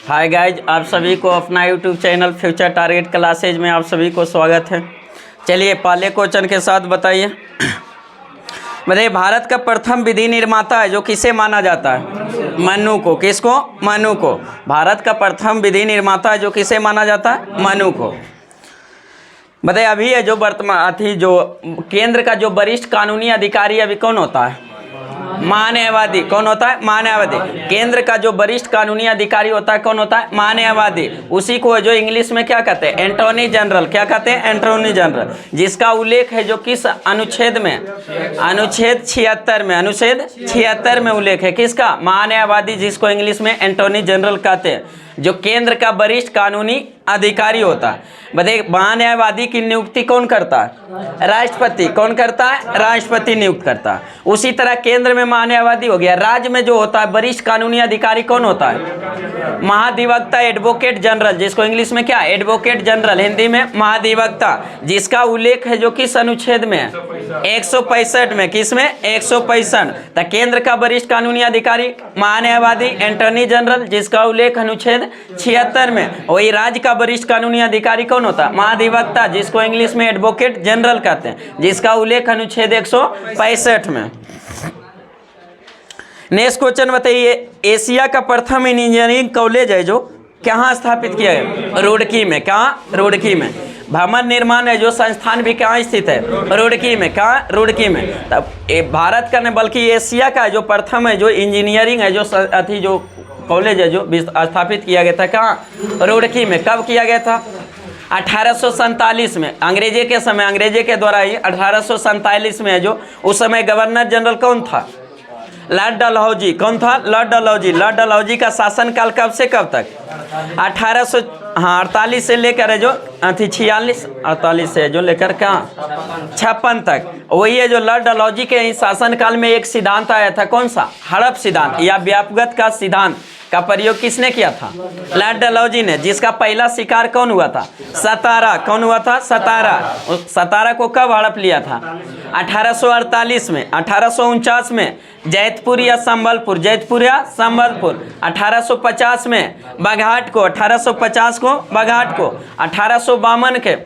Hi guys, आप सभी को अपना YouTube channel future target classes में आप सभी को स्वागत है। चलिए पहले क्वेश्चन के साथ बताइए। बताइए भारत का प्रथम विधि निर्माता है जो किसे माना जाता है? मनु को। किसको? मनु को। भारत का प्रथम विधि निर्माता है जो किसे माना जाता है? मनु को। बताइए अभी है जो वर्तमान जो केंद्र का जो वरिष्ठ कानूनी अधिकारी अभी कौन होता है? मानववादी। कौन होता है? मानववादी। केंद्र का जो वरिष्ठ कानूनी अधिकारी होता है कौन होता है? मानववादी। उसी को जो इंग्लिश में क्या कहते हैं? एंटॉर्नी जनरल। क्या कहते हैं? एंटॉर्नी जनरल। जिसका उल्लेख है जो किस अनुच्छेद में? अनुच्छेद 76 में। अनुच्छेद 76 में उल्लेख है किसका? मानववादी, जिसको इंग्लिश में एंटॉर्नी जनरल कहते हैं, जो केंद्र का वरिष्ठ कानूनी अधिकारी होता है। बताइए मानववादी की नियुक्ति कौन करता है? राष्ट्रपति। कौन करता है? राष्ट्रपति नियुक्त करता है। उसी तरह केंद्र में मानववादी हो गया। राज्य में जो होता है वरिष्ठ कानूनी अधिकारी कौन होता है? महाधिवक्ता, एडवोकेट जनरल, जिसको इंग्लिश में क्या? एडवोकेट जनरल, हिंदी में महाधिवक्ता, जिसका उल्लेख है जो किस अनुच्छेद में? 165 में। किस में? 165। तो केंद्र का वरिष्ठ कानूनी अधिकारी मानववादी, एंटॉर्नी जनरल, जिसका उल्लेख अनुच्छेद 76 में। वही राज्य का वरिष्ठ कानूनी अधिकारी कौन होता है? महाधिवक्ता, जिसको इंग्लिश में एडवोकेट जनरल कहते हैं, जिसका उल्लेख अनुच्छेद 165 में। नेक्स्ट क्वेश्चन बताइए। एशिया का प्रथम इंजीनियरिंग कॉलेज है जो कहाँ स्थापित किया गया? रुड़की में। कहाँ? रुड़की में। भवन निर्माण है जो संस्थान भी कहाँ स्थित है? रुड़की में। कहाँ? रुड़की में। तब भारत का नहीं बल्कि एशिया का जो प्रथम है जो इंजीनियरिंग है जो कॉलेज है जो स्थापित किया गया था कहाँ? रुड़की में। कब किया गया था? 1847 में। अंग्रेजे के समय, अंग्रेजे के द्वारा ही 1847 में है जो उस समय गवर्नर जनरल कौन था? लॉर्ड डलहौजी। कौन था? लॉर्ड डलहौजी। लॉर्ड डलहौजी का शासनकाल कब से कब तक? 1848 से लेकर है जो 48 से जो लेकर कहाँ? 56 तक। वही है जो लॉर्ड डलहौजी के शासनकाल में एक सिद्धांत आया था। कौन सा? हड़प सिद्धांत या व्यापकता का सिद्धांत का प्रयोग किसने किया था? लॉर्ड डलहौजी ने। जिसका पहला शिकार कौन हुआ था? सतारा। कौन हुआ था? सतारा। सतारा को कब हड़प लिया था? 1848 में। 1849 में जैतपुर या संबलपुर। जैतपुर या संबलपुर। 1850 में बाघाट को। 1850 को बाघाट को। 1852 के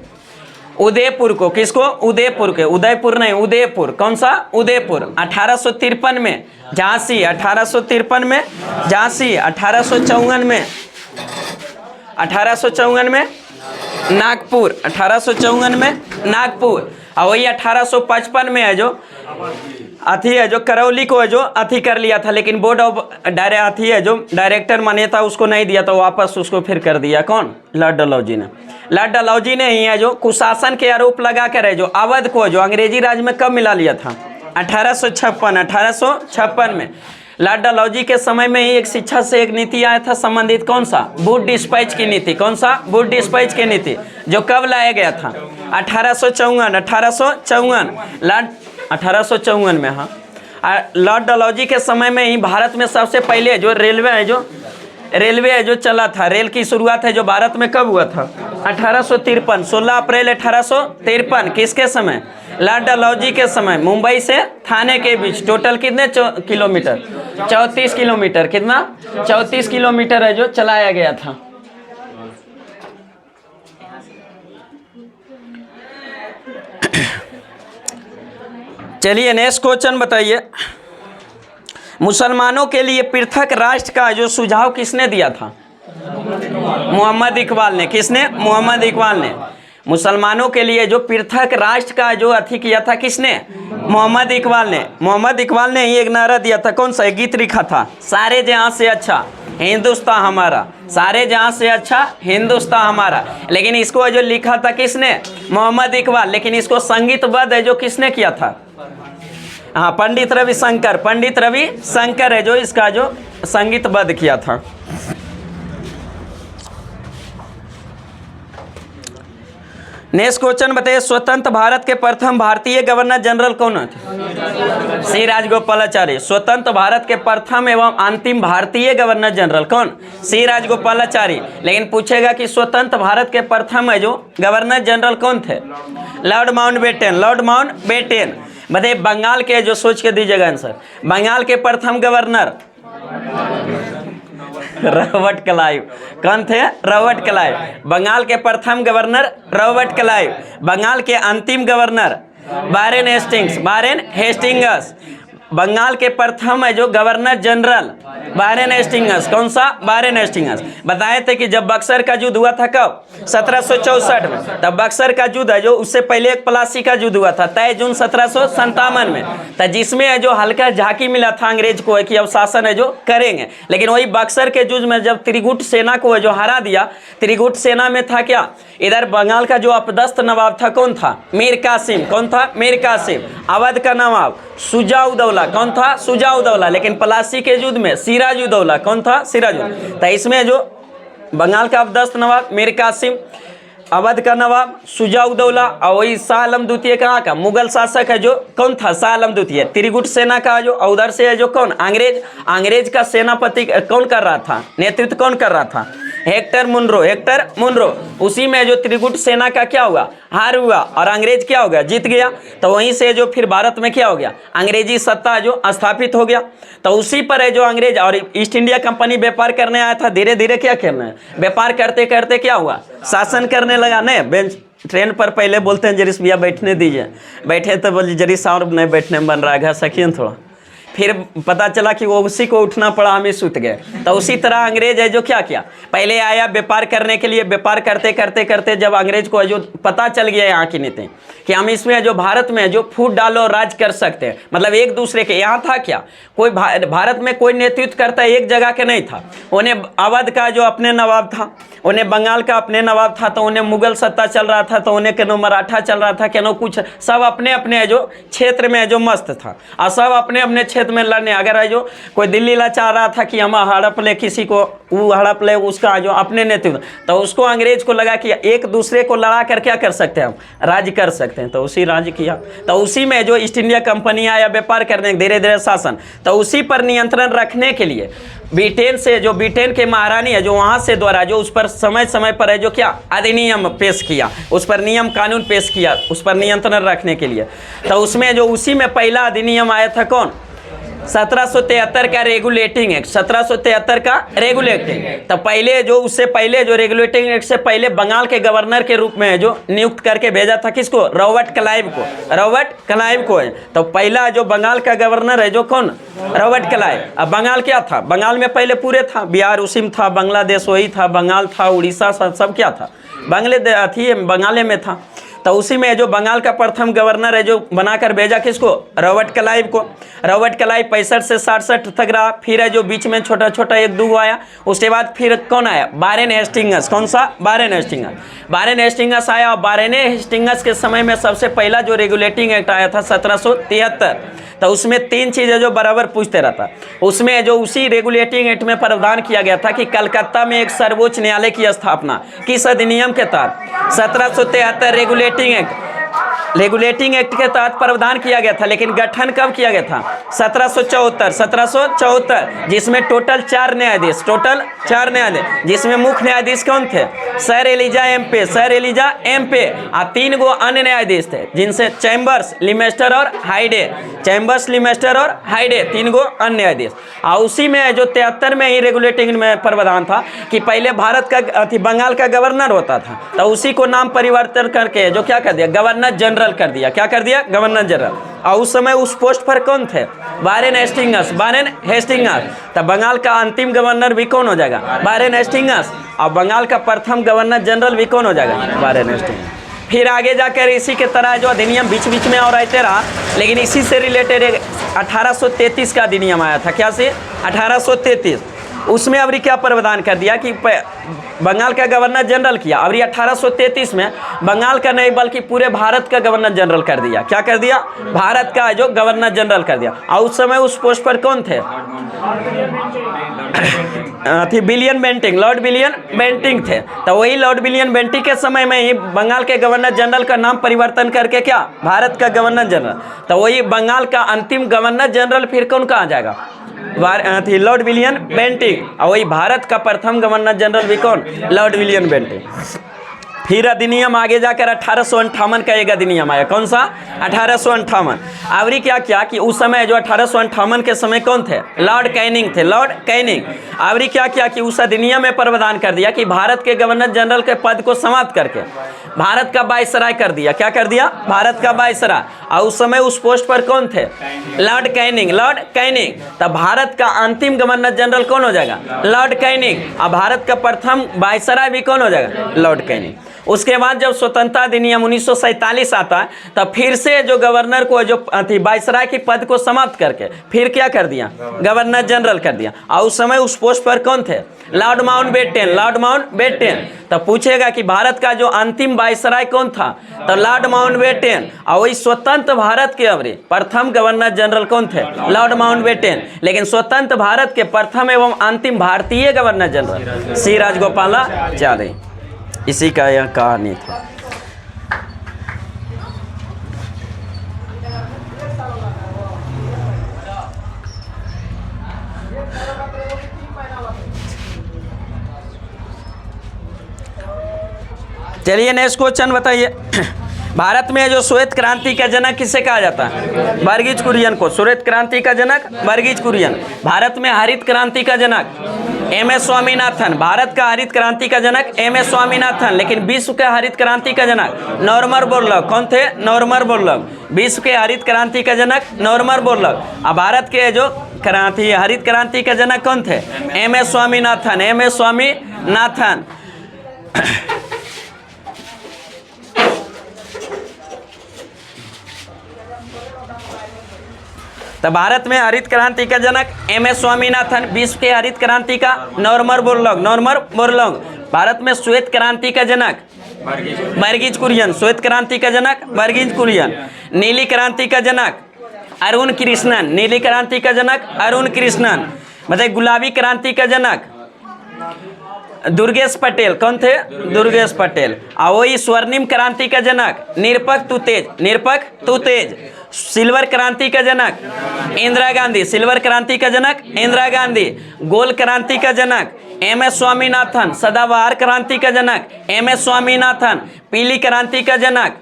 उदयपुर को। किसको? उदयपुर के। उदयपुर नहीं, उदयपुर। कौन सा? उदयपुर। 1853 में झांसी। 1853 में झांसी। 1854 में नागपुर। 1854 में नागपुर। और वही 1855 में है जो करौली को है जो कर लिया था, लेकिन बोर्ड ऑफ डायरेक्टर मान्यता उसको नहीं दिया तो वापस उसको फिर कर दिया। कौन? लॉर्ड डलहौजी ने। लॉर्ड डलहौजी ने ही है जो कुशासन के आरोप लगा कर है जो अवध को जो अंग्रेजी राज में कब मिला लिया था? 1856 में। लॉर्ड डलहौजी के समय में ही एक शिक्षा से एक नीति आया था संबंधित। कौन सा? वुड डिस्पैच की नीति। कौन सा? वुड डिस्पैच की नीति, जो कब लाया गया था? 1854 में। हाँ, लॉर्ड डलहौजी के समय में ही भारत में सबसे पहले जो रेलवे है जो चला था। रेल की शुरुआत है जो भारत में कब हुआ था? 1853। 16 अप्रैल 1853। किसके समय? लॉर्ड डलहौजी के समय। मुंबई से थाने के बीच टोटल कितने किलोमीटर? 34 किलोमीटर। कितना? 34 किलोमीटर है जो चलाया गया था। चलिए नेक्स्ट क्वेश्चन बताइए। मुसलमानों के लिए पृथक राष्ट्र का जो सुझाव किसने दिया था? मोहम्मद इकबाल ने। किसने? मोहम्मद इकबाल ने। मुसलमानों के लिए जो पृथक राष्ट्र का जो किया था किसने? मोहम्मद इकबाल ने। मोहम्मद इकबाल ने ही एक नारा दिया था। कौन सा? गीत लिखा था, सारे जहां से अच्छा हिंदुस्तान हमारा। सारे जहां से अच्छा हिंदुस्तान हमारा। लेकिन इसको जो लिखा था किसने? मोहम्मद इकबाल। लेकिन इसको संगीतबद्ध है जो किसने किया था? हाँ, पंडित रविशंकर। पंडित रविशंकर है जो इसका जो संगीतबद्ध किया था। नेक्स्ट क्वेश्चन बताइए। स्वतंत्र भारत के प्रथम भारतीय गवर्नर जनरल कौन थे? श्री राजगोपालाचारी। स्वतंत्र भारत के प्रथम एवं अंतिम भारतीय गवर्नर जनरल कौन? श्री राजगोपालाचारी। लेकिन पूछेगा कि स्वतंत्र भारत के प्रथम है जो गवर्नर जनरल कौन थे? Lord Mountbatten. Lord Mountbatten. बताइए बंगाल के जो सोच के दीजिएगा आंसर। बंगाल के प्रथम गवर्नर रॉबर्ट क्लाइव। कौन थे? Robert Clive. बंगाल के प्रथम गवर्नर रॉबर्ट क्लाइव। बंगाल के अंतिम governor Warren Hastings, Warren Hastings. Bengal के प्रथम है जो गवर्नर जनरल वारेन हेस्टिंग्स। कौन सा? Warren Hastings. बताए थे कि जब बक्सर का युद्ध हुआ था कब? 1764 में। तब बक्सर का युद्ध है जो उससे पहले एक प्लासी का युद्ध हुआ था 23 जून 1757 में, तो जिसमें है जो हल्का झांकी मिला था अंग्रेज को कि अब शासन है जो करेंगे। लेकिन वही बक्सर के युद्ध में जब त्रिगुट सेना को है जो हरा दिया, त्रिगुट सेना में था क्या? इधर बंगाल का जो अपदस्थ नवाब था कौन था? मीर कासिम। कौन था? मीर कासिम। अवध का नवाब शुजा-उद-दौला। कौन था? शुजा-उद-दौला। लेकिन प्लासी के युद्ध में सिराज-उद-दौला। कौन था? सिराज। तो इसमें जो बंगाल का अपदस्थ नवाब मीर कासिम, अवध का नवाब शुजा-उद-दौला, और वही शाह आलम द्वितीय कहाँ का? मुगल शासक है जो कौन था? शाह आलम द्वितीय। त्रिगुट सेना का जो उधर से है जो कौन? अंग्रेज। अंग्रेज का सेनापति कौन कर रहा था? नेतृत्व कौन कर रहा था? Hector Munro. Hector Munro. उसी में जो त्रिगुट सेना का क्या हुआ? हार हुआ, और अंग्रेज क्या हो गया? जीत गया। तो वहीं से जो फिर भारत में क्या हो गया? अंग्रेजी सत्ता जो स्थापित हो गया। तो उसी पर है जो अंग्रेज और ईस्ट इंडिया कंपनी व्यापार करने आया था। धीरे धीरे क्या करना है? व्यापार करते करते क्या हुआ? शासन करने लगा। नहीं, बेंच ट्रेन पर पहले बोलते हैं जरीस भैया बैठने दीजिए, बैठे तो बोलिए जरीस और नहीं बैठने में बन रहा है, घर सकिए थोड़ा। फिर पता चला कि वो उसी को उठना पड़ा, हमें सूत गए। तो उसी तरह अंग्रेज है जो क्या किया? पहले आया व्यापार करने के लिए। व्यापार करते करते करते जब अंग्रेज को जो पता चल गया यहाँ की नीति कि हम इसमें जो भारत में जो फूट डालो राज कर सकते हैं, मतलब एक दूसरे के यहाँ था क्या? कोई भारत में कोई नेतृत्व करता एक जगह के नहीं था। उन्हें अवध का जो अपने नवाब था, उन्हें बंगाल का अपने नवाब था, तो उन्हें मुगल सत्ता चल रहा था, तो उन्हें केनो मराठा चल रहा था, केनो कुछ, सब अपने अपने जो क्षेत्र में जो मस्त था, और सब अपने अपने क्षेत्र में लड़ने। अगर है जो कोई दिल्ली ला चाह रहा था कि हम हड़प ले किसी को, वो हड़प ले उसका जो अपने नेतृत्व, तो उसको अंग्रेज को लगा कि एक दूसरे को लड़ा कर क्या कर सकते हैं? हम राज कर सकते हैं। तो उसी राज किया। तो उसी में जो ईस्ट इंडिया कंपनी आया व्यापार करने, धीरे धीरे शासन, तो उसी पर नियंत्रण रखने के लिए ब्रिटेन से जो ब्रिटेन के महारानी है जो वहाँ से द्वारा जो उस पर समय समय पर है जो क्या अधिनियम पेश किया, उस पर नियम कानून पेश किया, उस पर नियंत्रण रखने के लिए। तो उसमें जो उसी में पहला अधिनियम आया था कौन? 1773 का रेगुलेटिंग एक्ट। 1773 का रेगुलेटिंग। तो पहले जो उससे पहले जो रेगुलेटिंग एक्ट से पहले बंगाल के गवर्नर के रूप में जो नियुक्त करके भेजा था किसको? रॉबर्ट क्लाइव को। रॉबर्ट क्लाइव को है। तो पहला जो बंगाल का गवर्नर है जो कौन? Robert Clive. अब बंगाल क्या था? बंगाल में पहले पूरे था, बिहार उसी में था, बांग्लादेश वही था, बंगाल था, उड़ीसा सब क्या था? बांग्लादेश थी, बंगाले में था। तो उसी में जो बंगाल का प्रथम गवर्नर है जो बनाकर भेजा किसको? रॉबर्ट क्लाइव को। रॉबर्ट क्लाइव 65 से 67 तक रहा। फिर है जो बीच में छोटा छोटा एक दो आया। उसके बाद फिर कौन आया? Warren Hastings. कौन सा? Warren Hastings. वारेन हेस्टिंग्स आया, और वारेन हेस्टिंग्स के समय में सबसे पहला जो रेगुलेटिंग एक्ट आया था 1773। तो उसमें तीन चीज़ें जो बराबर पूछते रहता। उसमें जो उसी रेगुलेटिंग एक्ट में प्रावधान किया गया था कि कलकत्ता में एक सर्वोच्च न्यायालय की स्थापना किस अधिनियम के तहत? 1773 रेगुलेटिंग एक्ट के तहत प्रावधान किया गया था। लेकिन गठन कब किया गया था? 1774, जिसमें टोटल 4 न्यायाधीश, टोटल 4 न्यायाधीश, जिसमें मुख्य न्यायाधीश कौन थे? सर एलिजा एमपे, सर एलिजा एमपे, और 3 गो अन्य न्यायाधीश थे जिनसे चैम्बर्स, लिमेस्टर और हाइडे, चैम्बर्स, लिमेस्टर और हाइडे, 3 गो अन्य न्यायाधीश। और उसी में जो 73 में ही रेगुलेटिंग में प्रावधान था कि पहले भारत का बंगाल का गवर्नर होता था, तो उसी को नाम परिवर्तन करके जो क्या कर दिया? गवर्नर जनरल कर दिया। क्या कर दिया? Governor general. और उस समय उस पोस्ट पर कौन थे? Warren Hastings. Warren Hastings. तो बंगाल का अंतिम गवर्नर भी कौन हो जाएगा? Warren Hastings. और बंगाल का प्रथम गवर्नर जनरल भी कौन हो जाएगा? Warren Hastings. फिर आगे जाकर इसी के तरह जो अधिनियम बीच बीच में और आते रहा, लेकिन इसी से रिलेटेड 1833 का अधिनियम आया था। क्या से? 1833। उसमें अभी क्या प्रावधान कर दिया कि बंगाल का गवर्नर जनरल किया। अभी 1833 में बंगाल का नहीं बल्कि पूरे भारत का गवर्नर जनरल कर दिया। क्या कर दिया? भारत का जो गवर्नर जनरल कर दिया। और उस समय उस पोस्ट पर कौन थे? William Bentinck, Lord William Bentinck थे। तो वही लॉर्ड विलियम बेंटिंग के समय में ही बंगाल के गवर्नर जनरल का नाम परिवर्तन करके क्या? भारत का गवर्नर जनरल। तो वही बंगाल का अंतिम गवर्नर जनरल फिर कौन कहा जाएगा? Lord William Bentinck. और वही भारत का प्रथम गवर्नर जनरल भी कौन? Lord William Bentinck. फिर अधिनियम आगे जाकर 1858 का एक अधिनियम आया। कौन सा? 1858। आवरी क्या किया कि उस समय जो 1858 के समय कौन थे? लॉर्ड कैनिंग थे, लॉर्ड कैनिंग। आवरी क्या किया कि उस अधिनियम में प्रावधान कर दिया कि भारत के गवर्नर जनरल के पद को समाप्त करके भारत का वायसराय कर दिया। क्या कर दिया? भारत का वायसराय। और उस समय उस पोस्ट पर कौन थे? Lord Canning, Lord Canning. तब भारत का अंतिम गवर्नर जनरल कौन हो जाएगा? Lord Canning. और भारत का प्रथम वायसराय भी कौन हो जाएगा? Lord Canning. उसके बाद जब स्वतंत्रता अधिनियम 1947 आता है तब फिर से जो गवर्नर को जो वायसराय की पद को समाप्त करके फिर क्या कर दिया? गवर्नर जनरल कर दिया। और उस समय उस पोस्ट पर कौन थे? Lord Mountbatten, Lord Mountbatten. तब पूछेगा कि भारत का जो अंतिम वायसराय कौन था? तो लॉर्ड माउंटबेटन। और वही स्वतंत्र भारत के अवरी प्रथम गवर्नर जनरल कौन थे? Lord Mountbatten. लेकिन स्वतंत्र भारत के प्रथम एवं अंतिम भारतीय गवर्नर जनरल श्री राजगोपालाचारी। इसी का यह कहानी था। चलिए नेक्स्ट क्वेश्चन बताइए। भारत में जो श्वेत क्रांति का जनक किसे कहा जाता है? वर्गीज कुरियन को। श्वेत क्रांति का जनक वर्गीज कुरियन। भारत में हरित क्रांति का जनक एम.एस. स्वामीनाथन। भारत का हरित क्रांति का जनक एम.एस. स्वामीनाथन। लेकिन विश्व के हरित क्रांति का जनक नॉर्मन बोरलॉग। कौन थे? Norman Borlaug. विश्व के हरित क्रांति का जनक नॉर्मन बोरलॉग। अब भारत के जो क्रांति हरित क्रांति का जनक कौन थे? एम.एस. स्वामीनाथन, एम.एस. स्वामीनाथन। तो भारत में हरित क्रांति का जनक एम.एस. स्वामीनाथन। विश्व के हरित क्रांति का Norman Borlaug, Norman Borlaug. Bharat में श्वेत क्रांति का जनक वर्गीज कुरियन। श्वेत क्रांति का जनक वर्गीज कुरियन। नीली क्रांति का जनक अरुण कृष्णन। नीली क्रांति का जनक अरुण कृष्णन। मतलब गुलाबी क्रांति का जनक दुर्गेश पटेल। कौन थे? दुर्गेश पटेल। और वही स्वर्णिम क्रांति का जनक निरपक तू तेज, निरपक तू तेज। सिल्वर क्रांति का जनक इंदिरा गांधी। सिल्वर क्रांति का जनक इंदिरा गांधी। गोल क्रांति का जनक एम.एस. स्वामीनाथन। सदाबहार क्रांति का जनक एम.एस. स्वामीनाथन। पीली क्रांति का जनक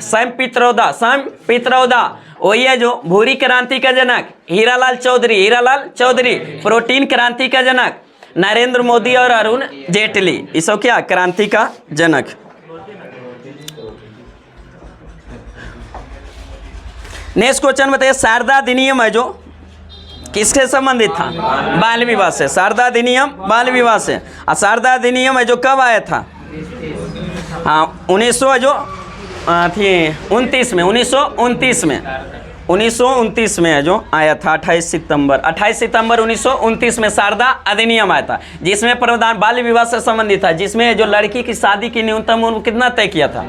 सैम पित्रोदा, सैम पित्रोदा। वही है जो भूरी क्रांति का जनक हीरालाल चौधरी, हीरालाल चौधरी। प्रोटीन क्रांति का जनक नरेंद्र मोदी और अरुण जेटली। ये सब क्या? क्रांति का जनक। नेक्स्ट क्वेश्चन बताइए। शारदा अधिनियम है जो किससे संबंधित था? बाल विवाह से। शारदा अधिनियम बाल विवाह से। और शारदा अधिनियम है जो कब आया था? हाँ 1929 में, 1929 में है जो आया था। 28 सितंबर 1929 में शारदा अधिनियम आया था, जिसमें प्रावधान बाल विवाह से संबंधित था, जिसमें जो लड़की की शादी की न्यूनतम उम्र कितना तय किया था?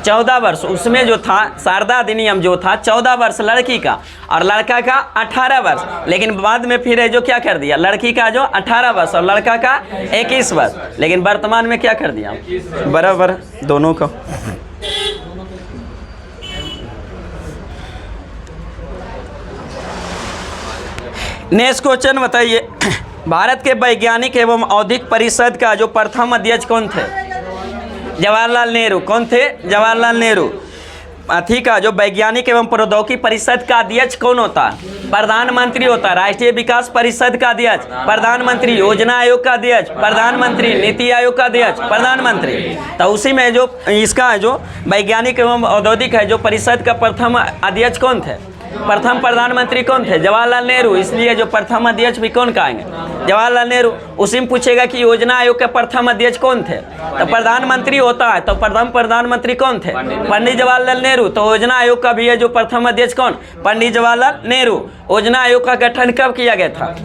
14 वर्ष। उसमें जो था शारदा अधिनियम जो था 14 वर्ष लड़की का और लड़का का 18 वर्ष। लेकिन बाद में फिर जो क्या कर दिया? लड़की का जो 18 वर्ष और लड़का का 21 वर्ष। लेकिन वर्तमान में क्या कर दिया? बराबर दोनों का। नेक्स्ट क्वेश्चन बताइए। भारत के वैज्ञानिक एवं औद्योगिक परिषद का जो प्रथम अध्यक्ष कौन थे? जवाहरलाल नेहरू। कौन थे? जवाहरलाल नेहरू। ठीक है। जो वैज्ञानिक एवं प्रौद्योगिकी परिषद का अध्यक्ष कौन होता है? प्रधानमंत्री होता है। राष्ट्रीय विकास परिषद का अध्यक्ष प्रधानमंत्री। योजना आयोग का अध्यक्ष प्रधानमंत्री। नीति आयोग का अध्यक्ष प्रधानमंत्री। तो उसी में जो इसका है जो वैज्ञानिक एवं औद्योगिक है जो परिषद का प्रथम अध्यक्ष कौन थे? प्रथम प्रधानमंत्री कौन थे? जवाहरलाल नेहरू। इसलिए जो प्रथम अध्यक्ष भी कौन कहेंगे? जवाहरलाल नेहरू। उसी में पूछेगा कि योजना आयोग के प्रथम अध्यक्ष कौन थे? तो प्रधानमंत्री होता है। तो प्रथम प्रधानमंत्री कौन थे? पंडित जवाहरलाल नेहरू। तो योजना आयोग का भी है जो प्रथम अध्यक्ष कौन? पंडित जवाहरलाल नेहरू। योजना आयोग का गठन कब किया गया था?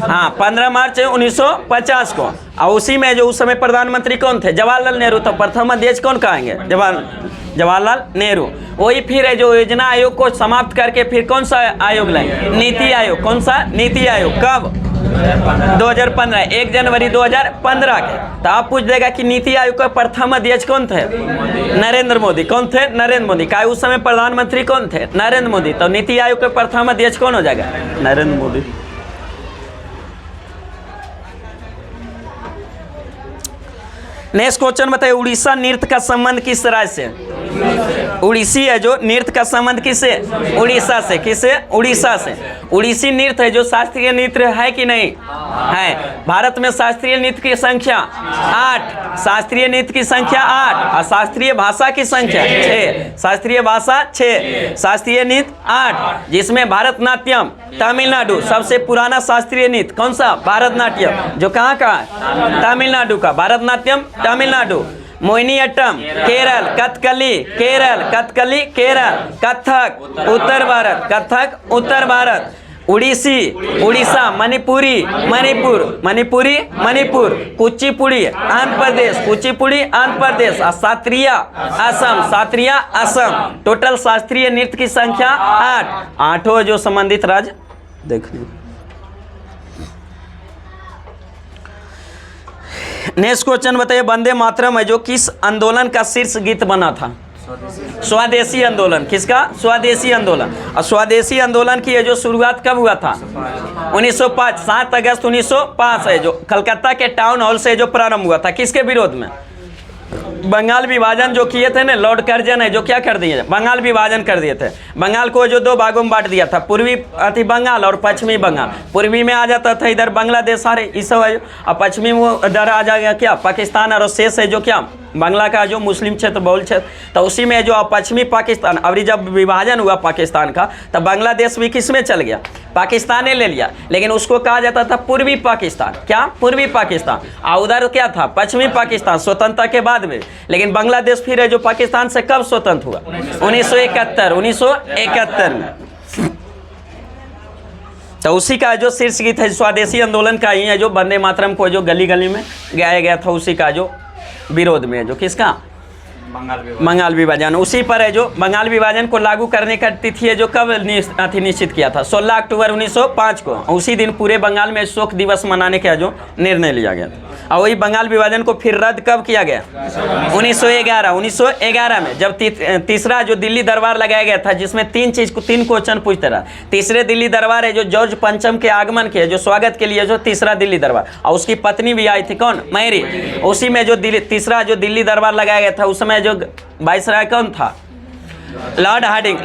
हाँ 15 मार्च 1950 को। और उसी में जो उस समय प्रधानमंत्री कौन थे? जवाहरलाल नेहरू। तो प्रथम अध्यक्ष कौन कहेंगे? जवाहरलाल नेहरू। वही फिर है जो योजना आयोग को समाप्त करके फिर कौन सा आयोग लाए? नीति आयोग। कौन सा? नीति आयोग। कब? 2015, 1 जनवरी 2015 के। तो आप पूछ देगा कि नीति आयोग का प्रथम अध्यक्ष कौन थे? नरेंद्र मोदी। कौन थे? नरेंद्र मोदी। का उस समय प्रधानमंत्री कौन थे? नरेंद्र मोदी। तो नीति आयोग का प्रथम अध्यक्ष कौन हो जाएगा? नरेंद्र मोदी। नेक्स्ट क्वेश्चन बताइए, उड़ीसा नृत्य का संबंध किस राज्य से? उड़ीसी है जो नृत्य का संबंध किससे? उड़ीसा से। किससे? उड़ीसा से। उड़ीसी नृत्य है जो शास्त्रीय नृत्य है कि नहीं है? भारत में शास्त्रीय नृत्य की संख्या 8, शास्त्रीय नृत्य की संख्या 8 और शास्त्रीय भाषा की संख्या 6। शास्त्रीय भाषा 6, शास्त्रीय नृत्य 8, जिसमें भारतनाट्यम तमिलनाडु सबसे पुराना शास्त्रीय नृत्य। कौन सा? भारतनाट्यम, जो कहाँ का है? तमिलनाडु का। भारतनाट्यम तमिलनाडु। मोहिनीअट्टम केरल, कथकली केरल, कथकली केरल, कथक उत्तर भारत, कथक उत्तर भारत। उड़ीसी उड़ीसा, मणिपुरी मणिपुर, मणिपुरी मणिपुर, कुचिपुड़ी आंध्र प्रदेश, कुचिपुड़ी आंध्र प्रदेश, और शास्त्रीय असम, शास्त्रीय असम। टोटल शास्त्रीय नृत्य की संख्या 8, आठों जो संबंधित राज्य देख लीजिए। नेक्स्ट क्वेश्चन बताइए, वंदे मातरम है जो किस आंदोलन का शीर्ष गीत बना था? स्वदेशी आंदोलन। किसका? स्वदेशी आंदोलन। और स्वदेशी आंदोलन की जो शुरुआत कब हुआ था? 1905, 7 अगस्त 1905 है जो कलकत्ता के टाउन हॉल से जो प्रारंभ हुआ था। किसके विरोध में? बंगाल विभाजन जो किए थे ना लॉर्ड कर्जन है, जो क्या कर दिए? बंगाल विभाजन कर दिए थे। बंगाल को जो 2 भागों में बांट दिया था, पूर्वी अति बंगाल और पश्चिमी बंगाल। पूर्वी में आ जाता था इधर बांग्लादेश सारे इस सब है, और पश्चिमी में इधर आ जाएगा क्या? पाकिस्तान, और शेष है जो क्या? बांग्ला का जो मुस्लिम क्षेत्र, बहुल क्षेत्र। तो उसी में जो पश्चिमी पाकिस्तान, अभी जब विभाजन हुआ पाकिस्तान का, तब बांग्लादेश भी किस में चल गया? पाकिस्तान ने ले लिया, लेकिन उसको कहा जाता था पूर्वी पाकिस्तान। क्या? पूर्वी पाकिस्तान। और उधर क्या था? पश्चिमी पाकिस्तान, स्वतंत्रता के बाद में। लेकिन बांग्लादेश फिर है जो पाकिस्तान से कब स्वतंत्र हुआ? 1971 में। तो उसी का जो शीर्ष गीत है स्वदेशी आंदोलन का ही है, जो वंदे मातरम को जो गली गली में गाया गया था, उसी का जो विरोध में, जो किसका? बंगाल विभाजन। उसी पर है जो बंगाल विभाजन को लागू करने का तिथि है जो कब निश्चित किया था? 16 अक्टूबर 1905 को। उसी दिन पूरे बंगाल में शोक दिवस मनाने का जो निर्णय लिया गया था। और वही बंगाल विभाजन को फिर रद्द कब किया गया? 1911 में, जब तीसरा जो दिल्ली दरबार लगाया गया था, जिसमें 3 क्वेश्चन पूछते रहा। तीसरे दिल्ली दरबार है जो जॉर्ज पंचम के आगमन के जो स्वागत के लिए जो तीसरा दिल्ली दरबार, और उसकी पत्नी भी आई थी। कौन? मैरी। उसी में जो तीसरा जो दिल्ली दरबार लगाया गया था, उस समय जो वाइसराय कौन था? लॉर्ड हार्डिंग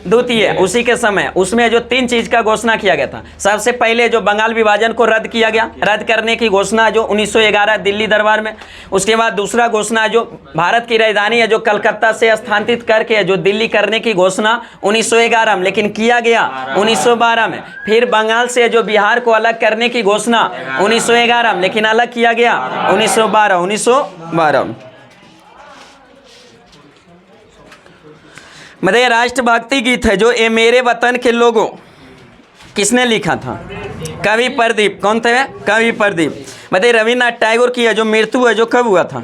द्वितीय। उसी के समय उसमें जो 3 चीज का घोषणा किया गया था। सबसे पहले जो बंगाल विभाजन को रद्द किया गया, रद्द करने की घोषणा जो 1911 दिल्ली दरबार में। उसके बाद दूसरा घोषणा जो भारत की राजधानी है जो कलकत्ता से स्थानांतरित करके जो दिल्ली करने की घोषणा 1911 में, लेकिन किया गया 1912 में। फिर बंगाल से जो बिहार को अलग करने की घोषणा 1911 में, लेकिन अलग किया गया 1912 में। मतलब राष्ट्रभक्ति गीत है जो ये मेरे वतन के लोगों, किसने लिखा था? कवि प्रदीप। कौन थे? कवि प्रदीप। मतलब रविन्द्रनाथ टैगोर की है जो मृत्यु है जो कब हुआ था?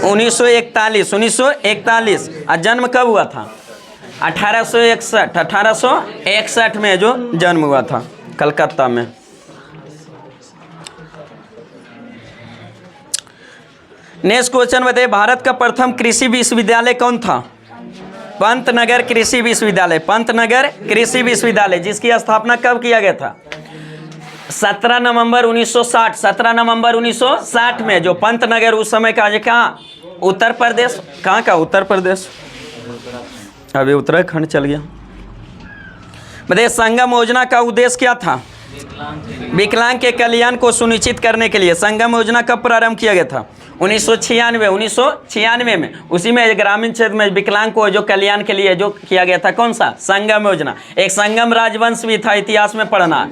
1941। और जन्म कब हुआ था? 1861 में जो जन्म हुआ था कलकत्ता में। नेक्स्ट क्वेश्चन बताइए, भारत का प्रथम कृषि विश्वविद्यालय कौन था? पंतनगर कृषि विश्वविद्यालय। पंतनगर कृषि विश्वविद्यालय, जिसकी स्थापना कब किया गया था? 17 नवंबर 1960। 17 नवंबर 1960 में जो पंतनगर उस समय का जो कहाँ? उत्तर प्रदेश। कहाँ का? उत्तर प्रदेश। अभी उत्तराखंड चल गया। बताइए, संगम योजना का उद्देश्य क्या था? विकलांग के कल्याण को सुनिश्चित करने के लिए। संगम योजना कब प्रारंभ किया गया था? 1996 में। उसी में ग्रामीण क्षेत्र में विकलांग को जो कल्याण के लिए जो किया गया था, कौन सा? संगम योजना। एक संगम राजवंश भी था, इतिहास में पढ़ना।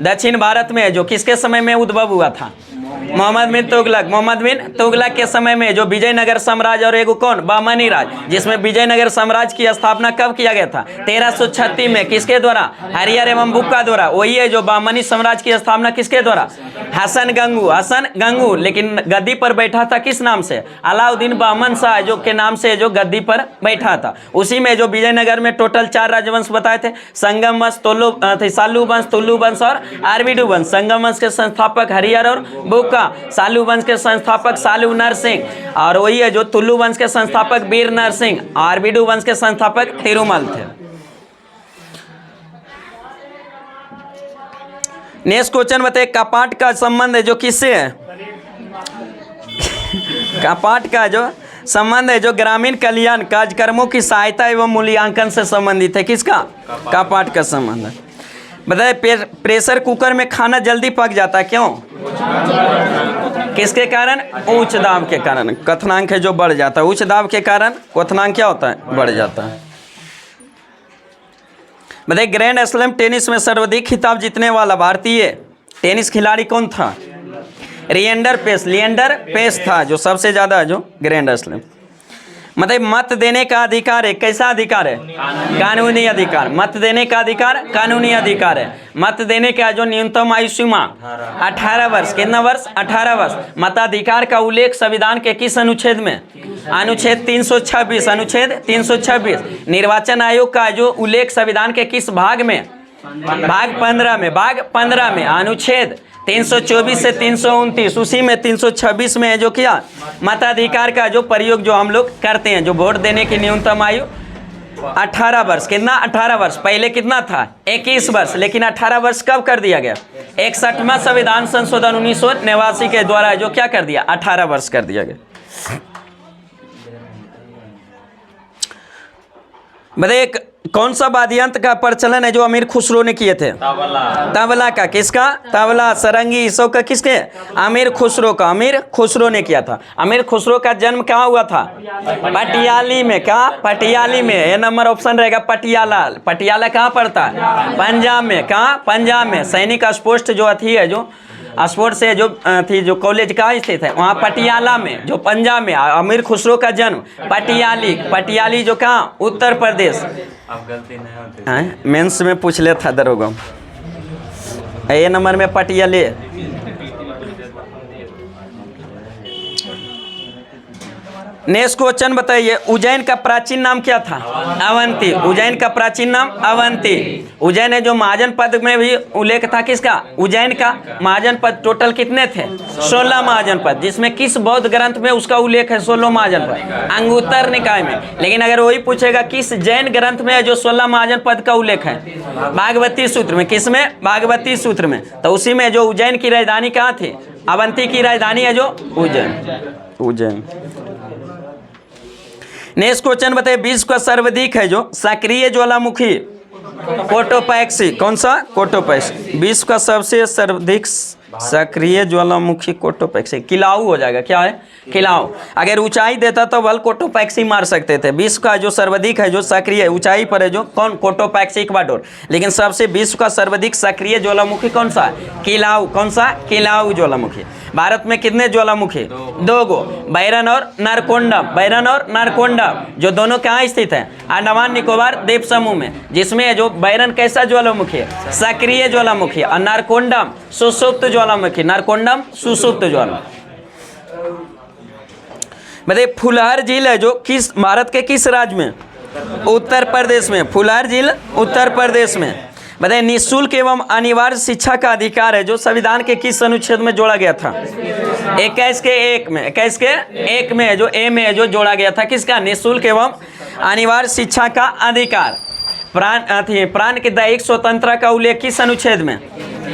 दक्षिण भारत में जो किसके समय में उद्भव हुआ था? मोहम्मद बिन तुगलक के समय में जो विजयनगर साम्राज्य और एगो कौन? बहमनी राज, जिसमें विजयनगर साम्राज्य की स्थापना कब किया गया था? 1336 में। किसके द्वारा? हरिहर एवं बुक्का द्वारा। वही है जो बहमनी साम्राज्य की स्थापना किसके द्वारा? हसन गंगू। लेकिन गद्दी पर बैठा था किस नाम से? अलाउद्दीन बहमन शाह जो के नाम से जो गद्दी पर बैठा था। उसी में जो विजयनगर में टोटल 4 राजवंश बताए थे, संगम वंश, सालू वंश, तुल्लु वंश और आरबीडू वंश। संगम वंश के संस्थापक हरिहर और बुक्का। सालू वंश के संस्थापक सालू नरसिंह, और वही है जो तुल्लु वंश के संस्थापक वीर नरसिंह। आरबीडू वंश के संस्थापक तिरुमल थे। नेक्स्ट क्वेश्चन बताइए, कपाट का संबंध है जो किससे है? का पाठ का जो संबंध है जो ग्रामीण कल्याण कार्यक्रमों की सहायता एवं मूल्यांकन से संबंधित है। किसका? का पाठ का संबंध है। बताए प्रेशर कुकर में खाना जल्दी पक जाता है, क्यों? किसके कारण? उच्च दाब के कारण। क्वथनांक है जो बढ़ जाता है, उच्च दाब के कारण क्वथनांक क्या होता है? बढ़ जाता है। बताइए ग्रैंड स्लैम टेनिस में सर्वाधिक खिताब जीतने वाला भारतीय टेनिस खिलाड़ी कौन था? लिएंडर पेस था जो सबसे ज्यादा जो ग्रैंड स्लैम। मतलब मत देने का अधिकार है, कैसा अधिकार है? कानूनी अधिकार। मत देने का अधिकार कानूनी अधिकार है। मत देने का जो न्यूनतम आयु सीमा 18 वर्ष। कितना वर्ष? 18 वर्ष। मताधिकार का उल्लेख संविधान के किस अनुच्छेद में? अनुच्छेद 326। अनुच्छेद 326। निर्वाचन आयोग का जो उल्लेख संविधान के किस भाग में? भाग 15 में। भाग 15 में। अनुच्छेद 324 से 329, उसी में 326 में है जो क्या? मताधिकार का जो प्रयोग जो हम लोग करते हैं, जो वोट देने की न्यूनतम आयु 18 वर्ष। कितना? 18 वर्ष। पहले कितना था? 21 वर्ष, लेकिन 18 वर्ष कब कर दिया गया? 61वां संविधान संशोधन 1989 के द्वारा जो क्या कर दिया? 18 वर्ष कर दिया गया। बताइए कौन सा वाद्य यंत्र का प्रचलन है जो अमीर खुसरो ने किए थे? तबला का। किसका? तबला, सरंगी, ये सब का किसके? अमीर खुसरो का। अमीर खुसरो ने किया था। अमीर खुसरो का जन्म कहाँ हुआ था? पटियाली में। कहाँ? पटियाली में। ये नंबर ऑप्शन रहेगा पटियाला। पटियाला कहाँ पड़ता है? पंजाब में। कहाँ? पंजाब में। सैनिक स्पोर्ट्स जो थी है जो स्पोर्ट्स से जो थी जो कॉलेज कहाँ स्थित है? वहाँ पटियाला में, जो पंजाब में। अमीर खुसरो का जन्म पटियाली जो कहाँ? उत्तर प्रदेश। अब गलती नहीं होती। मेंस में पूछ ले था दरोगा। ए नंबर में पटियाले। नेक्स्ट क्वेश्चन बताइए, उज्जैन का प्राचीन नाम क्या था? अवंती। उज्जैन का प्राचीन नाम अवंती। उज्जैन है जो महाजन पद में भी उल्लेख था। किसका? उज्जैन का। महाजन पद टोटल कितने थे? 16 महाजन पद, जिसमें किस बौद्ध ग्रंथ में उसका उल्लेख है? 16 महाजन पद, अंगुत्तर निकाय में। लेकिन अगर वही पूछेगा किस जैन ग्रंथ में है जो 16 महाजन पद का उल्लेख है? भागवती सूत्र में। किसमें? भागवती सूत्र में। तो उसी में जो उज्जैन की राजधानी कहाँ थी? अवंती की राजधानी है जो उज्जैन। नेक्स्ट क्वेश्चन बताइए, विश्व का सर्वाधिक है जो सक्रिय ज्वालामुखी कोटोपैक्सी। कौन सा? कोटोपैक्सी। विश्व का सबसे सर्वाधिक सक्रिय ज्वालामुखी कोटोपैक्सी। किलाऊ हो जाएगा। क्या है? किलाऊ। अगर ऊंचाई देता तो बल कोटोपैक्सी मार सकते थे। विश्व का जो सर्वाधिक है जो सक्रिय ऊंचाई पर है जो कौन? Cotopaxi, Ecuador. लेकिन सबसे विश्व का सर्वाधिक सक्रिय ज्वालामुखी कौन सा? किलाऊ। कौन सा? किलाऊ ज्वालामुखी। भारत में कितने ज्वालामुखी? 2 गो, बैरन और नारकोंडम, जो दोनों कहाँ स्थित है? अंडमान निकोबार द्वीप समूह में। जिसमें जो बैरन कैसा ज्वालामुखी है? सक्रिय ज्वालामुखी। और नारकोंडम सुसुप्त ज्वालामुखी। नारकोंडम सुसुप्त ज्वालामुखी। मतलब फुलहर झील है जो किस भारत के किस राज्य में? उत्तर प्रदेश में। फुलहर झील उत्तर प्रदेश में। बताइए निःशुल्क एवं अनिवार्य शिक्षा का अधिकार है जो संविधान के किस अनुच्छेद में जोड़ा गया था? 21 के 1 में। 21 के 1 में जो ए में जो जोड़ा गया था। किसका? निःशुल्क एवं अनिवार्य शिक्षा का अधिकार। प्राण की दैहिक स्वतंत्रता का उल्लेख किस अनुच्छेद में?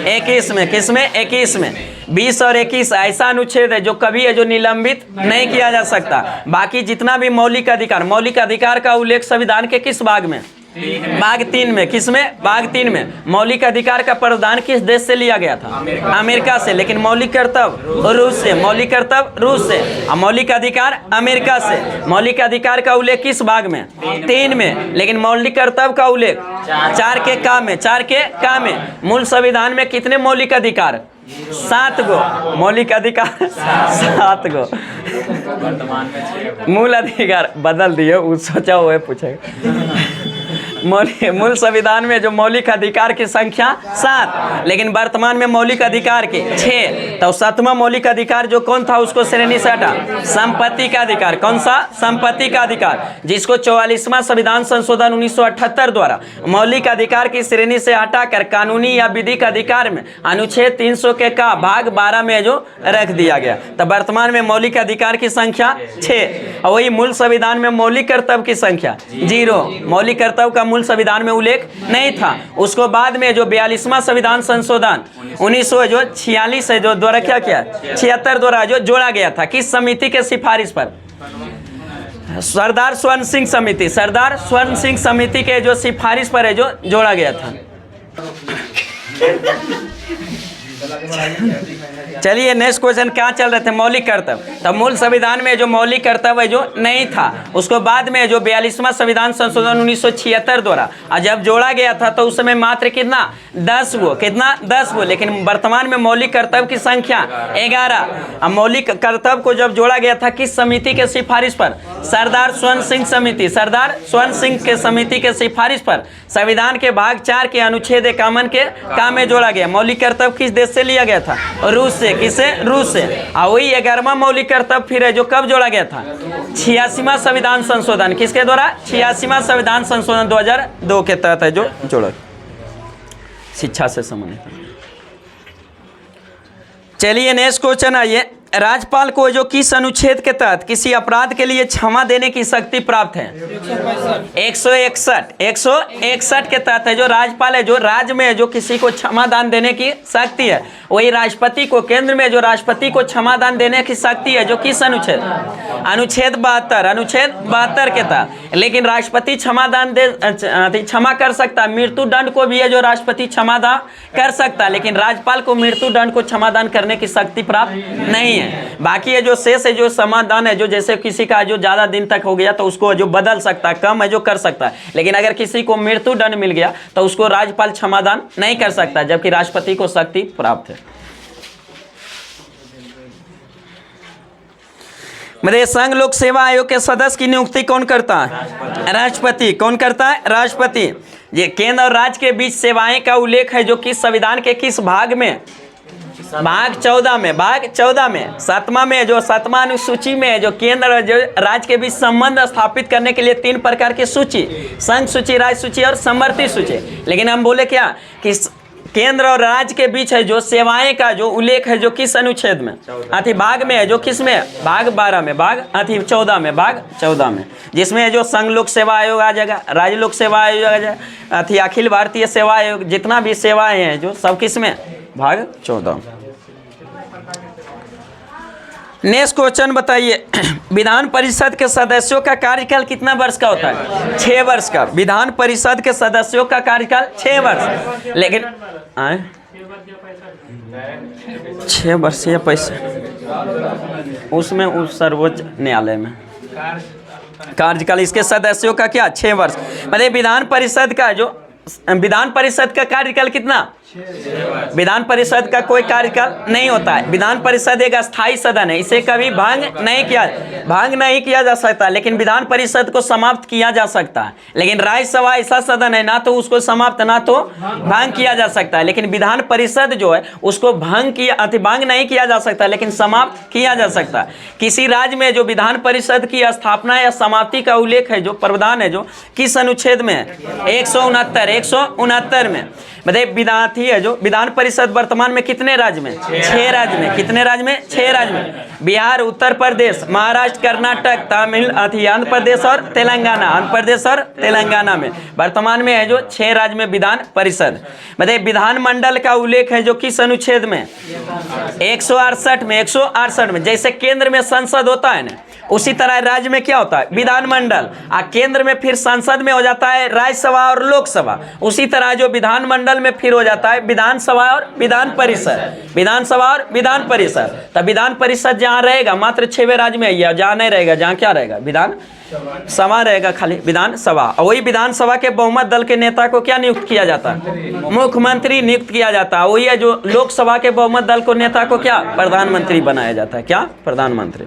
21 में। किसमें? 21 में। 20 और 21 ऐसा अनुच्छेद है जो कभी है जो निलंबित नहीं किया जा सकता। बाकी जितना भी मौलिक अधिकार का उल्लेख संविधान के किस भाग में? भाग 3 में। किसमें? भाग 3 में। मौलिक अधिकार का प्रावधान किस देश से लिया गया था? अमेरिका से। लेकिन मौलिक कर्तव्य रूस से। मौलिक कर्तव्य रूस से और मौलिक अधिकार अमेरिका से। मौलिक अधिकार का उल्लेख किस भाग में? 3 में। लेकिन मौलिक कर्तव्य का उल्लेख 4 के का में। मूल संविधान में कितने मौलिक अधिकार? 7 गो मौलिक अधिकार। 7 गो मूल अधिकार बदल दिए, वो सोचा हुआ पूछेगा। मूल संविधान में जो मौलिक अधिकार की संख्या 7, लेकिन वर्तमान में मौलिक अधिकार के 6। तो 7वां मौलिक अधिकार जो कौन था उसको श्रेणी से हटा? संपत्ति का अधिकार। कौन सा? संपत्ति का अधिकार, जिसको 44वां संविधान संशोधन 1978 द्वारा मौलिक अधिकार की श्रेणी से हटाकर कानूनी या विधिक अधिकार में अनुच्छेद 300 के का भाग 12 में जो रख दिया गया। तो वर्तमान में मौलिक अधिकार की संख्या 6 और वही मूल संविधान में मौलिक कर्तव्य की संख्या 0। मौलिक कर्तव्य का मूल संविधान में उल्लेख नहीं था। उसको बाद में जो 42वां संविधान संशोधन 1946 है जो द्वारा द्वारा क्या किया, 76 द्वारा जो जोड़ा गया था, किस समिति के सिफारिश पर, सरदार स्वर्ण सिंह समिति, सरदार स्वर्ण सिंह समिति के जो सिफारिश पर है जो जोड़ा गया था। चलिए नेक्स्ट क्वेश्चन क्या चल रहे थे, मौलिक कर्तव्य। तो मूल संविधान में जो मौलिक कर्तव्य जो नहीं था, उसको बाद में जो 42वां संविधान संशोधन 1976 द्वारा जब जोड़ा गया था तो उस समय मात्र कितना 10 वो, लेकिन वर्तमान में मौलिक कर्तव्य की संख्या 11। अब मौलिक कर्तव्य को जब जोड़ा गया था किस समिति के सिफारिश पर, सरदार स्वर्ण सिंह समिति, सरदार स्वर्ण सिंह के समिति के सिफारिश पर संविधान के भाग 4 के अनुच्छेद 51 के काम में जोड़ा गया। मौलिक कर्तव्य किस देश से लिया गया था, रूस से, किसे, रूस से। और वही 11वां मौलिक कर्तव्य फिर है जो कब जोड़ा गया था, 86वां संविधान संशोधन, किसके द्वारा, 86वां संविधान संशोधन 2002 के तहत है जो जोड़ा, शिक्षा से संबंधित। चलिए नेक्स्ट क्वेश्चन आइए, राज्यपाल को जो किस अनुच्छेद के तहत किसी अपराध के लिए क्षमा देने की शक्ति प्राप्त है, 161 के तहत है जो राज्यपाल है जो राज्य में जो किसी को क्षमा दान देने की शक्ति है। वही राष्ट्रपति को, केंद्र में जो राष्ट्रपति को क्षमा दान देने की शक्ति है जो किस अनुच्छेद, अनुच्छेद 72 के तहत। लेकिन राष्ट्रपति क्षमा दान दे, क्षमा कर सकता है, मृत्यु दंड को भी है जो राष्ट्रपति क्षमा दान कर सकता है, लेकिन राज्यपाल को मृत्यु दंड को क्षमा दान करने की शक्ति प्राप्त नहीं है। बाकी है जो शेष है जो समाधान है जो जैसे किसी का जो ज्यादा दिन तक हो गया तो उसको जो बदल सकता है, कम है जो कर सकता है, लेकिन अगर किसी को मृत्यु दंड मिल गया तो उसको राज्यपाल क्षमादान नहीं कर सकता, जबकि राष्ट्रपति को शक्ति प्राप्त है। मेरे संघ लोक सेवा आयोग के सदस्य की नियुक्ति कौन करता है, राष्ट्रपति। कौन करता है, राष्ट्रपति। ये केंद्र और राज्य के बीच सेवाएं का उल्लेख है जो किस संविधान के किस भाग में, भाग 14 में, भाग 14 में 7वां में जो 7वां अनुसूची में जो केंद्र और जो राज्य के बीच संबंध स्थापित करने के लिए 3 प्रकार की सूची, संघ सूची, राज्य सूची और समवर्ती सूची। लेकिन हम बोले क्या कि केंद्र और राज्य के बीच है जो सेवाएं का जो उल्लेख है जो किस अनुच्छेद में, अति भाग में है जो किस में, भाग 12 में, भाग अति 14 में, भाग 14 में, जिसमें जो संघ लोक सेवा आयोग आ जाएगा, राज्य लोक सेवा आयोग आ जाएगा, अति अखिल भारतीय सेवा आयोग, जितना भी सेवाएं हैं जो सब किस में, भाग 14। नेक्स्ट क्वेश्चन बताइए, विधान परिषद के सदस्यों का कार्यकाल कितना वर्ष का होता है, 6 वर्ष का। विधान परिषद के सदस्यों का कार्यकाल 6 वर्ष, लेकिन 6 वर्षीय पैसे उसमें उस सर्वोच्च न्यायालय में कार्यकाल इसके सदस्यों का क्या 6 वर्ष। मतलब विधान परिषद का जो विधान परिषद का कार्यकाल कितना, विधान परिषद का कोई कार्यकाल नहीं होता है। विधान परिषद एक अस्थायी सदन है, इसे कभी भंग नहीं किया जा सकता, लेकिन विधान परिषद को समाप्त किया जा सकता है। लेकिन राज्यसभा ऐसा सदन है ना तो उसको समाप्त ना तो भंग किया जा सकता है, लेकिन विधान परिषद जो है उसको भंग नहीं किया जा सकता, लेकिन समाप्त किया जा सकता है। किसी राज्य में जो विधान परिषद की स्थापना या समाप्ति का उल्लेख है जो प्रावधान है जो किस अनुच्छेद में है, 169 में। मतलब विधार्थी है जो विधान परिषद वर्तमान में कितने राज्य में, 6 राज्य में। कितने राज्य में, 6 राज्य में, बिहार, उत्तर प्रदेश, महाराष्ट्र, कर्नाटक, तमिल, आंध्र प्रदेश और तेलंगाना, आंध्र प्रदेश और तेलंगाना में वर्तमान में है जो 6 राज्य में विधान परिषद। मतलब विधानमंडल का उल्लेख है जो किस अनुच्छेद में, 168 में। जैसे केंद्र में संसद होता है ना, उसी तरह राज्य में क्या होता है, विधानमंडल। केंद्र में फिर संसद में हो जाता है राज्यसभा और लोकसभा, उसी तरह जो विधानमंडल में फिर हो जाता है विधानसभा और विधान परिषद, विधानसभा और विधान परिषद। तब विधान परिषद जहाँ रहेगा मात्र 6वें राज्य में है, जहाँ नहीं रहेगा, जहाँ क्या रहेगा, विधान सभा रहेगा, खाली विधानसभा। और वही विधानसभा के बहुमत दल के नेता को क्या नियुक्त किया जाता है, मुख्यमंत्री नियुक्त किया जाता है। वही है जो लोकसभा के बहुमत दल को नेता को क्या, प्रधानमंत्री बनाया जाता है, क्या, प्रधानमंत्री।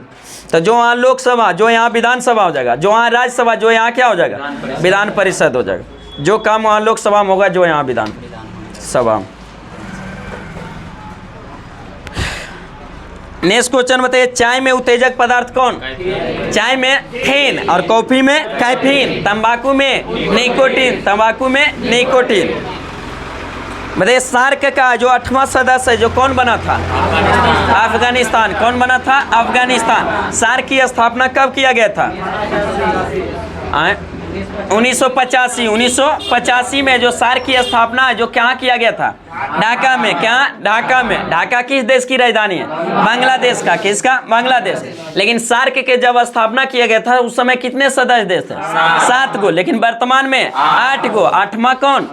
तो जो वहाँ लोकसभा, जो यहाँ विधानसभा हो जाएगा, जो वहाँ राज्यसभा, जो यहाँ क्या हो जाएगा, विधान परिषद हो जाएगा। जो काम वहाँ लोकसभा में होगा जो यहाँ विधान सभा। नेक्स्ट क्वेश्चन बताइए, चाय में उत्तेजक पदार्थ कौन, चाय में कैफीन और कॉफी में कैफीन, तंबाकू में निकोटीन, तंबाकू में निकोटीन। बताइए सार्क का जो 8वां सदस्य है जो कौन बना था, अफगानिस्तान। कौन बना था, अफगानिस्तान। सार्क की स्थापना कब किया गया था, 1985 में जो सार्क की स्थापना जो कहाँ किया गया था, ढाका में, क्या ढाका में, ढाका किस देश की राजधानी है? बांग्लादेश का, किसका? बांग्लादेश। लेकिन सार्क के जब स्थापना किया गया था उस समय कितने सदस्य देश थे? 7 गो, लेकिन वर्तमान में 8 गो। 8वां कौन?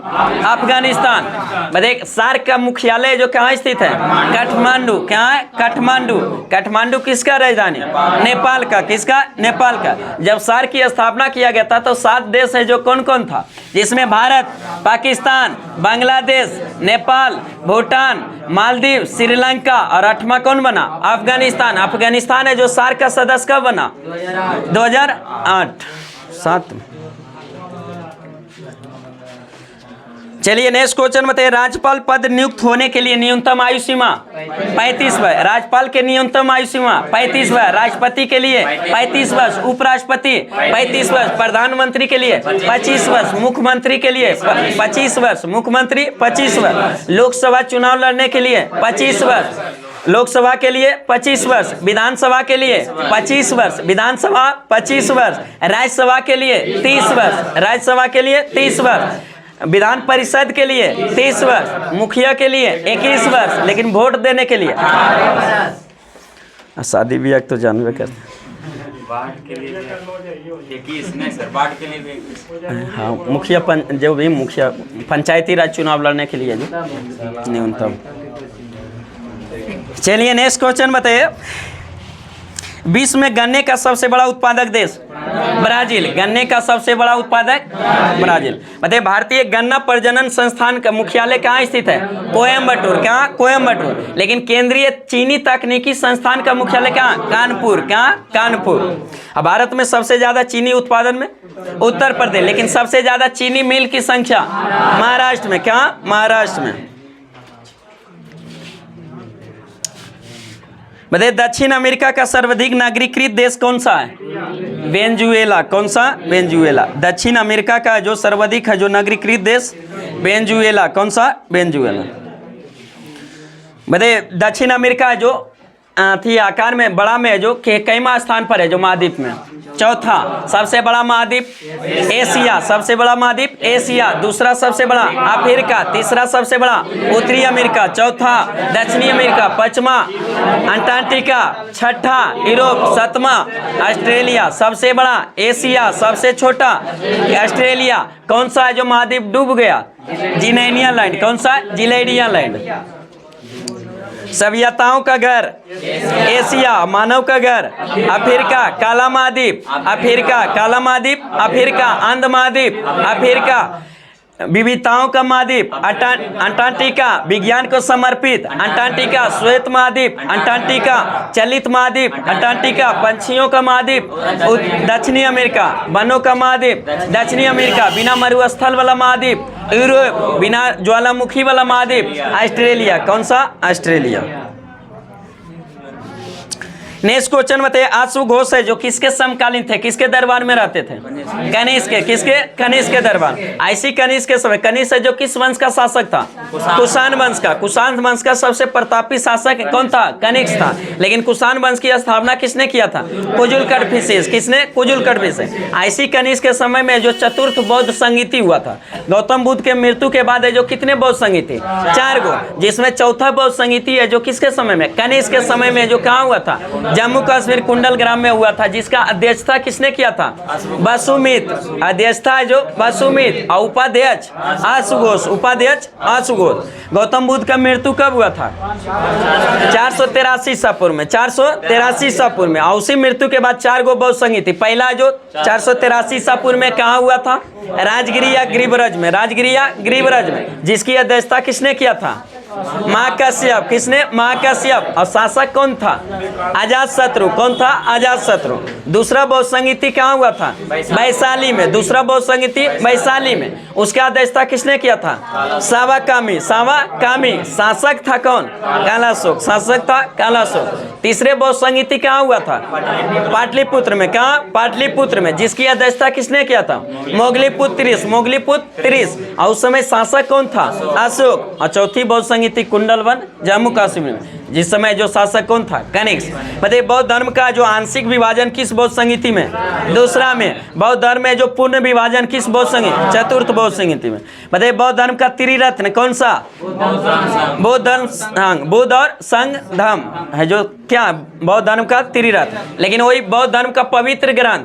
अफगानिस्तान। बताइए सार्क का मुख्यालय जो कहाँ स्थित है? काठमांडू। क्या है? काठमांडू। काठमांडू किसका राजधानी? नेपाल का, किसका? नेपाल का। जब सार्क की स्थापना किया गया था तो 7 देश है, जो कौन कौन था? जिसमें भारत, पाकिस्तान, बांग्लादेश, नेपाल, भूटान, मालदीव, श्रीलंका, और 8वां कौन बना? अफगानिस्तान। अफगानिस्तान है जो सार्क का सदस्य कब बना? 2008 7। चलिए नेक्स्ट क्वेश्चन बताइए। राज्यपाल पद नियुक्त होने के लिए न्यूनतम आयु सीमा 35 वर्ष। राज्यपाल के न्यूनतम आयु सीमा 35 वर्ष। राष्ट्रपति के लिए 35 वर्ष, उपराष्ट्रपति 35 वर्ष, प्रधानमंत्री के लिए 25 वर्ष, मुख्यमंत्री के लिए 25 वर्ष, मुख्यमंत्री 25 वर्ष, लोकसभा चुनाव लड़ने के लिए 25 वर्ष, लोकसभा के लिए 25 वर्ष, विधानसभा के लिए 25 वर्ष, विधानसभा 25 वर्ष, राज्यसभा के लिए 30 वर्ष, राज्यसभा के लिए 30 वर्ष, विधान परिषद के लिए 30 वर्ष, मुखिया के लिए 21 वर्ष, लेकिन वोट देने के लिए शादी ब्याह तो जानवे करते बाढ़ के लिए 21 नहीं सर, बाढ़ के लिए भी 21। हाँ, मुखिया जो भी मुखिया पंचायती राज चुनाव लड़ने के लिए जो न्यूनतम। चलिए नेक्स्ट क्वेश्चन बताइए। विश्व में गन्ने का सबसे बड़ा उत्पादक देश? ब्राजील। गन्ने का सबसे बड़ा उत्पादक ब्राजील। बताइए भारतीय गन्ना प्रजनन संस्थान का मुख्यालय कहाँ स्थित है? कोयम्बटूर। क्या? कोयम्बटूर। लेकिन केंद्रीय चीनी तकनीकी संस्थान का मुख्यालय कहाँ? कानपुर। क्या? कानपुर। अब भारत में सबसे ज्यादा चीनी उत्पादन में उत्तर प्रदेश, लेकिन सबसे ज्यादा चीनी मिल की संख्या महाराष्ट्र में। क्या? महाराष्ट्र में। बताइए दक्षिण अमेरिका का सर्वाधिक नागरिकृत देश कौन सा है? वेनेजुएला। कौन सा? वेनेजुएला। दक्षिण अमेरिका का जो सर्वाधिक है जो नागरिकृत देश वेनेजुएला। कौन सा? वेनेजुएला। बताइए दक्षिण अमेरिका जो थी आकार में बड़ा में जो कईमा स्थान पर है जो महाद्वीप में? चौथा। सबसे बड़ा महाद्वीप एशिया। सबसे बड़ा महाद्वीप एशिया। दूसरा सबसे बड़ा अफ्रीका। तीसरा सबसे बड़ा उत्तरी अमेरिका। चौथा दक्षिणी अमेरिका। पांचवा अंटार्कटिका। छठा यूरोप। सातवां ऑस्ट्रेलिया। सबसे बड़ा एशिया, सबसे छोटा ऑस्ट्रेलिया। कौन सा है जो महाद्वीप डूब गया? जिनेनिया लैंड। कौन सा? जिलेडिया लैंड। सभ्यताओं का घर एशिया, मानव का घर अफ्रीका, काला महाद्वीप अफ्रीका, काला महाद्वीप अफ्रीका, अंध महाद्वीप अफ्रीका, विविधताओं का महाद्वीप अंटार्कटिका, विज्ञान को समर्पित अंटार्कटिका, श्वेत महाद्वीप अंटार्कटिका, चलित महाद्वीप अंटार्कटिका, पंछियों का महाद्वीप दक्षिणी अमेरिका, वनों का महाद्वीप दक्षिणी अमेरिका, बिना मरुस्थल वाला महाद्वीप यूरोप, बिना ज्वालामुखी वाला महाद्वीप ऑस्ट्रेलिया। कौन सा? ऑस्ट्रेलिया। नेक्स्ट क्वेश्चन बताइए। अश्वघोष है जो किसके समकालीन थे? किसके दरबार में रहते थे? कनिष्क के। किसके? कनिष्क के दरबार। ऐसी कनिष्क के समय कनिष्क है जो किस वंश का शासक था? कुषाण वंश का। कुषाण वंश का सबसे प्रतापी शासक कौन था? कनिष्क था। लेकिन कुषाण वंश की स्थापना किसने किया था? कुजुल कड़फिसेस। किसने? कुजुल कड़फिसेस। ऐसी कनिष्क के समय में जो चतुर्थ बौद्ध संगीति हुआ था, गौतम बुद्ध के मृत्यु के बाद है जो कितने बौद्ध संगीति? 4 गो, जिसमें चौथा बौद्ध संगीति है जो किसके समय में? कनिष्क के समय में, जो कहाँ हुआ था? जम्मू कश्मीर कुंडल ग्राम में हुआ था, जिसका अध्यक्षता किसने किया था? वसुमित। अध्यक्षता है जो वसुमित और उपाध्यक्ष अश्वघोष। उपाध्यक्ष अश्वघोष। गौतम बुद्ध का मृत्यु कब हुआ था? 483 ईसा पूर्व में। 483 ईसा पूर्व में। और उसी मृत्यु के बाद 4 गो बौद्ध संगीति। पहला जो 483 ईसा पूर्व में कहाँ हुआ था? राजगिरी या गिरिब्रज में। राजगिरी या गिरिब्रज में, जिसकी अध्यक्षता किसने किया था? महाकश्यप। किसने? महाकश्यप। और शासक कौन था? अजातशत्रु। कौन था? अजातशत्रु। दूसरा बौद्ध संगीति कहाँ हुआ था? वैशाली में। दूसरा बौद्ध संगीति वैशाली में। उसका अध्यक्षता किसने किया था? सावाकामी। सावाकामी। शासक था कौन? कालाशोक। शासक था कालाशोक। तीसरे बौद्ध संगीति कहाँ हुआ था? पाटलिपुत्र में। कहाँ? पाटलिपुत्र में, जिसकी अध्यक्षता किसने किया था? मोगलीपुत्र। मोगलीपुत्र। और उस समय शासक कौन था? अशोक। और चौथी बौद्ध संगीति कुंडलवन, जम्मू कश्मीर में। जिस समय जो शासक कौन था? कनिष्क। बताइए बौद्ध धर्म का जो आंशिक विभाजन किस बौद्ध संहिता में? दूसरा में। बौद्ध धर्म में जो पूर्ण विभाजन किस बौद्ध संहिता? चतुर्थ बौद्ध संहिता में। बताइए बौद्ध धर्म का त्रिरत्न कौन सा? बौद्ध धर्म, हाँ, बुद्ध और संघ धर्म है जो क्या बौद्ध धर्म का त्रिरत्न। लेकिन वही बौद्ध धर्म का पवित्र ग्रंथ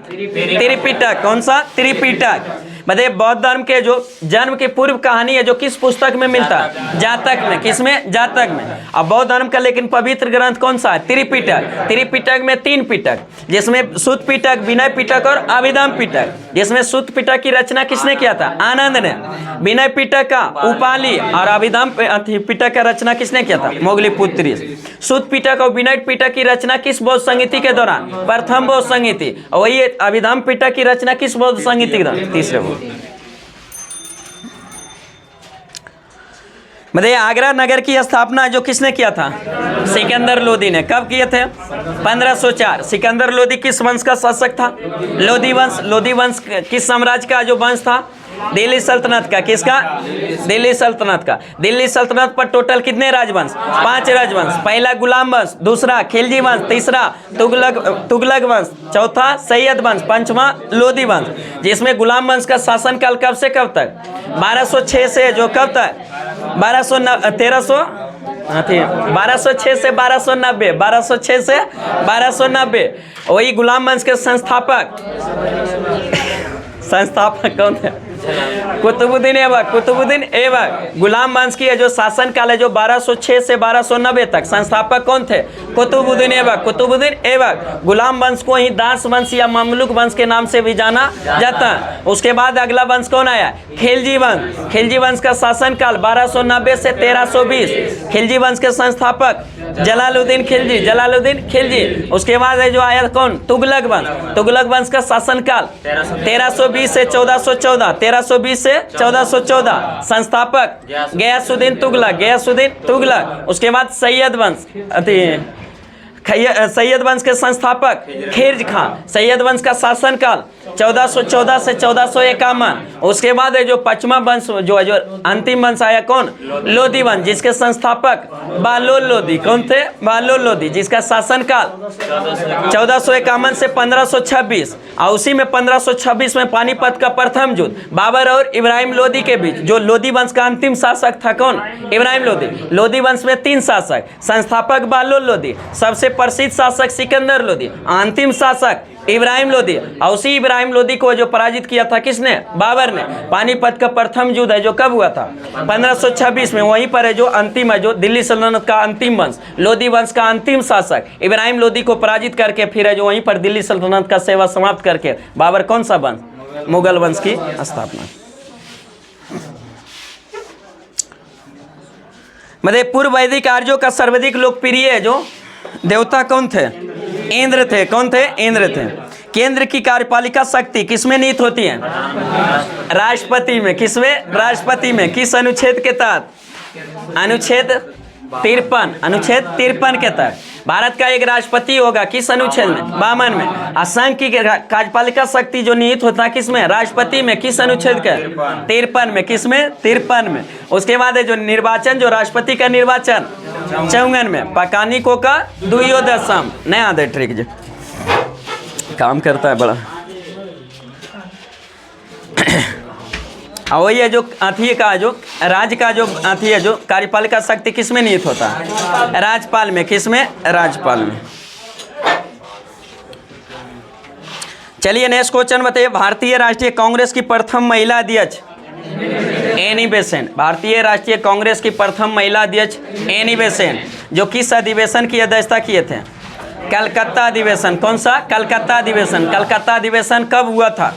त्रिपिटक कौन सा? त्रिपिटक। बताइए बौद्ध धर्म के जो जन्म की पूर्व कहानी है जो किस पुस्तक में मिलता है? जातक में। किसमें? जातक में। अब बौद्ध धर्म का लेकिन पवित्र ग्रंथ कौन सा है? त्रिपिटक। त्रिपिटक में 3 पिटक, जिसमें सुत्त पिटक, विनय पिटक और अभिधम्म पिटक। जिसमें सुत्त पिटक की रचना किसने किया था? आनंद ने। विनय पिटक का उपाली और अभिधम्म पिटक का रचना किसने किया था? मोगलीपुत्री। सुत्त पिटक और विनय पिटक की रचना किस बौद्ध संहिता के दौरान? प्रथम बौद्ध संहिता। और वही अभिधम्म पिटक की रचना किस बौद्ध संहिता के दौरान? तीसरे बौद्ध। मतलब आगरा नगर की स्थापना जो किसने किया था? सिकंदर लोदी ने। कब किए थे? 1504। सिकंदर लोदी किस वंश का शासक था? लोदी वंश। लोदी वंश किस साम्राज्य का जो वंश था? दिल्ली सल्तनत का। किसका? दिल्ली सल्तनत का। दिल्ली सल्तनत पर टोटल कितने राजवंश? 5 राजवंश। पहला गुलाम वंश, दूसरा खिलजी वंश, तीसरा तुगलक वंश, चौथा सैयद वंश, पांचवा लोदी वंश। जिसमें गुलाम वंश का शासनकाल कब से कब तक? 1206 से जो कब तक? 1206 से 1290। 1206 से 1290। वही गुलाम वंश के संस्थापक कौन थे? कुतुबुद्दीन ऐबक। कुतुबुद्दीन ऐबक। गुलाम वंश की जो शासन काल है जो 1206 से 1290 तक, संस्थापक कौन थे? कुतुबुद्दीन ऐबक। कुतुबुद्दीन ऐबक। गुलाम वंश को ही दास वंश या ममलुक वंश के नाम से भी जाना जाता है। उसके बाद अगला वंश कौन आया? खिलजी वंश। खिलजी वंश का शासन काल 1290 से 1320। खिलजी वंश के संस्थापक जलालुद्दीन खिलजी। जलालुद्दीन खिलजी। उसके बाद है जो आया कौन? तुगलक वंश। तुगलक वंश का शासन काल 1320 से 1414। 1320 से 1414। संस्थापक गयासुद्दीन तुगलक। गयासुद्दीन तुगलक। उसके बाद सैयद वंश, सैयद वंश के संस्थापक खिर्ज खां। सैयद वंश का शासनकाल 1414 से 1451। उसके बाद है जो पचमा वंश जो अंतिम वंश आया कौन? लोदी वंश, जिसके संस्थापक बहलोल लोदी। कौन थे? बहलोल लोदी, जिसका शासनकाल 1451 से 1526। और उसी में 1526 में पानीपत का प्रथम युद्ध बाबर और इब्राहिम लोदी के बीच। जो लोदी वंश का अंतिम शासक था कौन? इब्राहिम लोदी। लोदी वंश में 3 शासक, संस्थापक बहलोल लोदी, सबसे प्रसिद्ध शासक सिकंदर लोदी, अंतिम शासक इब्राहिम लोदी। और उसी इब्राहिम लोदी को जो पराजित किया था किसने? बाबर ने। पानीपत का प्रथम युद्ध है जो कब हुआ था? 1526 में। वहीं पर है जो अंतिम है जो दिल्ली सल्तनत का अंतिम वंश, लोदी वंश का अंतिम शासक इब्राहिम लोदी को पराजित करके फिर है जो वहीं पर दिल्ली सल्तनत का सेवा समाप्त करके बाबर कौन सा वंश? मुगल वंश की स्थापना। मतलब पूर्व वैदिक आर्यों का सर्वाधिक लोकप्रिय जो देवता कौन थे? इंद्र थे। कौन थे? इंद्र थे। केंद्र की कार्यपालिका शक्ति किसमें निहित होती है? राष्ट्रपति में। किसमें? राष्ट्रपति में। किस अनुच्छेद के तहत? अनुच्छेद 53। अनुच्छेद 53 के तहत भारत का एक राष्ट्रपति होगा। किस अनुच्छेद में? 52 में। असम की कार्यपालिका शक्ति जो निहित होता है किसमें? राष्ट्रपति में। किस अनुच्छेद का? 53 में। किसमें? 53 में। उसके बाद है जो निर्वाचन जो राष्ट्रपति का निर्वाचन 54 में। पकानिको का द्वियोदशम। नया आदर ट्रिक जो काम करता है बड़ा। और वही है जो अथी का जो राज्य का जो अथी है जो कार्यपालिका शक्ति किसमें निहित होता है? राज्यपाल में। किसमें? राज्यपाल में। चलिए नेक्स्ट क्वेश्चन बताइए। भारतीय राष्ट्रीय कांग्रेस की प्रथम महिला अध्यक्ष एनी बेसेंट। भारतीय राष्ट्रीय कांग्रेस की प्रथम महिला अध्यक्ष एनी बेसेंट जो किस अधिवेशन की अध्यक्षता किए थे? कलकत्ता अधिवेशन। कौन सा? कलकत्ता अधिवेशन। कलकत्ता अधिवेशन कब हुआ था?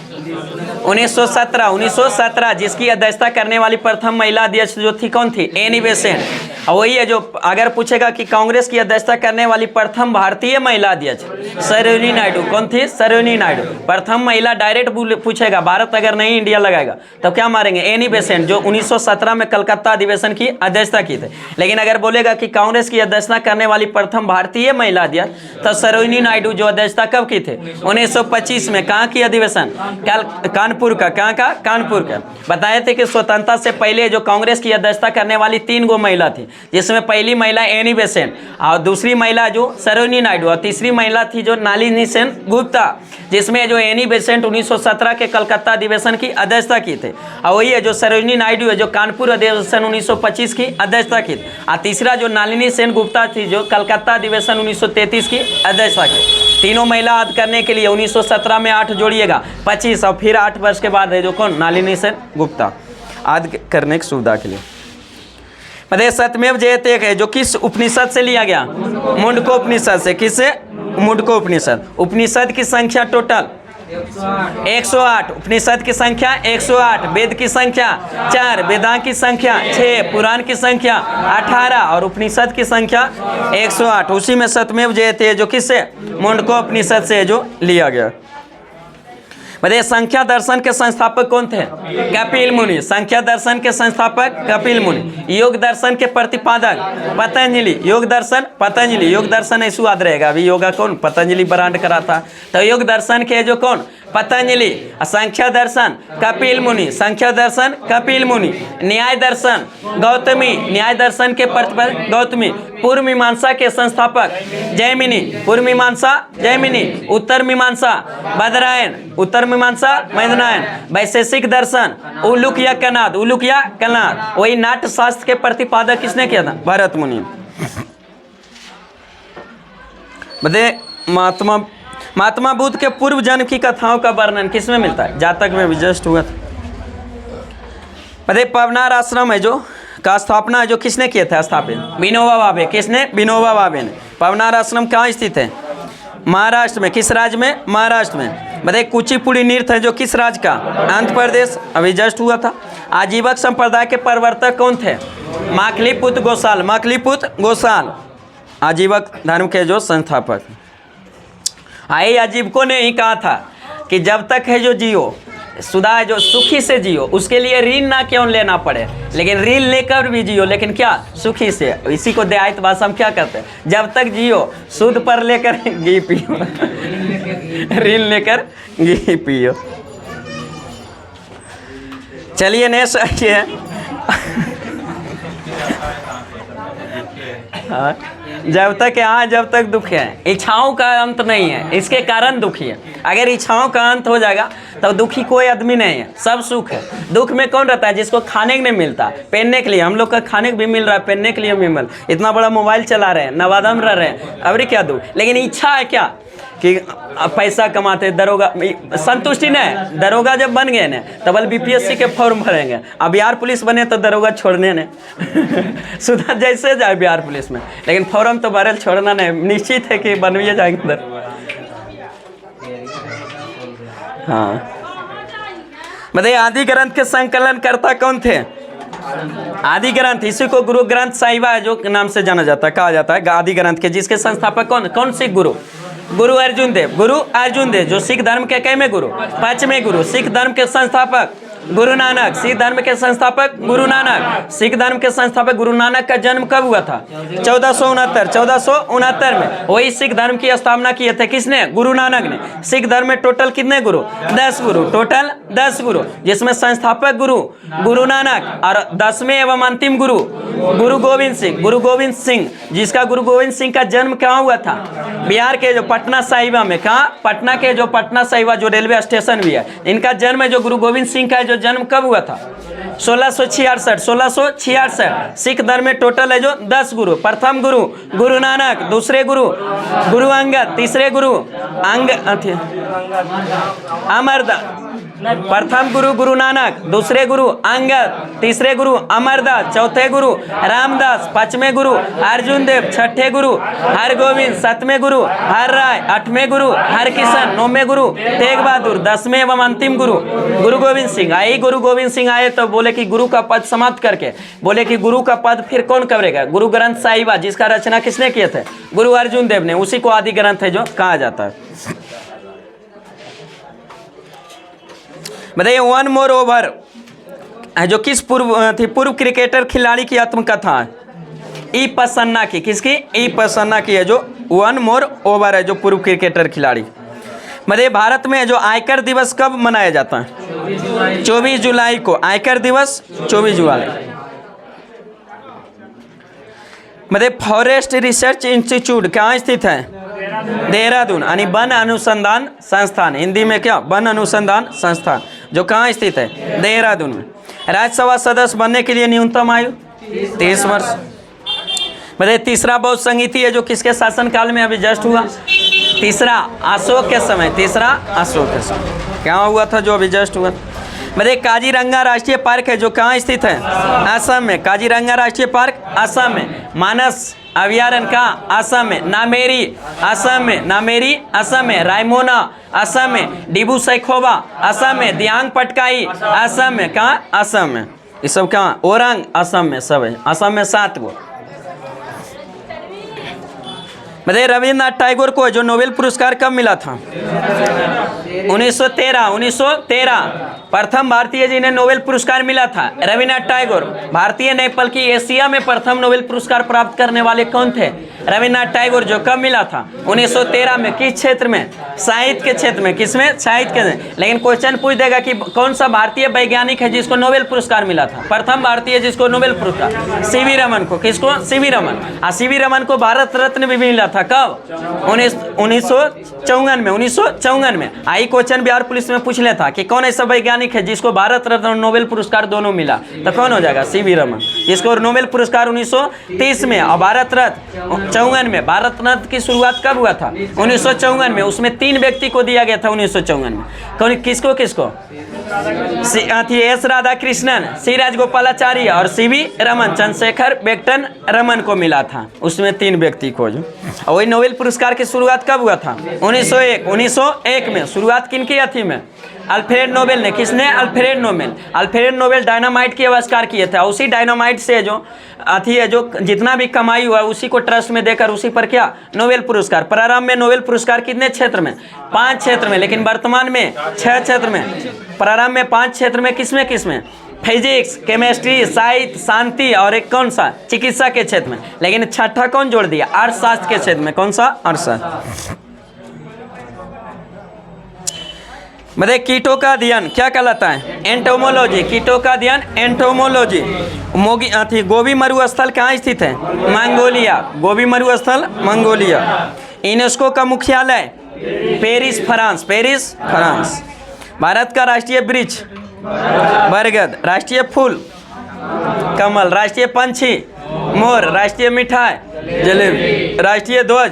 1917। जिसकी अध्यक्षता करने वाली प्रथम महिला अध्यक्ष जो थी कौन थी? Annie Besant. और वही है जो अगर पूछेगा कि कांग्रेस की अध्यक्षता करने वाली प्रथम भारतीय महिला अध्यक्ष सरोजिनी नायडू। कौन थी? सरोजिनी नायडू। प्रथम महिला डायरेक्ट पूछेगा, भारत अगर नहीं इंडिया लगाएगा तो क्या मारेंगे? एनी बेसेंट जो 1917 में कलकत्ता अधिवेशन की अध्यक्षता की थी। लेकिन अगर बोलेगा कि कांग्रेस की अध्यक्षता करने वाली प्रथम भारतीय महिला अध्यक्ष तो सरोजिनी नायडू जो अध्यक्षता कब की थी? 1925 में। कहाँ की अधिवेशन? कानपुर का। कहाँ का? कानपुर का। बताए थे कि स्वतंत्रता से पहले जो कांग्रेस की अध्यक्षता करने वाली 3 गो महिला थी जिसमें पहली महिला एनी बेसेंट और दूसरी महिला जो सरोजिनी नायडू और तीसरी महिला थी जो नलिनी सेन गुप्ता, जिसमें जो एनी बेसेंट 1917 के कलकत्ता अधिवेशन की अध्यक्षता की थी और वही है जो सरोजिनी नायडू है जो कानपुर अधिवेशन 1925 की अध्यक्षता की थी और तीसरा जो नलिनी सेन गुप्ता थी जो कलकत्ता अधिवेशन 1933 की अध्यक्षता की। तीनों महिला याद करने के लिए 1917 में 8 जोड़िएगा 25 और फिर 8 वर्ष के बाद है जो कौन नलिनी सेन गुप्ता याद करने की सुविधा के लिए। बताइए सत्यमेव जयते है जो किस उपनिषद से लिया गया? मुंडको उपनिषद से। किससे? मुंडको उपनिषद। उपनिषद की संख्या टोटल 108, उपनिषद की संख्या 108, वेद की संख्या 4, वेदांत की संख्या 6, पुराण की संख्या 18 और उपनिषद की संख्या 108। उसी में सत्यमेव जयते जो किससे? मुंडको उपनिषद से जो लिया गया। बताइए संख्या दर्शन के संस्थापक कौन थे? कपिल मुनि। संख्या दर्शन के संस्थापक कपिल मुनि। योग दर्शन के प्रतिपादक पतंजलि। योग दर्शन पतंजलि। योग दर्शन ऐसा याद रहेगा। अभी योगा कौन? पतंजलि ब्रांड कराता। तो योग दर्शन के जो कौन? पतंजलि। संख्या दर्शन कपिल मुनि। संख्या दर्शन कपिल मुनि। न्याय दर्शन गौतमी। न्याय दर्शन के प्रतिपादक गौतमी। पूर्व मीमांसा के संस्थापक जैमिनी। पूर्व मीमांसा जैमिनी। उत्तर मीमांसा बादरायण। उत्तर मीमांसा मैदनायन। वैशेषिक दर्शन उलूकया कनाद। उलूकया कनाद। वही नाट्य शास्त्र के प्रतिपादक किसने किया था? भरत मुनि। बताइए महात्मा बुद्ध के पूर्व जन्म की कथाओं का वर्णन किसमें मिलता है? जातक में भी जस्ट हुआ था। बताइए पवनार आश्रम है जो का स्थापना जो किसने किया था? स्थापित विनोबा भावे। किसने? विनोबा भावे ने। पवनार आश्रम कहाँ स्थित है? महाराष्ट्र में। किस राज्य में? महाराष्ट्र में। बताइए कुचिपुड़ी नृत्य है जो किस राज्य का? आंध्र प्रदेश। अभी जस्ट हुआ था। आजीवक संप्रदाय के प्रवर्तक कौन थे? माखलीपुत्र गोसाल। माखलीपुत्र गोसाल आजीवक धर्म के जो संस्थापक। आई आजीवकों ने ही कहा था कि जब तक है जो जियो सुधा जो सुखी से जियो, उसके लिए ऋण ना क्यों लेना पड़े, लेकिन ऋण लेकर भी जियो, लेकिन क्या? सुखी से। इसी को देहात भाषा हम क्या कहते हैं? जब तक जियो सूद पर लेकर घी पियो ऋण लेकर घी पियो। चलिए नेक्स्ट आइए। हाँ, जब तक यहाँ जब तक दुख है, इच्छाओं का अंत नहीं है, इसके कारण दुखी है। अगर इच्छाओं का अंत हो जाएगा तो दुखी कोई आदमी नहीं है, सब सुख है। दुख में कौन रहता है? जिसको खाने को नहीं मिलता, पहनने के लिए। हम लोग का खाने को भी मिल रहा है, पहनने के लिए भी मिल, इतना बड़ा मोबाइल चला रहे हैं, नवादा में रह रहे हैं, अभी क्या दुख? लेकिन इच्छा है क्या कि पैसा कमाते। दरोगा संतुष्टि नहीं। दरोगा जब बन गए ना तब बीपीएससी के फॉर्म भरेंगे। अब बिहार पुलिस बने तो दरोगा छोड़ने ने सुधा जैसे जाए बिहार पुलिस में, लेकिन फॉर्म तो भरल छोड़ना नहीं। निश्चित है कि बनविए जाएंगे उधर। हाँ बताइए आदि ग्रंथ के संकलन करता कौन थे? आदि ग्रंथ, इसी को गुरु ग्रंथ साहिबा जो नाम से जाना जाता है, कहा जाता है आदि ग्रंथ के, जिसके संस्थापक कौन सिख गुरु? गुरु अर्जुन देव। गुरु अर्जुन देव जो सिख धर्म के कैमे गुरु? 5वें गुरु। सिख धर्म के संस्थापक गुरु नानक। सिख धर्म के संस्थापक गुरु नानक। सिख धर्म के संस्थापक गुरु नानक का जन्म कब हुआ था? 1469 में। वही सिख धर्म की स्थापना किए थे किसने? गुरु नानक ने। सिख धर्म में टोटल कितने गुरु? 10 गुरु। टोटल 10 गुरु, जिसमें संस्थापक गुरु गुरु नानक और 10वें एवं अंतिम गुरु गुरु गोविंद सिंह। गुरु गोविंद सिंह, जिसका गुरु गोविंद सिंह का जन्म कहाँ हुआ था? बिहार के जो पटना साहिबा में। कहाँ? पटना के जो पटना साहिबा जो रेलवे स्टेशन भी है, इनका जन्म है जो गुरु गोविंद सिंह का जो जन्म कब हुआ था? 1666। सिख धर्म में टोटल है जो 10 गुरु। प्रथम गुरु गुरु नानक, दूसरे गुरु गुरु अंगद, तीसरे गुरु अमरदास। प्रथम गुरु गुरु नानक, दूसरे गुरु अंगद, तीसरे गुरु अमरदास, चौथे गुरु रामदास, 5वें गुरु अर्जुन देव, 6ठे गुरु हरगोविंद, 7वें गुरु हर राय, 8वें गुरु हरकिशन, 9वें गुरु तेग बहादुर, 10वें एवं अंतिम गुरु गुरु गोविंद सिंह। आई गुरु गोविंद सिंह आए तो बोले कि गुरु का पद समाप्त करके बोले कि गुरु का पद फिर कौन करेगा? गुरु ग्रंथ साहिबा, जिसका रचना किसने किए थे? गुरु अर्जुन देव ने। उसी को आदि ग्रंथ है जो कहा जाता है। बताइए वन मोर ओवर जो किस पूर्व क्रिकेटर खिलाड़ी की आत्मकथा है? ई प्रसन्ना की। किसकी? ई प्रसन्ना की है जो वन मोर ओवर है जो पूर्व क्रिकेटर खिलाड़ी। बताइए भारत में जो आयकर दिवस कब मनाया जाता है? 24 जुलाई को। आयकर दिवस 24 जुलाई। मतलब फॉरेस्ट रिसर्च इंस्टीट्यूट कहाँ स्थित है? देहरादून। यानी वन अनुसंधान संस्थान, हिंदी में क्या? वन अनुसंधान संस्थान, जो कहाँ स्थित है? देहरादून में। राज्यसभा सदस्य बनने के लिए न्यूनतम आयु 30 वर्ष। मतलब तीसरा बौद्ध संहिता है जो किसके शासनकाल में अभी जस्ट हुआ? तीसरा अशोक के समय, तीसरा अशोक के समय क्या हुआ था जो अभी जस्ट हुआ? मतलब काजीरंगा राष्ट्रीय पार्क है जो कहाँ स्थित है? असम में। काजीरंगा राष्ट्रीय पार्क असम में। मानस अभयारण्य कहाँ? असम में। नामेरी असम में। नामेरी असम में। रायमोना असम में। डिब्रू सैखोवा असम में। दियांग पटकाई असम में। कहाँ? असम में। ये सब कहाँ? ओरंग असम में सब है। असम में 7 गो। मतलब रविन्द्रनाथ टैगोर को जो नोबेल पुरस्कार कब मिला था? 1913 प्रथम भारतीय जिन्हें नोबेल पुरस्कार मिला था रविन्द्रनाथ टैगोर। भारतीय नेपाल की एशिया में प्रथम नोबेल पुरस्कार प्राप्त करने वाले कौन थे? रविन्द्रनाथ टैगोर। जो कब मिला था? 1913 में। किस क्षेत्र में? साहित्य के क्षेत्र में। किसमें? साहित्य के। लेकिन क्वेश्चन पूछ देगा कि कौन सा भारतीय वैज्ञानिक है जिसको नोबेल पुरस्कार मिला था? प्रथम भारतीय जिसको नोबेल पुरस्कार, सीवी रमन को। किसको? सीवी रमन। सीवी रमन को भारत रत्न भी मिला था कब? 1954 में। 1954 में। आई क्वेश्चन बिहार पुलिस में पूछ लेता कि कौन ऐसा वैज्ञानिक है जिसको भारत रत्न और नोबेल पुरस्कार दोनों मिला, तो कौन हो जाएगा? सीवी रमन। इसको नोबेल पुरस्कार 1930 में और भारत रत्न 54 में। भारत रत्न की शुरुआत कब हुआ था? 1954 में। उसमें 3 व्यक्ति को दिया गया था 1954 में। कौन? किसको किसको? एस राधाकृष्णन, सी राजगोपालाचारी और सीवी रमन। चंद्रशेखर वेंकट रमन को मिला था। उसमें 3 व्यक्ति को जो। और वही नोबेल पुरस्कार की शुरुआत कब हुआ था? 1901 में। शुरुआत किन की थी में? अल्फ्रेड नोबेल ने। किसने? Alfred Nobel. Alfred Nobel dynamite के आविष्कार किए थे। उसी डायनामाइट से जो अथी है, जो जितना भी कमाई हुआ उसी को ट्रस्ट में देकर उसी पर क्या? नोबेल पुरस्कार। प्रारंभ में नोबेल पुरस्कार कितने क्षेत्र में? 5 क्षेत्र में, लेकिन वर्तमान में 6 क्षेत्र में। प्रारंभ में 5 क्षेत्र में। किसमें किसमें? फिजिक्स, केमिस्ट्री, साहित्य, शांति और एक कौन सा? चिकित्सा के क्षेत्र में। लेकिन छठा कौन जोड़ दिया? अर्थशास्त्र के क्षेत्र में। कौन सा? अर्थशास्त्र। मतलब कीटों का अध्ययन क्या कहलाता है? एंटोमोलॉजी। कीटों का अध्ययन एंटोमोलॉजी। गोबी मरुस्थल कहाँ स्थित है? मंगोलिया। गोबी मरुस्थल मंगोलिया। यूनेस्को का मुख्यालय Paris, France. Paris, France. Bharat का राष्ट्रीय वृक्ष बरगद। राष्ट्रीय फूल कमल। राष्ट्रीय पंछी मोर। राष्ट्रीय मिठाई जलेबी। राष्ट्रीय ध्वज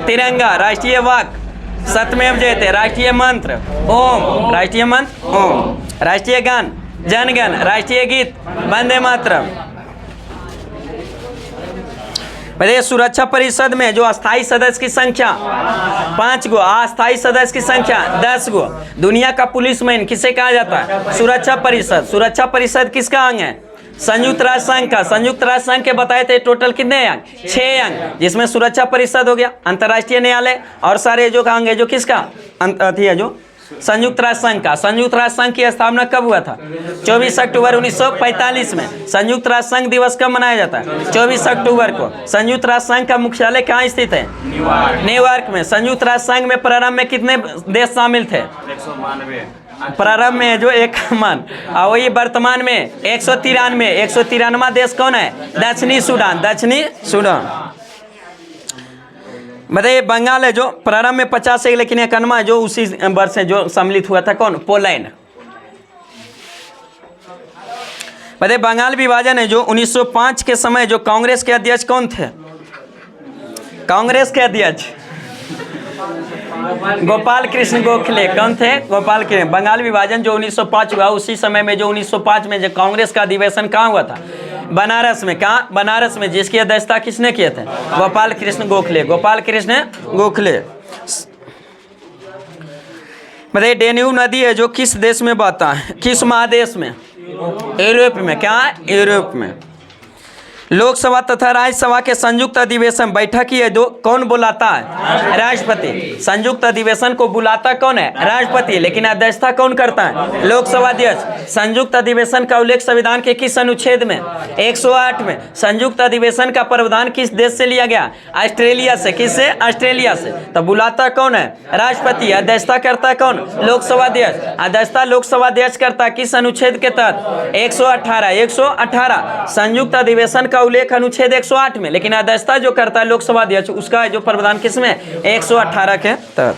तिरंगा। राष्ट्रीय वाक्य सत्यमेव जयते। राष्ट्रीय मंत्र ओम। राष्ट्रीय मंत्र ओम। राष्ट्रीय गान जनगण। राष्ट्रीय गीत वंदे मातरम। सुरक्षा परिषद में जो अस्थायी सदस्य की संख्या 5 गो, अस्थायी सदस्य की संख्या 10 गो। दुनिया का पुलिसमैन किसे कहा जाता है? सुरक्षा परिषद। सुरक्षा परिषद किसका अंग है? संयुक्त राष्ट्र संघ का। संयुक्त राष्ट्र संघ के बताए थे टोटल कितने अंग? 6 अंग, जिसमें सुरक्षा परिषद हो गया, अंतर्राष्ट्रीय न्यायालय और सारे जो अंग है जो किसका अथी है जो संयुक्त राष्ट्र संघ का। संयुक्त राष्ट्र संघ की स्थापना कब हुआ था? 24 अक्टूबर 1945 में। संयुक्त राष्ट्र संघ दिवस कब मनाया जाता है? 24 अक्टूबर को। संयुक्त राष्ट्र संघ का मुख्यालय कहाँ स्थित है? न्यूयॉर्क में। संयुक्त राष्ट्र संघ में प्रारंभ में कितने देश शामिल थे? 192। प्रारंभ में जो 1 मान, और वही वर्तमान में 193। 193वां देश कौन है? दक्षिणी सूडान। दक्षिणी सूडान। मतलब बंगाल है जो प्रारंभ में 50 है, लेकिन 91 जो उसी वर्ष से जो सम्मिलित हुआ था कौन? पोलैंड। मतलब बंगाल विभाजन है जो 1905 के समय जो कांग्रेस के अध्यक्ष कौन थे? कांग्रेस के अध्यक्ष गोपाल कृष्ण गोखले। कौन थे? गोपाल कृष्ण। बंगाल विभाजन जो 1905 हुआ उसी समय में जो 1905 में जो कांग्रेस का अधिवेशन कहाँ हुआ था? बनारस में। कहाँ? बनारस में। जिसकी अध्यक्षता किसने किए थे? गोपाल कृष्ण गोखले। गोपाल कृष्ण गोखले। मतलब डेन्यूब नदी है जो किस देश में बहता है? किस महादेश में? यूरोप में। क्या? यूरोप में। लोकसभा तथा राज्यसभा के संयुक्त अधिवेशन बैठक की है जो कौन बुलाता है? राष्ट्रपति। संयुक्त अधिवेशन को बुलाता कौन है? राष्ट्रपति। लेकिन अध्यक्षता कौन करता है? लोकसभा अध्यक्ष। संयुक्त अधिवेशन का उल्लेख संविधान के किस अनुच्छेद में? 108 में। संयुक्त अधिवेशन का प्रावधान किस देश से लिया गया? ऑस्ट्रेलिया से। किससे? ऑस्ट्रेलिया से। तो बुलाता कौन है? राष्ट्रपति। अध्यक्षता करता है कौन? लोकसभा अध्यक्ष। अध्यक्षता लोकसभा अध्यक्ष करता है किस अनुच्छेद के तहत? 118। 118। संयुक्त अधिवेशन का उल्लेख अनुच्छेद 108 में, लेकिन अध्यक्षता जो करता है लोकसभा अध्यक्ष, उसका जो प्रावधान किसमें 118 के तहत।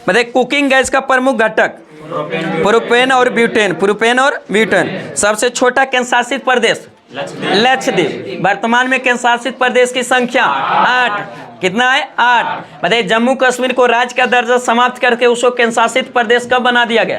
बताइए कुकिंग गैस का प्रमुख घटक प्रोपेन और ब्यूटेन, प्रोपेन और ब्यूटेन। सबसे छोटा केंद्र शासित प्रदेश लक्षद्वीप। वर्तमान में केंद्र शासित प्रदेश की संख्या 8। कितना है 8। बताइए जम्मू कश्मीर को राज्य का दर्जा समाप्त करके उसको केंद्र शासित प्रदेश कब बना दिया गया?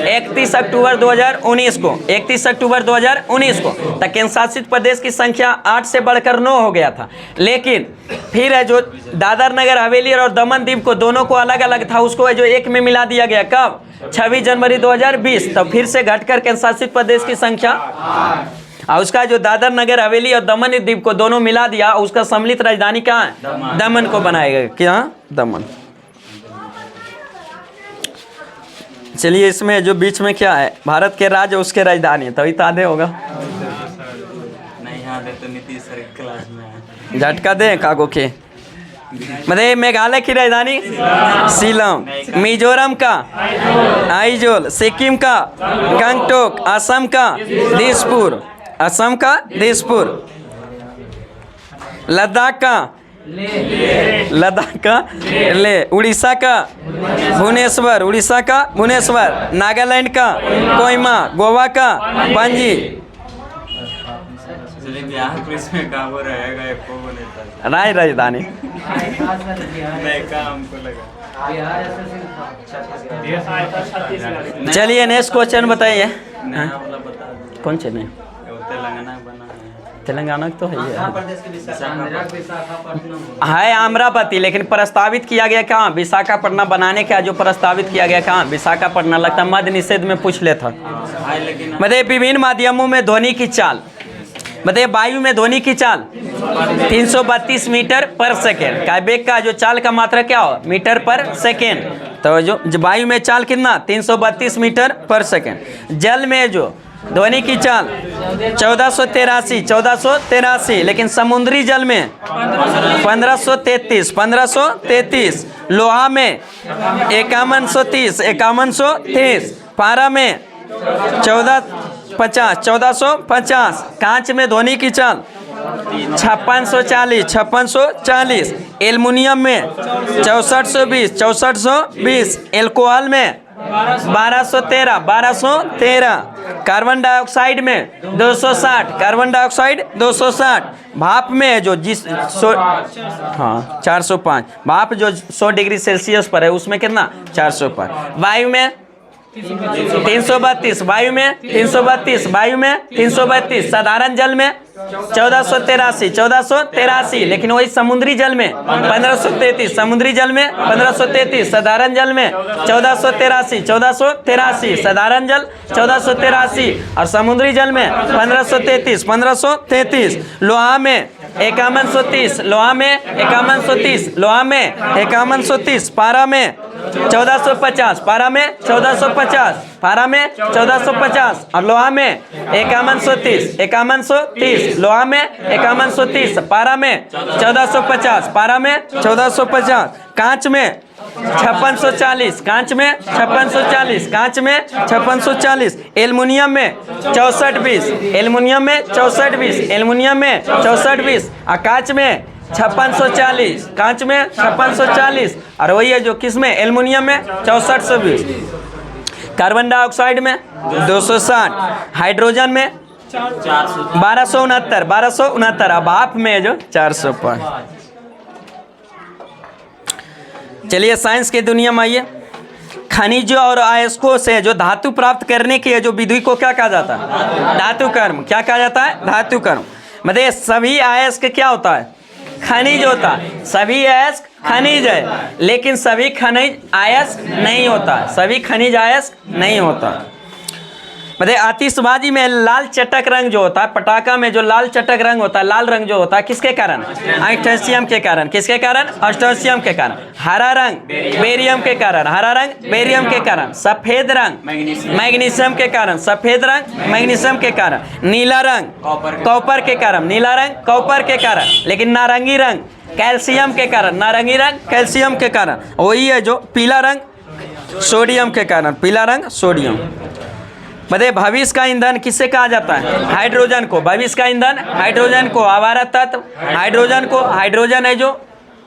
31 अक्टूबर 2019 को। 31 अक्टूबर 2019 को तक केंद्र शासित प्रदेश की संख्या 8 से बढ़कर 9 हो गया था। लेकिन फिर है जो दादर नगर हवेली और दमन दीव को दोनों को अलग अलग था, उसको है जो एक में मिला दिया गया। कब? 26 जनवरी 2020। तब फिर से घटकर केंद्र शासित प्रदेश की संख्या, और उसका जो दादर नगर हवेली और दमन द्वीप को दोनों मिला दिया, उसका सम्मिलित राजधानी कहाँ है? दमन को बनाएगा। क्या? दमन। चलिए इसमें जो बीच में क्या है, भारत के राज्य उसके राजधानी, तभी तो आधे होगा। नहीं याद है तो नीतीश सर क्लास में है। झटका दे कागो के। मतलब मेघालय की राजधानी शिलोंग, मिजोरम का आइजोल, सिक्किम का गंगटोक, असम का दिसपुर, असम का दिसपुर, लद्दाख का ले, उड़ीसा का भुवनेश्वर, उड़ीसा का भुवनेश्वर, नागालैंड का कोहिमा, गोवा का पणजी। चलिए बिहार पुलिस में काम हो रहेगा एक को नेता राय राजधानी। नहीं का हमको लगा। चलिए नेक्स्ट क्वेश्चन बताइए। नया वाला बता दो। कौन से नहीं? वो तेलंगाना बना है। तेलंगाना तो है है अमरावती, लेकिन प्रस्तावित किया गया कहाँ? विशाखापट्टनम बनाने का जो प्रस्तावित किया गया कहाँ? विशाखापट्टनम। लगता है मध्य निषेध में पूछ लेता। लेकिन बताइए विभिन्न माध्यमों में ध्वनि की चाल, बताइए वायु में ध्वनि की चाल 332 मीटर पर सेकेंड। का वेग का जो चाल का मात्रा क्या हो? मीटर पर सेकेंड। तो जो वायु में चाल कितना? 332 मीटर पर सेकेंड। जल में जो ध्वनि की चाल 1483, लेकिन समुद्री जल में 1533। लोहा में 5130, पारा में 1450। कांच में ध्वनि की चाल 5640। एल्युमिनियम में 6420। एल्कोहल में 1213। कार्बन डाइऑक्साइड में 260। भाप में जो 405। भाप जो 100 डिग्री सेल्सियस पर है उसमें कितना? 405। वायु में 332। वायु में 332। साधारण जल में 1483। लेकिन वही समुद्री जल में 1533। साधारण जल में 1483। साधारण जल 1483 और समुद्री जल में 1533। लोहा में 5130। लोहा में 5130। पारा में 1450। पारा में 1450। और लोहा में 5130। लोहा में 5130। पारा में 1450। कांच में 5640। कांच में 5640। एल्युमिनियम में 6420। और कांच में 5640। और वही है जो किस में? एल्युमिनियम में 6420। कार्बन डाइऑक्साइड में 260। हाइड्रोजन में 1269। अब भाप में जो 405। चलिए साइंस की दुनिया में आइए। खनिजों और अयस्कों से जो धातु प्राप्त करने की जो विधि को क्या कहा जाता है? धातु कर्म। क्या कहा जाता है? धातु कर्म। मतलब सभी अयस्क क्या होता है? खनिज होता है। सभी अयस्क खनिज है, लेकिन सभी खनिज अयस्क नहीं होता। सभी खनिज अयस्क नहीं होता। मतलब आतिशबाजी में लाल चटक रंग जो होता है, पटाखा में जो लाल चटक रंग होता है, लाल रंग जो होता है, किसके कारण? अष्टोसियम के कारण। किसके कारण? अष्टोसियम के कारण। हरा रंग बेरियम के कारण। सफेद रंग मैग्नीशियम के कारण। के कारण। नीला रंग कॉपर के कारण। लेकिन नारंगी रंग कैल्शियम के कारण। वही है जो पीला रंग सोडियम के कारण। बताइए भविष्य का ईंधन किससे कहा जाता है? हाइड्रोजन को। भविष्य का ईंधन हाइड्रोजन को। आवर्त तत्व हाइड्रोजन को। हाइड्रोजन है जो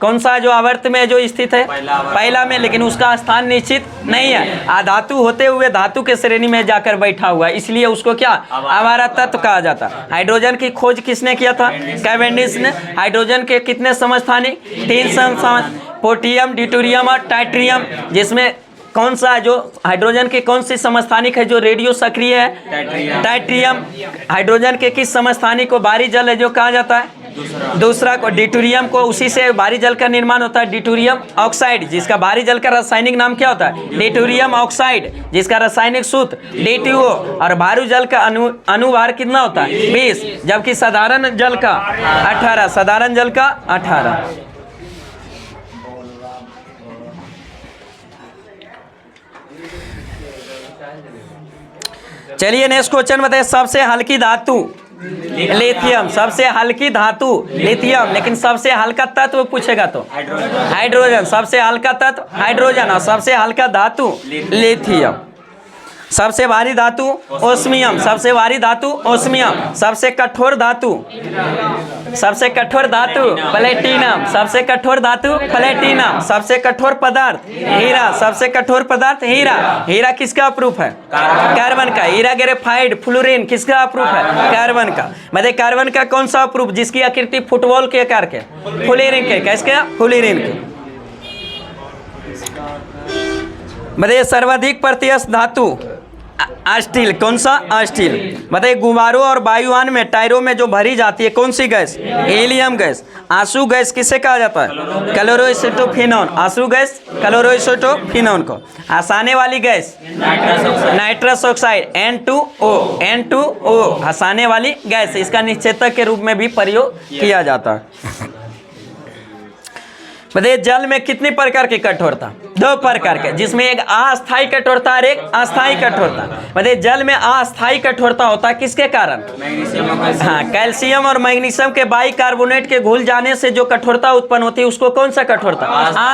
कौन सा जो आवर्त में जो स्थित है? पहला में, लेकिन उसका स्थान निश्चित नहीं है। अधातु होते हुए धातु के श्रेणी में जाकर बैठा हुआ है, इसलिए उसको क्या आवर्त तत्व कहा जाता है। हाइड्रोजन की खोज किसने किया था? कैवेंडिश ने। हाइड्रोजन के कितने समस्थानिक? 3 समस्थानिक, पोटेशियम, ड्यूटेरियम और टाइट्रियम। जिसमें कौन सा जो हाइड्रोजन के कौन सी समस्थानिक है जो रेडियो सक्रिय है? टाइट्रियम। हाइड्रोजन के किस समस्थानिक को भारी जल है जो कहा जाता है? दूसरा को। ड्यूटेरियम को, उसी से भारी जल का निर्माण होता है, ड्यूटेरियम ऑक्साइड, जिसका भारी जल का रासायनिक नाम क्या होता है? ड्यूटेरियम ऑक्साइड, जिसका रासायनिक सूत्र D2O। और भारी जल का अनुभार कितना होता है? 20, जबकि साधारण जल का 18। साधारण जल का 18। चलिए नेक्स्ट क्वेश्चन बताइए। सबसे हल्की धातु लिथियम। सबसे हल्की धातु लिथियम, लेकिन सबसे हल्का तत्व पूछेगा तो हाइड्रोजन। सबसे हल्का तत्व हाइड्रोजन और सबसे हल्का धातु लिथियम। सबसे भारी धातु ओस्मियम। सबसे भारी धातु ओस्मियम। सबसे कठोर धातु प्लेटिनम। सबसे कठोर धातु प्लेटिनम। सबसे कठोर पदार्थ हीरा। सबसे कठोर पदार्थ हीरा। हीरा किसका अप्रूफ है? कार्बन का। हीरा ग्रेफाइट फ्लोरीन किसका अप्रूफ है? कार्बन का। मतलब कार्बन का कौन सा अप्रूफ जिसकी आकृति फुटबॉल के आकार के? फ्लोरीन के। किसके? फ्लोरीन के। बताइए सर्वाधिक प्रत्यक्ष धातु स्टील। कौन सा? स्टील। बताइए गुब्बारों और वायुयान में टायरों में जो भरी जाती है कौन सी गैस? Helium gas. आंसू गैस किसे कहा जाता है? क्लोरोएसिटोफिनॉन। आंसू गैस क्लोरोएसिटोफिनॉन को। हंसाने वाली gas nitrous oxide N2O। N2O हंसाने वाली गैस, इसका निश्चेतक के रूप में भी प्रयोग किया जाता है। बताइए जल में कितनी प्रकार की कठोरता? 2 प्रकार के, जिसमें एक अस्थायी कठोरता और एक अस्थायी कठोरता। बताइए जल में अस्थायी कठोरता होता है किसके कारण? हाँ, कैल्शियम और मैग्नीशियम के बाइकार्बोनेट के घुल जाने से जो कठोरता उत्पन्न होती है उसको कौन सा कठोरता?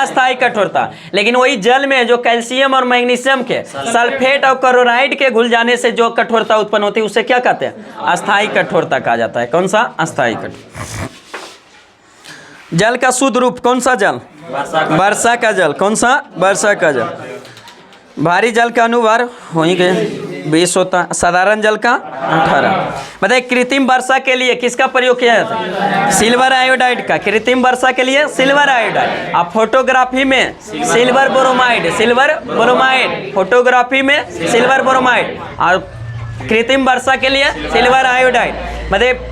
अस्थायी कठोरता। लेकिन वही जल में जो कैल्शियम और मैग्नीशियम के सल्फेट और क्लोराइड के घुल जाने से जो कठोरता उत्पन्न होती है उसे क्या कहते हैं? अस्थायी कठोरता कहा जाता है। कौन सा? अस्थायी कठोरता। जल का शुद्ध रूप कौन सा जल? वर्षा का जल। कौन सा? वर्षा का जल। भारी जल का अनुभार हो ही गए 20 होता है। साधारण जल का 18। बताइए कृत्रिम वर्षा के लिए किसका प्रयोग किया जाता है? सिल्वर आयोडाइड का। कृत्रिम वर्षा के लिए सिल्वर आयोडाइड। अब फोटोग्राफी में silver bromide. Silver bromide photography में सिल्वर ब्रोमाइड। और कृत्रिम वर्षा के लिए सिल्वर आयोडाइड। मतलब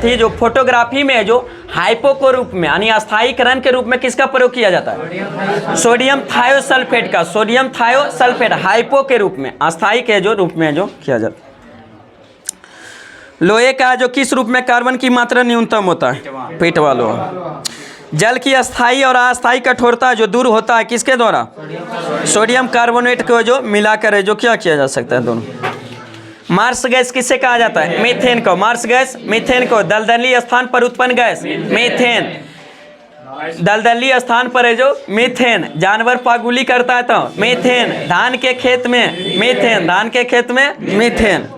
थी जो फोटोग्राफी में जो हाइपो के रूप में यानी अस्थायीकरण के रूप में किसका प्रयोग किया जाता है? सोडियम थायोसल्फेट का। सोडियम थायोसल्फेट हाइपो के रूप में, अस्थायी के जो रूप में जो किया जाता है। लोहे का जो किस रूप में कार्बन की मात्रा न्यूनतम होता है? पेटवा लोहा। जल की अस्थायी और अस्थायी कठोरता जो दूर होता है किसके द्वारा? सोडियम कार्बोनेट को जो मिलाकर है जो क्या किया जा सकता है? दोनों। मार्स गैस किसे कहा जाता है? मीथेन को। मार्स गैस मीथेन को। दलदली स्थान पर उत्पन्न गैस मीथेन। दलदली स्थान पर है जो मीथेन। जानवर पागुली करता है तो मीथेन। धान के खेत में मीथेन। धान के खेत में मीथेन।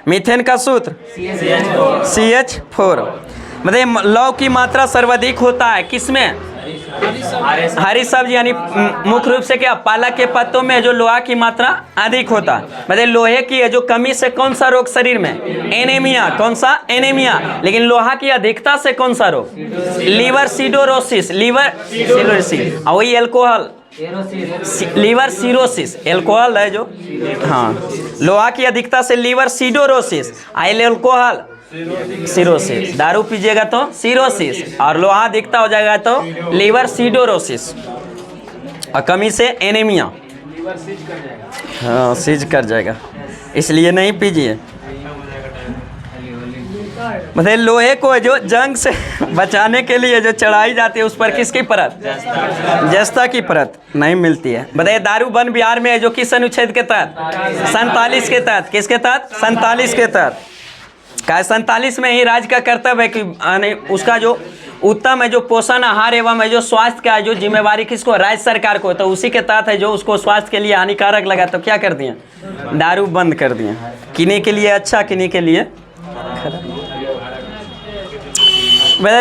मीथेन का सूत्र CH4। मतलब लौह की मात्रा सर्वाधिक होता है किसमें? हरी सब्जी यानी मुख्य रूप से क्या? पालक के पत्तों में जो लोहा की मात्रा अधिक होता है। मतलब लोहे की है जो कमी से कौन सा रोग शरीर में? एनीमिया। कौन सा? एनीमिया। लेकिन लोहा की अधिकता से कौन सा रोग? Liver cirrhosis. Liver cirrhosis. और वही एल्कोहल लीवर सिरोसिस। एल्कोहल है जो, हाँ, लोहा की अधिकता से लीवर सिरोसिस। Alcohol cirrhosis. दारू पीजिएगा तो सिरोसिस, और लोहा अधिकता हो जाएगा तो लीवर सिडोरोसिस, और कमी से एनीमिया। हाँ, सीज कर जाएगा, इसलिए नहीं पीजिए। मतलब लोहे को जो जंग से बचाने के लिए जो चढ़ाई जाती है उस पर किसकी परत? जस्ता की परत नहीं मिलती है। बताइए दारू वन बिहार में है जो किस अनुच्छेद के तहत? 47 के तहत। किसके तहत? 47 के तहत। का 47 में ही राज्य का कर्तव्य है कि उसका जो उत्तम है जो पोषण आहार एवं है जो स्वास्थ्य का जो जिम्मेवारी किसको, राज्य सरकार को। तो उसी के तहत है जो उसको स्वास्थ्य के लिए हानिकारक लगा तो क्या कर दिए, दारू बंद कर दिए। किन्हीं के लिए अच्छा, किन्हीं के लिए खराब।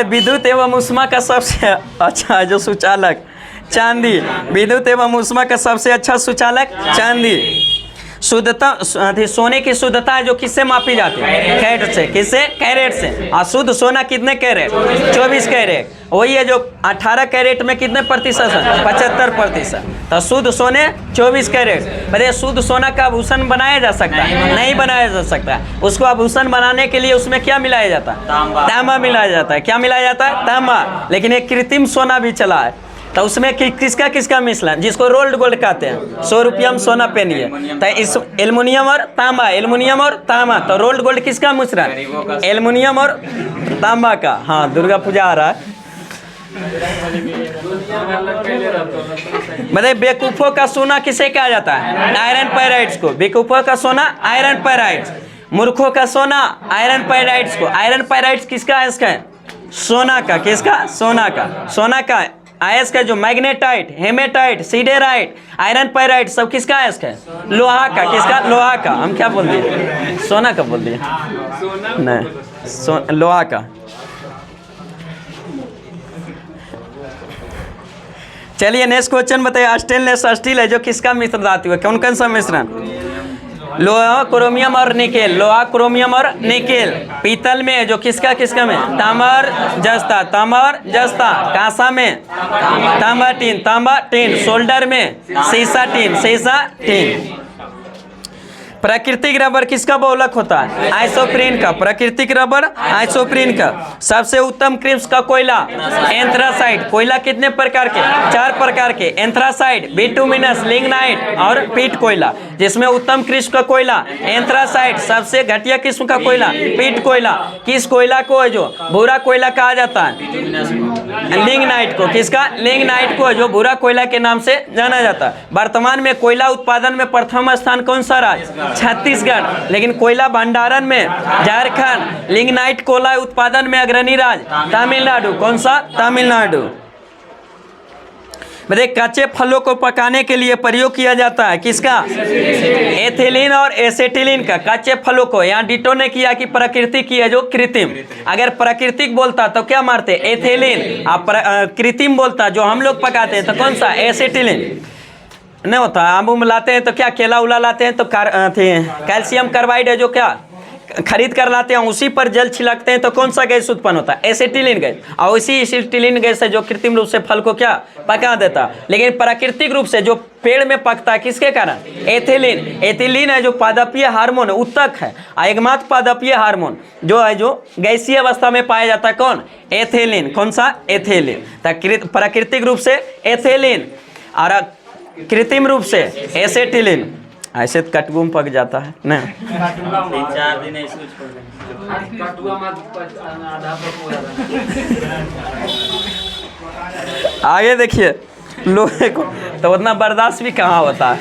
विद्युत एवं ऊष्मा का सबसे अच्छा जो सुचालक चांदी, विद्युत एवं ऊष्मा का सबसे अच्छा सुचालक चांदी। शुद्धता, सोने की शुद्धता जो किससे मापी जाती है, कैरेट से। किससे, कैरेट से। और शुद्ध सोना कितने कैरेट, 24 कैरेट। वही है जो 18 कैरेट में कितने प्रतिशत है, 75%। तो शुद्ध सोने 24 कैरेट। अरे शुद्ध सोना का आभूषण बनाया जा सकता है, नहीं बनाया जा सकता। उसको आभूषण बनाने के लिए उसमें क्या मिलाया जाता है, तांबा मिलाया जाता है। क्या मिलाया जाता है, तांबा। लेकिन एक कृत्रिम सोना भी चला है, तो उसमें किसका किसका मिश्रण, जिसको रोल्ड गोल्ड कहते हैं, 100 रुपया में सोना पहनिए। तो इस एल्युमिनियम और तांबा, एल्युमिनियम और तांबा, तो रोल्ड गोल्ड किसका मिश्रण, एल्युमिनियम और तांबा का। हाँ, दुर्गा पूजा आ रहा है। मतलब बेवकूफों का सोना किसे कहा जाता है, आयरन पैराइड्स को। बेवकूफों का सोना आयरन पैराइड्स, मूर्खों का सोना आयरन पैराइड्स को। आयरन पैराइड्स किसका है, इसका सोना का। किसका, सोना का। सोना का आयस का जो मैग्नेटाइट, हेमेटाइट, सीडेराइट, आयरन पैराइट सब किसका आयस का, लोहा का। किसका, लोहा का। हम क्या बोल दिए, सोना का बोल दिए, नहीं लोहा का। चलिए नेक्स्ट क्वेश्चन बताइए। स्टेनलेस स्टील है जो किसका मिश्रण धातु है, कौन कौन सा मिश्रण, लोहा, क्रोमियम और निकेल। लोहा, क्रोमियम और निकेल। पीतल में जो किसका किसका में, तांबा और जस्ता। तांबा और जस्ता। कांसा में तांबा टीन, तांबा टीन। सोल्डर में सीसा टीन, सीसा टीन। प्राकृतिक रबर किसका बहुलक होता है, आइसोप्रीन का। प्राकृतिक रबर आइसोप्रीन का। सबसे उत्तम क्रिस्प का कोयला, एंथ्रासाइट। कोयला कितने प्रकार के, 4 प्रकार के, एंथ्रासाइट, बिटुमिनस, लिग्नाइट और पीट कोयला। जिसमें उत्तम क्रिस्प का कोयला एंथ्रासाइट, सबसे घटिया किस्म का कोयला पीट कोयला। किस कोयला को है जो भूरा कोयला कहा जाता है, लिग्नाइट को। किसका, लिग्नाइट को जो भूरा कोयला के नाम से जाना जाता है। वर्तमान में कोयला उत्पादन में प्रथम स्थान कौन सा राज्य, छत्तीसगढ़। लेकिन कोयला भंडारण में झारखंड। लिग्नाइट कोयला उत्पादन में अग्रणी राज्य तमिलनाडु। कौन सा, तमिलनाडु। बताइए कच्चे फलों को पकाने के लिए प्रयोग किया जाता है किसका, एथिलीन और एसेटिलीन का। कच्चे फलों को, यहाँ डिटो ने किया कि प्राकृतिक की है जो कृत्रिम। अगर प्राकृतिक बोलता तो क्या मारते, एथिलीन। आप कृत्रिम बोलता जो हम लोग पकाते हैं तो कौन सा, एसेटिलीन। नहीं होता, आम उम लाते हैं तो क्या, केला उला लाते हैं तो कैल्शियम कार्बाइड है जो क्या खरीद कर लाते हैं, उसी पर जल छिड़कते हैं तो कौन सा गैस उत्पन्न होता है, एसिटिलीन गैस। और उसी एसिटिलीन गैस है जो कृत्रिम रूप से फल को क्या पका देता। लेकिन प्राकृतिक रूप से जो पेड़ में पकता है किसके कारण, एथिलीन। एथिलीन है जो पादपीय हार्मोन उत्तक है, एकमात्र पादपीय हार्मोन जो है जो गैसीय अवस्था में पाया जाता है, कौन, एथिलीन। कौन सा, एथिलीन। प्राकृतिक रूप से एथिलीन और कृत्रिम रूप से एसेटिलीन। ऐसे तो कटुआ पक जाता है ना। 3-4 दिन ऐसे आगे देखिए, लोहे को तो उतना बर्दाश्त भी कहाँ होता है।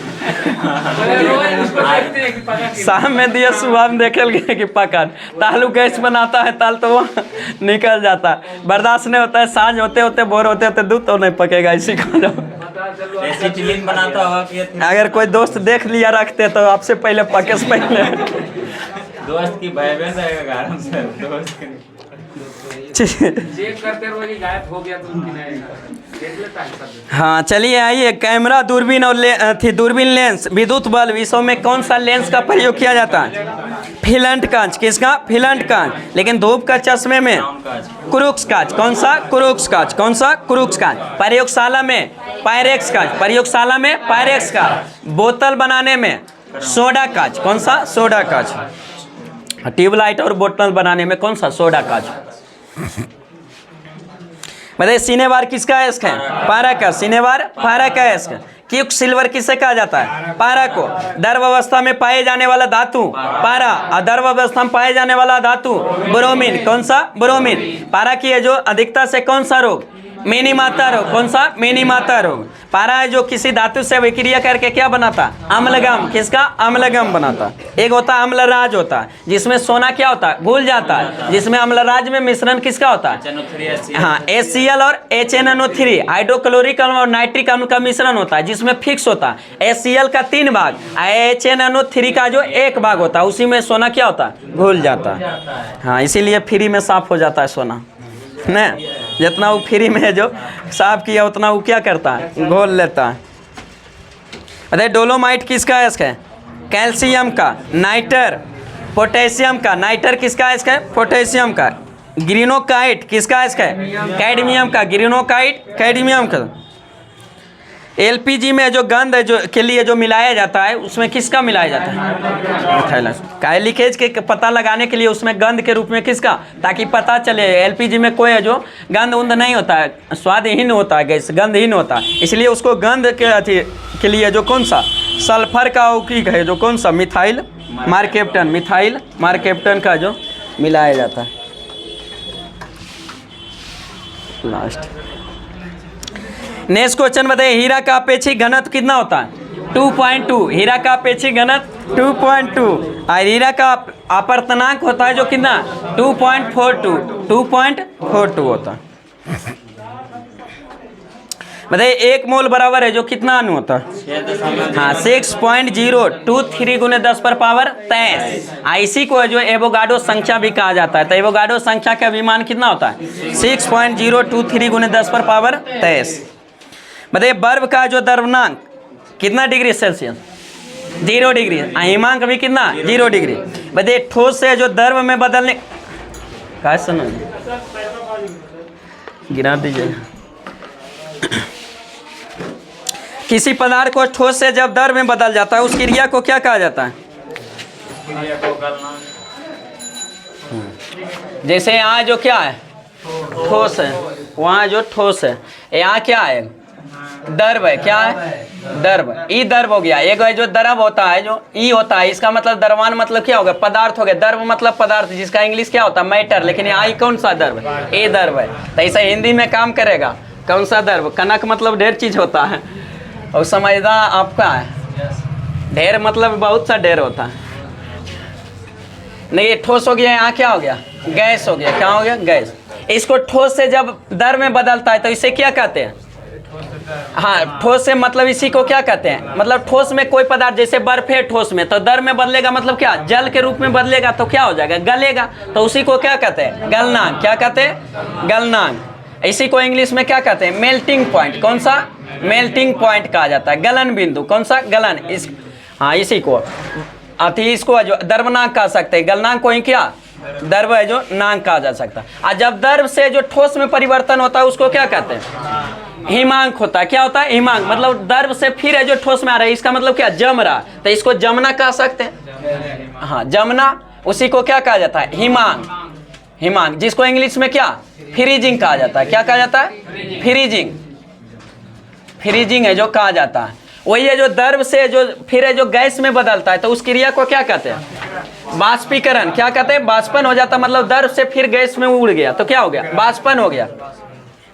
शाम में दिया, सुबह में देखे गए कि पकड़ तालू गैस बनाता है, ताल तो वो निकल जाता है। बर्दाश्त नहीं होता है, सांझ होते होते भोर होते होते दूध तो नहीं पकेगा, इसी का एसिटिलीन बनाता होगा। अगर कोई दोस्त देख लिया रखते तो आपसे पहले पके से पहले दोस्त की भयभीत रहेगा आराम से, दोस्त चेक करते रहोगे गायब हो गया तो देख लेता है सब। हाँ चलिए आइए, कैमरा, दूरबीन और दूरबीन लेंस, विद्युत बल्ब, इसों में कौन सा लेंस का प्रयोग किया जाता है, फिलंट कांच। किसका, फिलंट कांच। लेकिन धूप का चश्मे में क्रूक्स कांच। कौन सा, क्रूक्स कांच। कौन सा, क्रूक्स कांच। प्रयोगशाला में पायरेक्स कांच। प्रयोगशाला में पायरेक्स कांच। बोतल बनाने में सोडा कांच। कौन सा, सोडा कांच। ट्यूबलाइट और बोतल बनाने में कौन सा, सोडा कांच। बताइए सिनेबार किसका है, इसका पारा का। सिनेबार पारा का है इसका। क्विक सिल्वर किसे कहा जाता है, पारा को। द्रव अवस्था में पाए जाने वाला धातु पारा, अद्रव अवस्था में पाए जाने वाला धातु ब्रोमीन। कौन सा, ब्रोमीन। पारा की है जो अधिकता से कौन सा रोग, मिनीमाता रोग। कौन सा? मिनीमाता रोग। पारा है जो किसी धातु से अभिक्रिया करके क्या बनाता? अम्लगम। किसका? अम्लगम बनाता। एक होता अम्लराज होता है जिसमें सोना क्या होता है? घुल जाता है, जिसमें अम्लराज में मिश्रण किसका होता है? हाँ, HCl और HNO3 हाइड्रोक्लोरिक अम्ल और नाइट्रिक अम्ल का मिश्रण होता है जिसमें फिक्स होता है HCl का 3 भाग, HNO3 का जो 1 भाग होता है, उसी में सोना क्या होता है? घुल जाता है। हाँ, इसीलिए फ्री में साफ हो जाता है सोना न, जितना वो फ्री में जो साफ किया उतना वो क्या करता है? घोल लेता है। अरे डोलोमाइट किसका है? इसका कैल्शियम का। नाइटर पोटेशियम का। नाइटर किसका है? इसका पोटेशियम का। ग्रीनोकाइट किसका है? इसका कैडमियम का। ग्रीनोकाइट कैडमियम का। LPG में जो गंध है जो के लिए जो मिलाया जाता है उसमें किसका मिलाया जाता है? मिथाइल। काय लीकेज के पता लगाने के लिए उसमें गंध के रूप में किसका? ताकि पता चले LPG में कोई है जो गंध उंध नहीं होता है, स्वादहीन होता है, गैस गंधहीन होता है, इसलिए उसको गंध के अथी के लिए जो कौन सा सल्फर का औकिक है जो कौन सा? Methyl mercaptan. मिथाइल मार्केप्टन का जो मिलाया जाता है। लास्ट नेक्स्ट क्वेश्चन बताइए, हीरा का अपेक्षिक घनत्व कितना होता है? 2.2। हीरा का अपेक्षिक घनत्व 2.2 और हीरा का अपवर्तनांक होता है जो कितना? 2.42 होता है। बताइए 1 मोल बराबर है जो कितना अणु होता है? हाँ, 6.023 × 10⁻23। इसी को जो एवोगाड्रो संख्या भी कहा जाता है। तो एवोगाड्रो संख्या का विमान कितना होता है? 6.023 × 10⁻23। बताइए बर्फ का जो द्रव्यमान कितना डिग्री सेल्सियस? 0 डिग्री। हिमांक भी कितना? 0 डिग्री। बताइए ठोस से जो द्रव में बदलने का सुनो गिरा दीजिए। किसी पदार्थ को ठोस से जब द्रव में बदल जाता है उस क्रिया को क्या कहा जाता है? जैसे यहाँ जो क्या है? ठोस है, वहाँ जो ठोस है, यहाँ क्या है? द्रव है। क्या है? द्रव। ई द्रव हो गया। एक जो द्रव होता है जो ई होता है, इसका मतलब द्रवान मतलब क्या हो गया? पदार्थ हो गया। द्रव मतलब पदार्थ, जिसका इंग्लिश क्या होता है? मैटर। लेकिन यहाँ ई कौन सा द्रव? ए द्रव है। तो ऐसा हिंदी में काम करेगा। कौन सा द्रव? कनक मतलब ढेर चीज होता है और समझदा आपका है ढेर मतलब बहुत सा ढेर होता है। नहीं, ये ठोस हो गया। यहाँ क्या हो गया? गैस हो गया। क्या हो गया? गैस। इसको ठोस से जब द्रव में बदलता है तो इसे क्या कहते हैं? हाँ, ठोस से मतलब इसी को क्या कहते हैं? मतलब ठोस में कोई पदार्थ, जैसे बर्फ है ठोस में, तो द्रव में बदलेगा मतलब क्या? जल के रूप में बदलेगा तो क्या हो जाएगा? गलेगा। तो उसी को क्या कहते हैं? गलनांक। क्या कहते हैं? गलनांक। इसी को इंग्लिश में क्या कहते हैं? Melting point. कौन सा? मेल्टिंग पॉइंट कहा जाता है। गलन बिंदु। कौन सा? गलन। इस हाँ, इसी को अति इसको जो द्रव्यनांक कह सकते हैं। गलनांक को ही क्या? द्रव है जो नांक कहा जा सकता है। और जब द्रव से जो ठोस में परिवर्तन होता है उसको क्या कहते हैं? हिमांक होता है। क्या होता है? हिमांक। मतलब द्रव से फिर है जो ठोस में आ रहा है, इसका मतलब क्या? जम रहा। तो इसको जमना कह सकते हैं। हाँ, जमना। उसी को क्या कहा जाता है? हिमांक। हिमांक, जिसको इंग्लिश में क्या? फ्रीजिंग कहा जाता है। क्या कहा जाता है? फ्रीजिंग। फ्रीजिंग है जो कहा जाता है। वही है जो द्रव से जो फिर है जो गैस में बदलता है तो उस क्रिया को क्या कहते हैं? बाष्पीकरण। क्या कहते हैं? बाष्पन हो जाता, मतलब द्रव से फिर गैस में उड़ गया तो क्या हो गया? बाष्पन हो गया।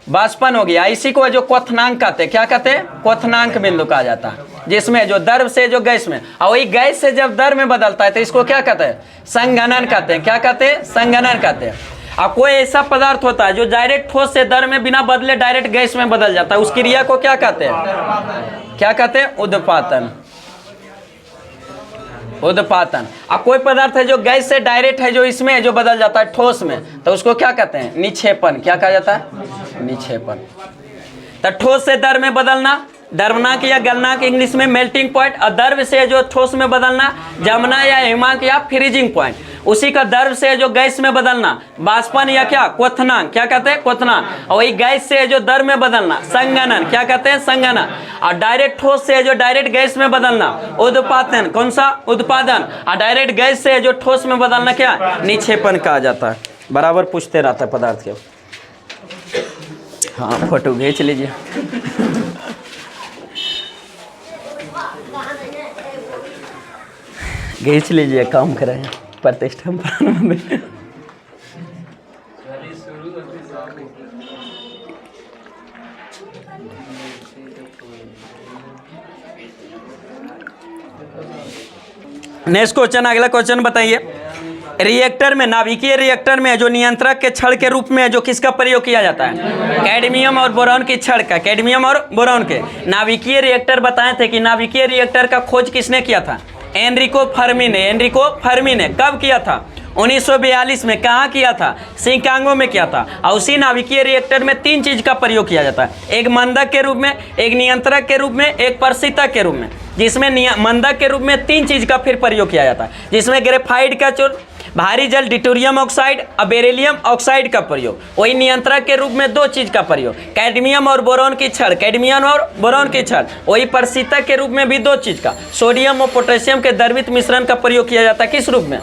बाष्पन हो गया। इसी को जो क्वथनांक कहते हैं। क्या कहते हैं? क्वथनांक बिंदु कहा जाता है, जिसमें जो द्रव से जो गैस में, और वही गैस से जब द्रव में बदलता है तो इसको क्या कहते हैं? संघनन कहते हैं। क्या कहते हैं? संघनन कहते हैं। और कोई ऐसा पदार्थ होता है जो डायरेक्ट ठोस से द्रव में बिना बदले डायरेक्ट गैस में बदल जाता है, उस क्रिया को क्या कहते हैं? क्या कहते हैं? उद्पातन। उद्पातन। और कोई पदार्थ है जो गैस से डायरेक्ट है जो इसमें जो बदल जाता है ठोस में, तो उसको क्या कहते हैं? निक्षेपण। क्या कहा जाता है? निक्षेपण। तो ठोस से द्रव में बदलना द्रवनांक या गलनांक इंग्लिश में मेल्टिंग पॉइंट, और द्रव से जो ठोस में बदलना जमना या हिमांक या फ्रीजिंग पॉइंट। उसी का द्रव से जो गैस में बदलना बाष्पन या क्या? क्वथनांक। क्या कहते हैं? क्वथनांक। और वही गैस से जो द्रव में बदलना संघनन। क्या कहते हैं? संघनन। और डायरेक्ट ठोस से जो डायरेक्ट गैस में बदलना उद्पातन। कौन सा? उत्पादन। और डायरेक्ट गैस से जो ठोस में बदलना क्या? निक्षेपण कहा जाता है। बराबर पूछते रहता है पदार्थ के। हाँ, फोटो खींच लीजिए। खींच लीजिए, काम करें प्रतिष्ठा में। नेक्स्ट क्वेश्चन, अगला क्वेश्चन बताइए। रिएक्टर में, नाभिकीय रिएक्टर में जो नियंत्रक के छड़ के रूप में जो किसका प्रयोग किया जाता है? कैडमियम और बोरॉन की छड़ का, कैडमियम और बोरॉन के। नाभिकीय रिएक्टर बताए थे कि नाभिकीय रिएक्टर का खोज किसने किया था? एनरिको फर्मी ने। एनरिको फर्मी ने कब किया था? 1942 में। कहाँ किया था? शिकागो में किया था। और उसी नाभिकीय रिएक्टर में 3 चीज का प्रयोग किया जाता है, एक मंदक के रूप में, एक नियंत्रक के रूप में, एक परिसीतक के रूप में। जिसमें मंदक के रूप में 3 चीज का फिर प्रयोग किया जाता है, जिसमें ग्रेफाइट का चूर्ण, भारी जल डिटोरियम ऑक्साइड और बेरिलियम ऑक्साइड का प्रयोग। वही नियंत्रक के रूप में 2 चीज का प्रयोग, कैडमियम और बोरॉन की छड़, कैडमियम और बोरॉन की छड़। वही परिसीतक के रूप में भी 2 चीज का, सोडियम और पोटेशियम के द्रवित मिश्रण का प्रयोग किया जाता है। किस रूप में?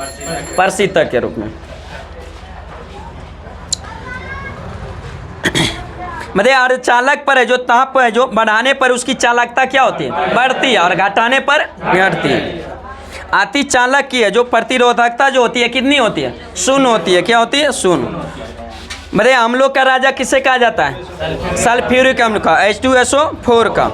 परिसीतक के रूप में। मतलब अर्धचालक पर है जो ताप है जो बढ़ाने पर उसकी चालकता क्या होती है? बढ़ती है, और घटाने पर घटती है। अतिचालक की है जो प्रतिरोधकता जो होती है कितनी होती है? 0 होती है। क्या होती है? 0। मतलब अम्लों का राजा किसे कहा जाता है? सल्फ्यूरिक अम्ल का, H2SO4 का।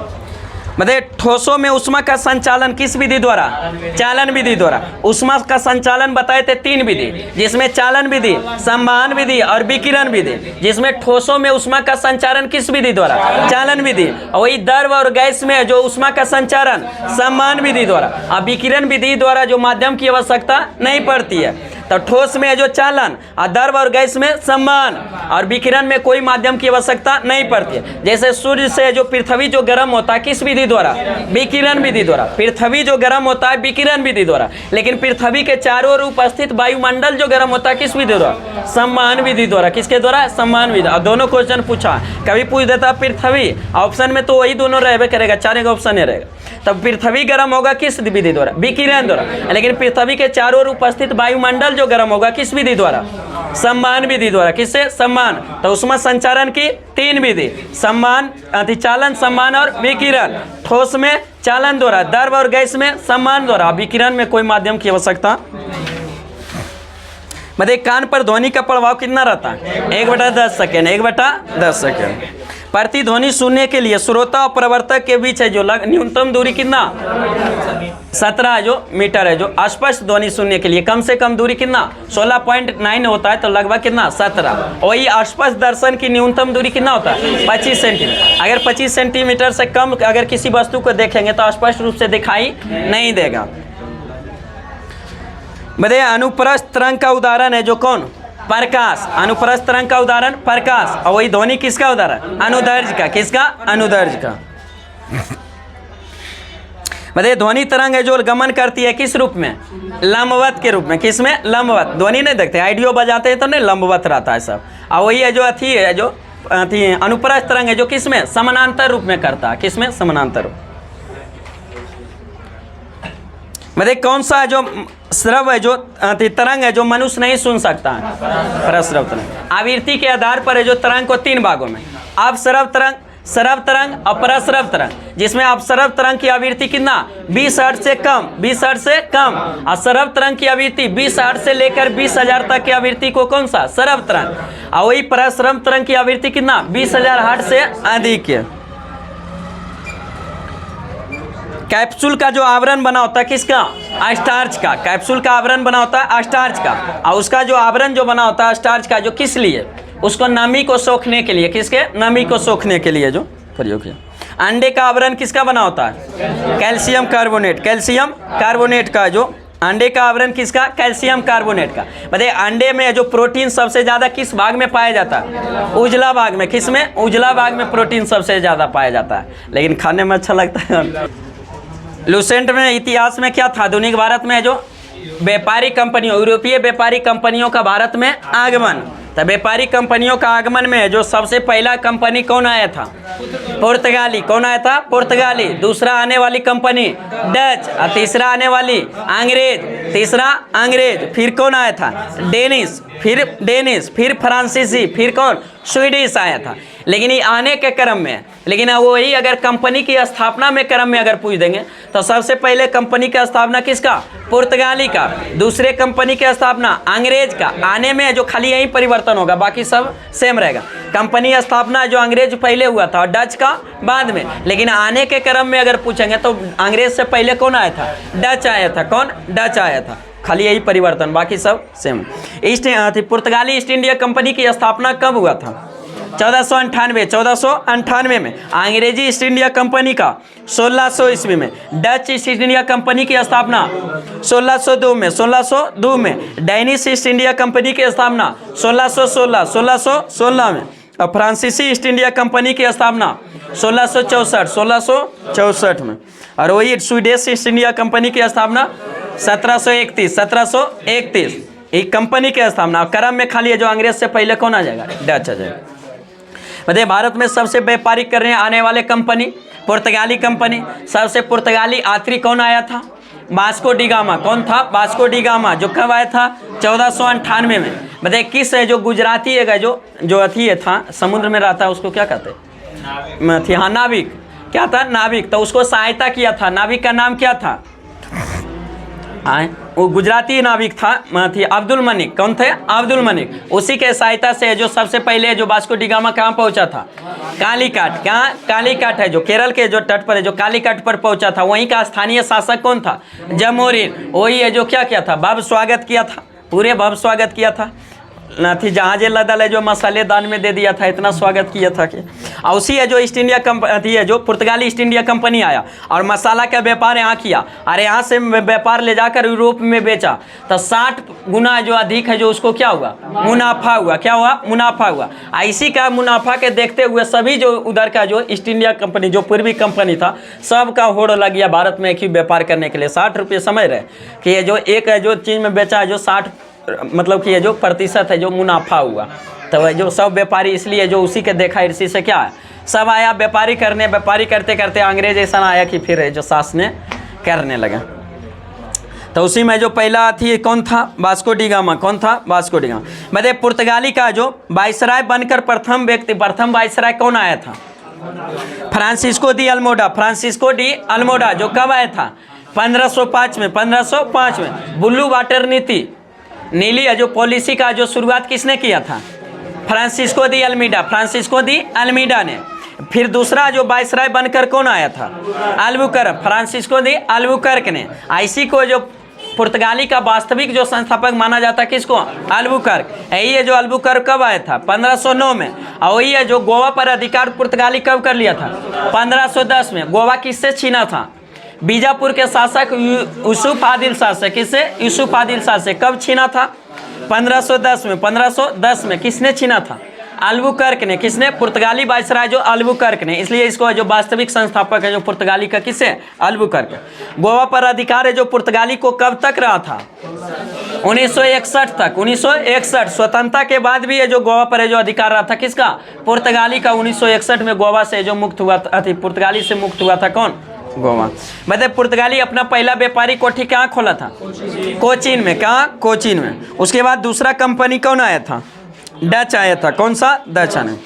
मतलब ठोसों में ऊष्मा का संचालन किस विधि द्वारा? चालन विधि द्वारा। ऊष्मा का संचालन बताए थे 3 विधि, जिसमें चालन विधि, संवहन विधि और विकिरण विधि। जिसमें ठोसों में ऊष्मा का संचालन किस विधि द्वारा? चालन विधि। और वही द्रव और गैस में जो ऊष्मा का संचालन संवहन विधि द्वारा। और विकिरण विधि द्वारा जो माध्यम की आवश्यकता नहीं पड़ती है। तो ठोस में जो चालन, और द्रव और गैस में संवहन, और विकिरण में कोई माध्यम की आवश्यकता नहीं पड़ती है। जैसे सूर्य से जो पृथ्वी जो गर्म होता है किस विधि द्वारा? विकिरण विधि द्वारा। पृथ्वी जो गर्म होता है विकिरण विधि द्वारा। लेकिन पृथ्वी के चारों ओर उपस्थित वायुमंडल जो गर्म होता है किस विधि द्वारा? संवहन विधि द्वारा। किसके द्वारा? संवहन विधि। और दोनों क्वेश्चन पूछा, कभी पूछ देता पृथ्वी, ऑप्शन में तो वही दोनों रहबे करेगा, 4 ऑप्शन रहेगा। तब पृथ्वी गर्म होगा किस विधि द्वारा? विकिरण द्वारा। लेकिन पृथ्वी के चारों ओर उपस्थित वायुमंडल जो गर्म होगा किस विधि द्वारा? संवहन विधि द्वारा। किससे? संवहन। तो उसमें संचारण की 3 विधि, संवहन, अतिचालन, संवहन और विकिरण। ठोस में चालन द्वारा, द्रव और गैस में संवहन द्वारा, विकिरण में कोई माध्यम की आवश्यकता। मतलब कान पर ध्वनि का प्रभाव कितना रहता है? 1/10 सेकेंड। 1/10 सेकेंड। प्रतिध्वनि सुनने के लिए श्रोता और प्रवर्तक के बीच है जो न्यूनतम दूरी कितना? 17 जो मीटर है। जो स्पष्ट ध्वनि सुनने के लिए कम से कम दूरी कितना? 16.9 होता है, तो लगभग कितना? 17। वही अस्पष्ट दर्शन की न्यूनतम दूरी कितना होता है? 25 सेंटीमीटर। अगर 25 सेंटीमीटर से कम अगर किसी वस्तु को देखेंगे तो स्पष्ट रूप से दिखाई नहीं देगा। बताइए अनुप्रस्थ तरंग का उदाहरण है जो कौन? प्रकाश। अनुप्रस्थ तरंग का उदाहरण प्रकाश। और वही ध्वनि किसका उदाहरण? अनुदैर्घ्य का। किसका? अनुदैर्घ्य का। बताइए ध्वनि तरंग है जो गमन करती है किस रूप में? लंबवत के रूप में। किस में? लंबवत। ध्वनि नहीं देखते, ऑडियो बजाते हैं तो नहीं, लंबवत रहता है सब। और वही है जो अथी है जो अनुप्रस्थ तरंग है जो किस में? समानांतर रूप में करता है। किस में? समानांतर रूप। मतलब कौन सा है जो श्रव है जो तरंग है जो मनुष्य नहीं सुन सकता है? प्रश्रव तरंग। आवृत्ति के आधार पर है जो तरंग को 3 भागों में, अपश्रव तरंग, श्रव तरंग और प्रश्रव तरंग। जिसमें अपश्रव तरंग की आवृत्ति कितना? 20 हर्ट्ज से कम, 20 हर्ट्ज से कम। और श्रव तरंग की आवृत्ति 20 हर्ट्ज से लेकर 20,000 तक की आवृत्ति को कौन सा? श्रव तरंग। और वही प्रश्रव तरंग की आवृत्ति कितना? 20,000 हर्ट्ज से अधिक है। कैप्सूल का जो आवरण बना होता है किसका? स्टार्च का। कैप्सूल का आवरण बना होता है स्टार्च का। और उसका जो आवरण जो बना होता है स्टार्च का, जो किस लिए? उसको नमी को सोखने के लिए। किसके? नमी को सोखने के लिए जो प्रयोग किया। अंडे का आवरण किसका बना होता है? Calcium carbonate. कैल्शियम कार्बोनेट का जो अंडे का आवरण किसका? कैल्शियम कार्बोनेट का। बताइए अंडे में जो प्रोटीन सबसे ज़्यादा किस भाग में पाया जाता है? उजला भाग में। किस में? उजला भाग में प्रोटीन सबसे ज़्यादा पाया जाता है, लेकिन खाने में अच्छा लगता है। लूसेंट में इतिहास में क्या था? आधुनिक भारत में जो व्यापारी कंपनियों, यूरोपीय व्यापारी कंपनियों का भारत में आगमन। तो व्यापारी कंपनियों का आगमन में जो सबसे पहला कंपनी कौन आया था? पुर्तगाली। कौन आया था? पुर्तगाली। दूसरा आने वाली कंपनी डच, और तीसरा आने वाली अंग्रेज, तीसरा अंग्रेज, फिर कौन आया था? डेनिश, फिर फ्रांसीसी, फिर कौन? स्वीडिश आया था। लेकिन ये आने के क्रम में, लेकिन वही अगर कंपनी की स्थापना में क्रम में अगर पूछ देंगे तो सबसे पहले कंपनी की स्थापना किसका? पुर्तगाली का। दूसरे कंपनी की स्थापना अंग्रेज का। आने में जो खाली यही परिवर्तन होगा, बाकी सब सेम रहेगा। कंपनी स्थापना जो अंग्रेज पहले हुआ था और डच का बाद में, लेकिन आने के क्रम में अगर पूछेंगे तो अंग्रेज से पहले कौन आया था? डच आया था। कौन? डच आया था। खाली यही परिवर्तन, बाकी सब सेम। पुर्तगाली ईस्ट इंडिया कंपनी की स्थापना कब हुआ था? 1498 में। अंग्रेजी ईस्ट इंडिया कंपनी का 1600 ईस्वी में। डच ईस्ट इंडिया कंपनी की स्थापना 1602 में। डेनिश ईस्ट इंडिया कंपनी की स्थापना 1616 में। और फ्रांसीसी ईस्ट इंडिया कंपनी की स्थापना 1664 में। और वही स्वीडिश ईस्ट इंडिया कंपनी की स्थापना 1731। एक कंपनी की स्थापना क्रम में खाली है जो अंग्रेज से पहले कौन आ जाएगा? डच आ जाएगा। मतलब भारत में सबसे व्यापारिक करने आने वाले कंपनी पुर्तगाली कंपनी। सबसे पुर्तगाली यात्री कौन आया था? Vasco D gamma. कौन था? Vasco D gamma. जो कब आया था? 1498 में। बताइए किस है जो गुजराती है जो अथी था समुद्र में रहता है, उसको क्या कहते हैं? हाँ, नाविक। क्या था? नाविक। तो उसको सहायता किया था। नाविक का नाम क्या था? वो गुजराती नाविक था अब्दुल मलिक। कौन थे? अब्दुल मलिक। उसी के सहायता से जो सबसे पहले जो वास्को डी गामा कहाँ पहुँचा था? कालीकट। कहाँ? कालीकट है जो केरल के जो तट पर है, जो कालीकट पर पहुँचा था। वहीं का स्थानीय शासक कौन था? जमोरिन। वही है जो क्या किया था? भव्य स्वागत किया था। पूरे भव्य स्वागत किया था। थी जहाजे लदल है जो मसाले दान में दे दिया था, इतना स्वागत किया था कि। और उसी है जो ईस्ट इंडिया कंपनी है, जो पुर्तगाली ईस्ट इंडिया कंपनी आया और मसाला का व्यापार यहाँ किया और यहाँ से व्यापार ले जाकर यूरोप में बेचा तो 60 गुना जो अधिक है जो उसको क्या हुआ? मुनाफा हुआ। क्या हुआ? मुनाफा हुआ। इसी का मुनाफा के देखते हुए सभी जो उधर का जो ईस्ट इंडिया कंपनी जो पूर्वी कंपनी था सबका होड़ लग गया भारत में एक ही व्यापार करने के लिए। 60 रुपये समझ रहे कि ये जो एक है जो चीज़ में बेचा है जो 60 मतलब कि ये जो प्रतिशत है जो मुनाफा हुआ, तो जो सब व्यापारी इसलिए जो उसी के देखा इसी से क्या है सब आया व्यापारी करने। व्यापारी करते करते अंग्रेज ऐसा आया कि फिर जो शासन करने लगा। तो उसी में जो पहला थी कौन था? Vasco D gamma. कौन था? Vasco D gamma. मतलब पुर्तगाली का जो वाइसराय बनकर प्रथम वाइसराय कौन आया था? Francisco de Almora. जो कब आया था? 1505 में। ब्लू वाटर नीति, नीली जो पॉलिसी का जो शुरुआत किसने किया था? फ्रांसिस्को दी अल्मीडा ने। फिर दूसरा जो वाइसराय बनकर कौन आया था? अल्बुकर्क। फ्रांसिस्को दी अल्बुकर्क ने। इसी को जो पुर्तगाली का वास्तविक जो संस्थापक माना जाता है किसको? अल्बुकर्क। यही है जो अल्बुकर्क कब आया था? 1509 में। और वही है जो गोवा पर अधिकार पुर्तगाली कब कर लिया था? 1510 में। गोवा किससे छीना था? बीजापुर के शासक यूसुफ आदिल शाह से। किससे? यूसुफ आदिल शाह से। कब छीना था? 1510 में। किसने छीना था? अल्बुकर्क ने। किसने? पुर्तगाली वाइसराय जो अल्बुकर्क ने। इसलिए इसको जो वास्तविक संस्थापक है जो पुर्तगाली का किससे? अल्बुकर्क। गोवा पर अधिकार है जो पुर्तगाली को कब तक रहा था? 1961 तक। 1961 स्वतंत्रता के बाद भी है जो गोवा पर है जो अधिकार रहा था किसका? पुर्तगाली का। 1961 में गोवा से जो मुक्त हुआ था, पुर्तगाली से मुक्त हुआ था कौन? गोवा। मतलब पुर्तगाली अपना पहला व्यापारी कोठी कहाँ खोला था? कोचीन में। कहाँ? कोचीन में। उसके बाद दूसरा कंपनी कौन आया था? डच आया था। कौन सा? डच आने।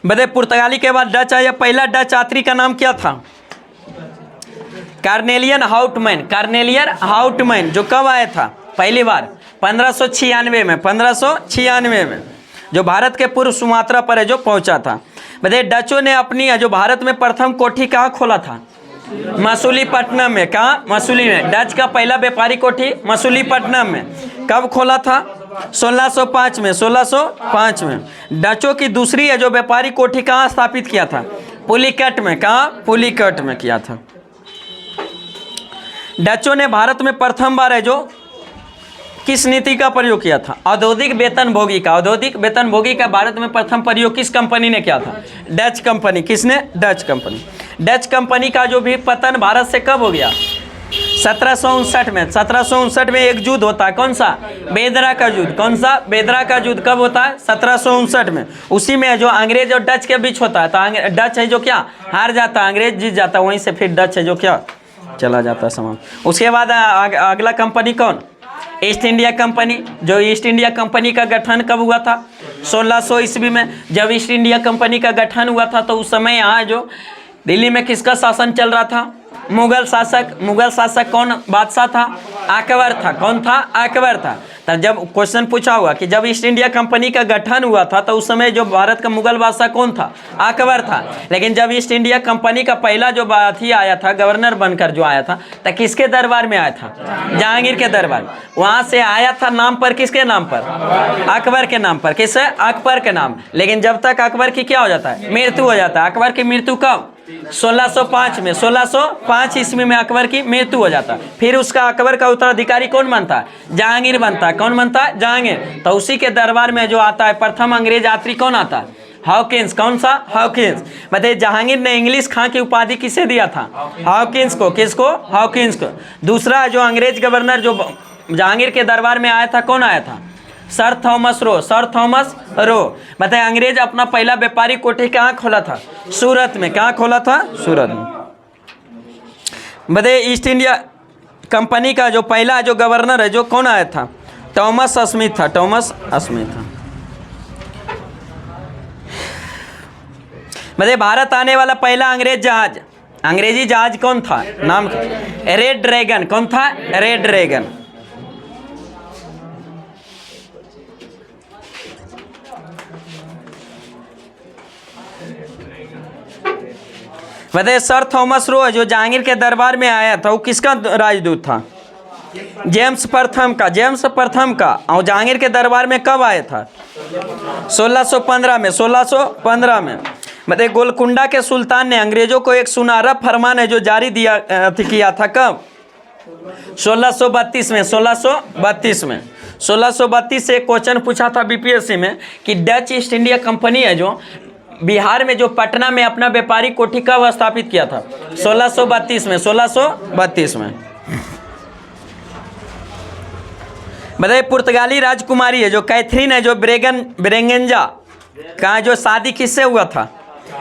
मतलब पुर्तगाली के बाद डच आया। पहला डच यात्री का नाम क्या था? Carnelian Houtman. जो कब आया था? पहली बार 1596 में जो भारत के पूर्व सुमात्रा पर है जो पहुंचा था। बताइए डचों ने अपनी जो भारत में प्रथम कोठी कहाँ खोला था? मसूलीपट्टनम में। कहाँ? मसूली में। डच का पहला व्यापारी कोठी मसूलीपट्टनम में। कब खोला था? 1605 में। डचों की दूसरी है जो व्यापारी कोठी कहाँ स्थापित किया था? पुलिकट में। कहाँ? पुलिकट में किया था। डचों ने भारत में प्रथम बार है जो किस नीति का प्रयोग किया था? औद्योगिक वेतनभोगी का भारत में प्रथम प्रयोग किस कंपनी ने किया था? Dutch company. किसने? Dutch company. डच कंपनी का जो भी पतन भारत से कब हो गया? 1759 में। 1759 में एक युद्ध होता है। कौन सा? बेदरा का युद्ध। कौन सा? बेदरा का युद्ध कब होता है? 1759 में। उसी में जो अंग्रेज और डच के बीच होता है तो डच है जो क्या हार जाता है, अंग्रेज जीत जाता है। वहीं से फिर डच है जो क्या चला जाता समाप्त। उसके बाद अगला कंपनी कौन? East India company. जो ईस्ट इंडिया कंपनी का गठन कब हुआ था? 1600 ईस्वी में। जब ईस्ट इंडिया कंपनी का गठन हुआ था तो उस समय यहाँ जो दिल्ली में किसका शासन चल रहा था? मुगल शासक। मुगल शासक कौन बादशाह था? अकबर था। कौन था? अकबर था। तब जब क्वेश्चन पूछा हुआ कि जब ईस्ट इंडिया कंपनी का गठन हुआ था तो उस समय जो भारत का मुगल बादशाह कौन था? अकबर था। लेकिन जब ईस्ट इंडिया कंपनी का पहला जो बाथी आया था, गवर्नर बनकर जो आया था, तो किसके दरबार में आया था? जहांगीर के दरबार। वहाँ से आया था नाम पर, किसके नाम पर? अकबर के नाम पर। किससे? अकबर के नाम। लेकिन जब तक अकबर की क्या हो जाता है? मृत्यु हो जाता है। अकबर की मृत्यु कब? 1605 में। 1605 ईस्वी में अकबर की मृत्यु हो जाता है। फिर उसका अकबर का उत्तराधिकारी कौन बनता है? जहांगीर बनता है। कौन बनता है? जहांगीर। तो उसी के दरबार में जो आता है प्रथम अंग्रेज यात्री कौन आता है? हॉकिंस। कौन सा? हॉकिंस। बताइए जहांगीर ने इंग्लिश खां की उपाधि किसे दिया था? हॉकिंस को। किसको? हॉकिंस को। दूसरा जो अंग्रेज गवर्नर जो जहांगीर के दरबार में आया था, कौन आया था? Sir Thomas Roe. Sir Thomas Roe. बताइए अंग्रेज अपना पहला व्यापारिक कोठी कहाँ खोला था? सूरत में। कहाँ खोला था? सूरत में। बताइए ईस्ट इंडिया कंपनी का जो पहला जो गवर्नर है जो कौन आया था? थॉमस स्मिथ था। थॉमस स्मिथ था। बताइए भारत आने वाला पहला अंग्रेज जहाज, अंग्रेजी जहाज कौन था? नाम? Red dragon. कौन था? Red dragon. बताइए सर थॉमस रो जो जहांगीर के दरबार में आया था वो किसका राजदूत था? जेम्स प्रथम का। जेम्स प्रथम का। और जहांगीर के दरबार में कब आया था? 1615 में। 1615 में। बताइए गोलकुंडा के सुल्तान ने अंग्रेजों को एक सुनहरा फरमान है जो जारी किया था कब? 1632 में। 1632 में। 1632 से एक क्वेश्चन पूछा था बीपीएससी में कि डच ईस्ट इंडिया कंपनी है जो बिहार में जो पटना में अपना व्यापारिक कोठी कब स्थापित किया था? 1632 में। 1632 में। बताइए पुर्तगाली राजकुमारी है जो कैथरीन है जो ब्रेगेंजा का जो शादी किससे हुआ था?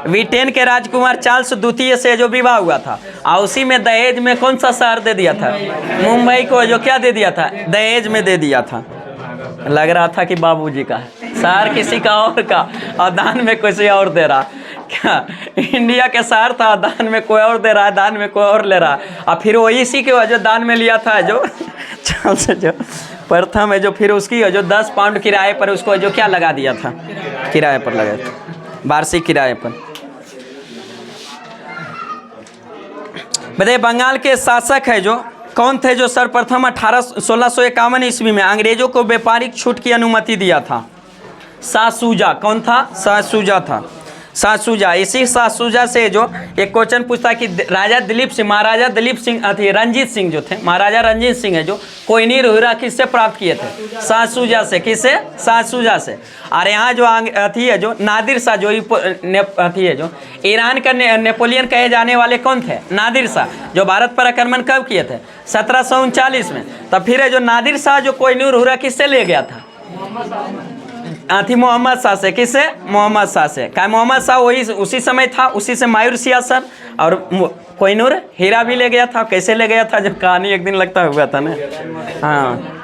ब्रिटेन के राजकुमार चार्ल्स द्वितीय से जो विवाह हुआ था। और उसी में दहेज में कौन सा शहर दे दिया था? मुंबई को। जो क्या दे दिया था? दहेज में दे दिया था। लग रहा था कि बाबूजी का है, शहर किसी का और का, और दान में किसी और दे रहा। क्या इंडिया के शहर था, दान में कोई और दे रहा है, दान में कोई और ले रहा। और फिर वो इसी के वजह दान में लिया था जो जो प्रथम है जो फिर उसकी जो 10 पाउंड किराए पर उसको जो क्या लगा दिया था? किराए पर लगा था, वार्षिक किराए पर। बताइए बंगाल के शासक है जो कौन थे जो सर्वप्रथम 1651 ईस्वी में अंग्रेजों को व्यापारिक छूट की अनुमति दिया था? शाह शुजा। कौन था? शाह शुजा था। शाह शुजा। इसी शाह शुजा से जो एक क्वेश्चन पूछता कि राजा दिलीप सिंह, महाराजा दिलीप सिंह अथी रंजीत सिंह जो थे, महाराजा रंजीत सिंह है जो कोहिनूर हीरा किससे प्राप्त किए थे? शाह शुजा से। किससे? शाह शुजा से। और यहाँ जो अथी है जो नादिर शाह जो अथी है जो ईरान का नेपोलियन कहे जाने वाले कौन थे? नादिर शाह। जो भारत पर आक्रमण कब किए थे? 1739 में। तब फिर है जो नादिर शाह जो कोहिनूर हीरा किससे ले गया था? थी मोहम्मद शाह से। किससे? मोहम्मद शाह से। क्या मोहम्मद शाह वही उसी समय था, उसी से मायूर सियासत और कोहिनूर हीरा भी ले गया था। कैसे ले गया था जब कहानी एक दिन लगता हुआ था ना। हाँ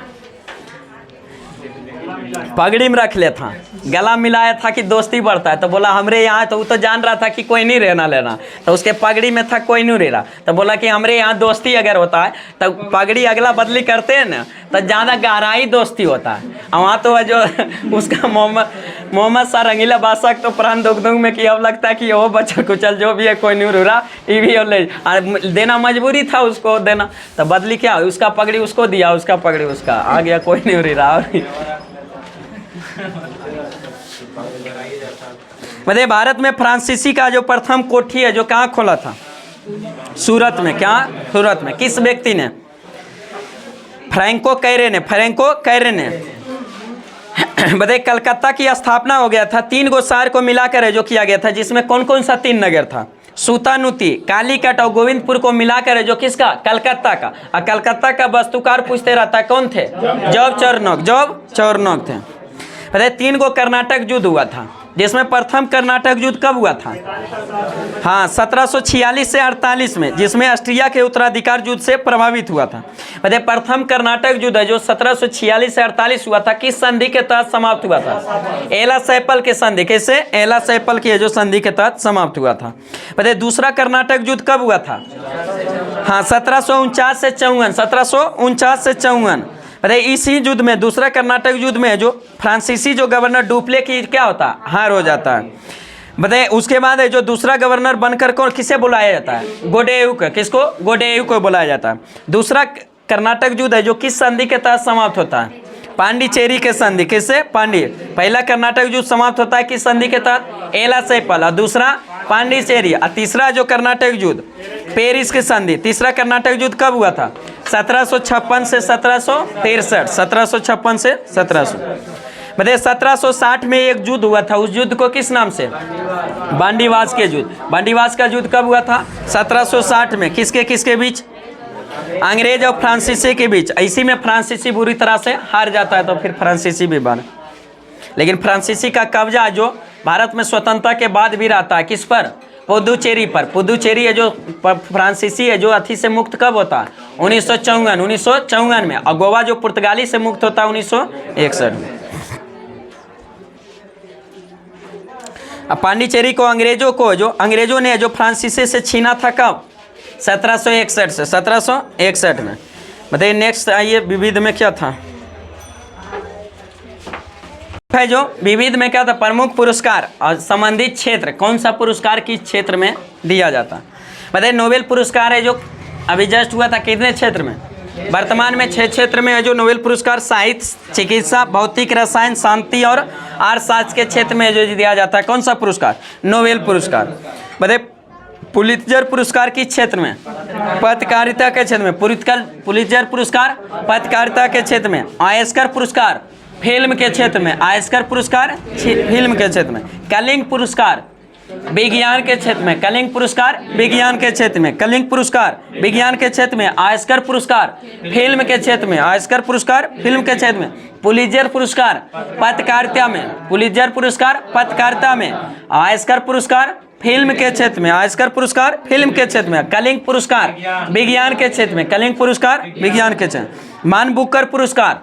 पगड़ी में रख ले था, गला मिलाया था कि दोस्ती बढ़ता है, तो बोला हमरे यहाँ, तो वो तो जान रहा था कि कोई नहीं रहना लेना, तो उसके पगड़ी में था कोई नहीं रहा, तो बोला कि हमरे यहाँ दोस्ती अगर होता है तो पगड़ी अगला बदली करते हैं ना तो ज़्यादा गहराई दोस्ती होता है। और वहाँ तो जो उसका मोहम्मद शाह रंगीला बादशाह तो प्राण दुख में कि अब लगता है कि वो बच्चा कुचल जो भी है कोई नहीं रहा, ये भी ले देना मजबूरी था उसको देना, तो बदली क्या उसका पगड़ी उसको दिया, उसका पगड़ी उसका आ गया, कोई नहीं रहा। मतलब भारत में फ्रांसीसी का जो प्रथम कोठी है जो कहाँ खोला था? सूरत में। क्या? सूरत में। किस व्यक्ति ने? फ्रैंको कैरे ने। फ्रैंको कैरे ने। बताइए कलकत्ता की स्थापना हो गया था 3 गो शहर को मिलाकर है जो किया गया था, जिसमें कौन कौन सा 3 नगर था? सूतानुती, कालीकट और गोविंदपुर को मिलाकर है जो किसका? कलकत्ता का। और कलकत्ता का वास्तुकार पूछते रहता कौन थे? Job Charnock. जॉब चार्नोक थे। बताइए 3 गो कर्नाटक युद्ध हुआ था, जिसमें प्रथम कर्नाटक युद्ध कब हुआ था? हाँ, 1746 से 48 में, जिसमें ऑस्ट्रिया के उत्तराधिकार युद्ध से प्रभावित हुआ था। बताइए प्रथम कर्नाटक युद्ध है जो 1746 से 48 हुआ था, किस संधि के तहत समाप्त हुआ था? एला सैपल के संधि। कैसे? एला सैपल की जो संधि के तहत समाप्त हुआ था। बताइए दूसरा कर्नाटक युद्ध कब हुआ था? हाँ, 1749 से 54, 1749 से 54। बताइए इसी युद्ध में, दूसरा कर्नाटक युद्ध में जो फ्रांसीसी जो गवर्नर डुप्ले की क्या होता है? हार हो जाता है। बताइए उसके बाद है जो दूसरा गवर्नर बनकर कौन किसे बुलाया जाता है? गोडेयू को। किसको? गोडेयू को बुलाया जाता है। दूसरा कर्नाटक युद्ध है जो किस संधि के तहत समाप्त होता है? पांडिचेरी के संधि। किससे? पहला कर्नाटक युद्ध समाप्त होता है किस संधि के तहत? एला सैपल। और दूसरा पांडिचेरी। और तीसरा जो कर्नाटक युद्ध पेरिस की संधि। तीसरा कर्नाटक युद्ध कब हुआ था? 1756 से 1763। 1756 से 1700। बताइए 1760 में एक युद्ध हुआ था, उस युद्ध को किस नाम से? बांडीवास के युद्ध। बांडीवास का युद्ध कब हुआ था? 1760 में। किसके किसके बीच? अंग्रेज और फ्रांसीसी के बीच। इसी में फ्रांसीसी बुरी तरह से हार जाता है, तो फिर फ्रांसीसी भी बन। लेकिन फ्रांसीसी का कब्जा जो भारत में स्वतंत्रता के बाद भी रहता है, किस पर? पुदुचेरी पर। पुदुचेरी है जो फ्रांसीसी है जो अथी से मुक्त कब होता है? 1954 में। और गोवा जो पुर्तगाली से मुक्त होता है 1961 में। अब पांडिचेरी को अंग्रेजों ने जो फ्रांसीसी से छीना था कब? 1761 से 1761 में। बताइए नेक्स्ट आइए, विविध में क्या था? है जो विविध में क्या था? प्रमुख पुरस्कार और संबंधित क्षेत्र। कौन सा पुरस्कार किस क्षेत्र में दिया जाता? बताइए नोबेल पुरस्कार है जो अभी जस्ट हुआ था, कितने क्षेत्र में? वर्तमान में 6 क्षेत्र में है जो नोबेल पुरस्कार साहित्य, चिकित्सा, भौतिक रसायन, शांति और अर्थशास्त्र के क्षेत्र में जो दिया जाता है। कौन सा पुरस्कार? नोबेल पुरस्कार। बताइए पुलित्जर पुरस्कार किस क्षेत्र में? पत्रकारिता के क्षेत्र में। पुलित्जर पुरस्कार पत्रकारिता के क्षेत्र में। ऑस्कर पुरस्कार फिल्म के क्षेत्र में। ऑस्कर पुरस्कार फिल्म के क्षेत्र में। कलिंग पुरस्कार विज्ञान के क्षेत्र में। कलिंग पुरस्कार विज्ञान के क्षेत्र में। कलिंग पुरस्कार विज्ञान के क्षेत्र में। ऑस्कर पुरस्कार फिल्म के क्षेत्र में। ऑस्कर पुरस्कार फिल्म के क्षेत्र में। पुलित्जर पुरस्कार पत्रकारिता में। पुलित्जर पुरस्कार पत्रकारिता में। ऑस्कर पुरस्कार फिल्म के क्षेत्र में। ऑस्कर पुरस्कार फिल्म के क्षेत्र में। कलिंग पुरस्कार विज्ञान के क्षेत्र में। कलिंग पुरस्कार विज्ञान के क्षेत्र में। मान बुकर पुरस्कार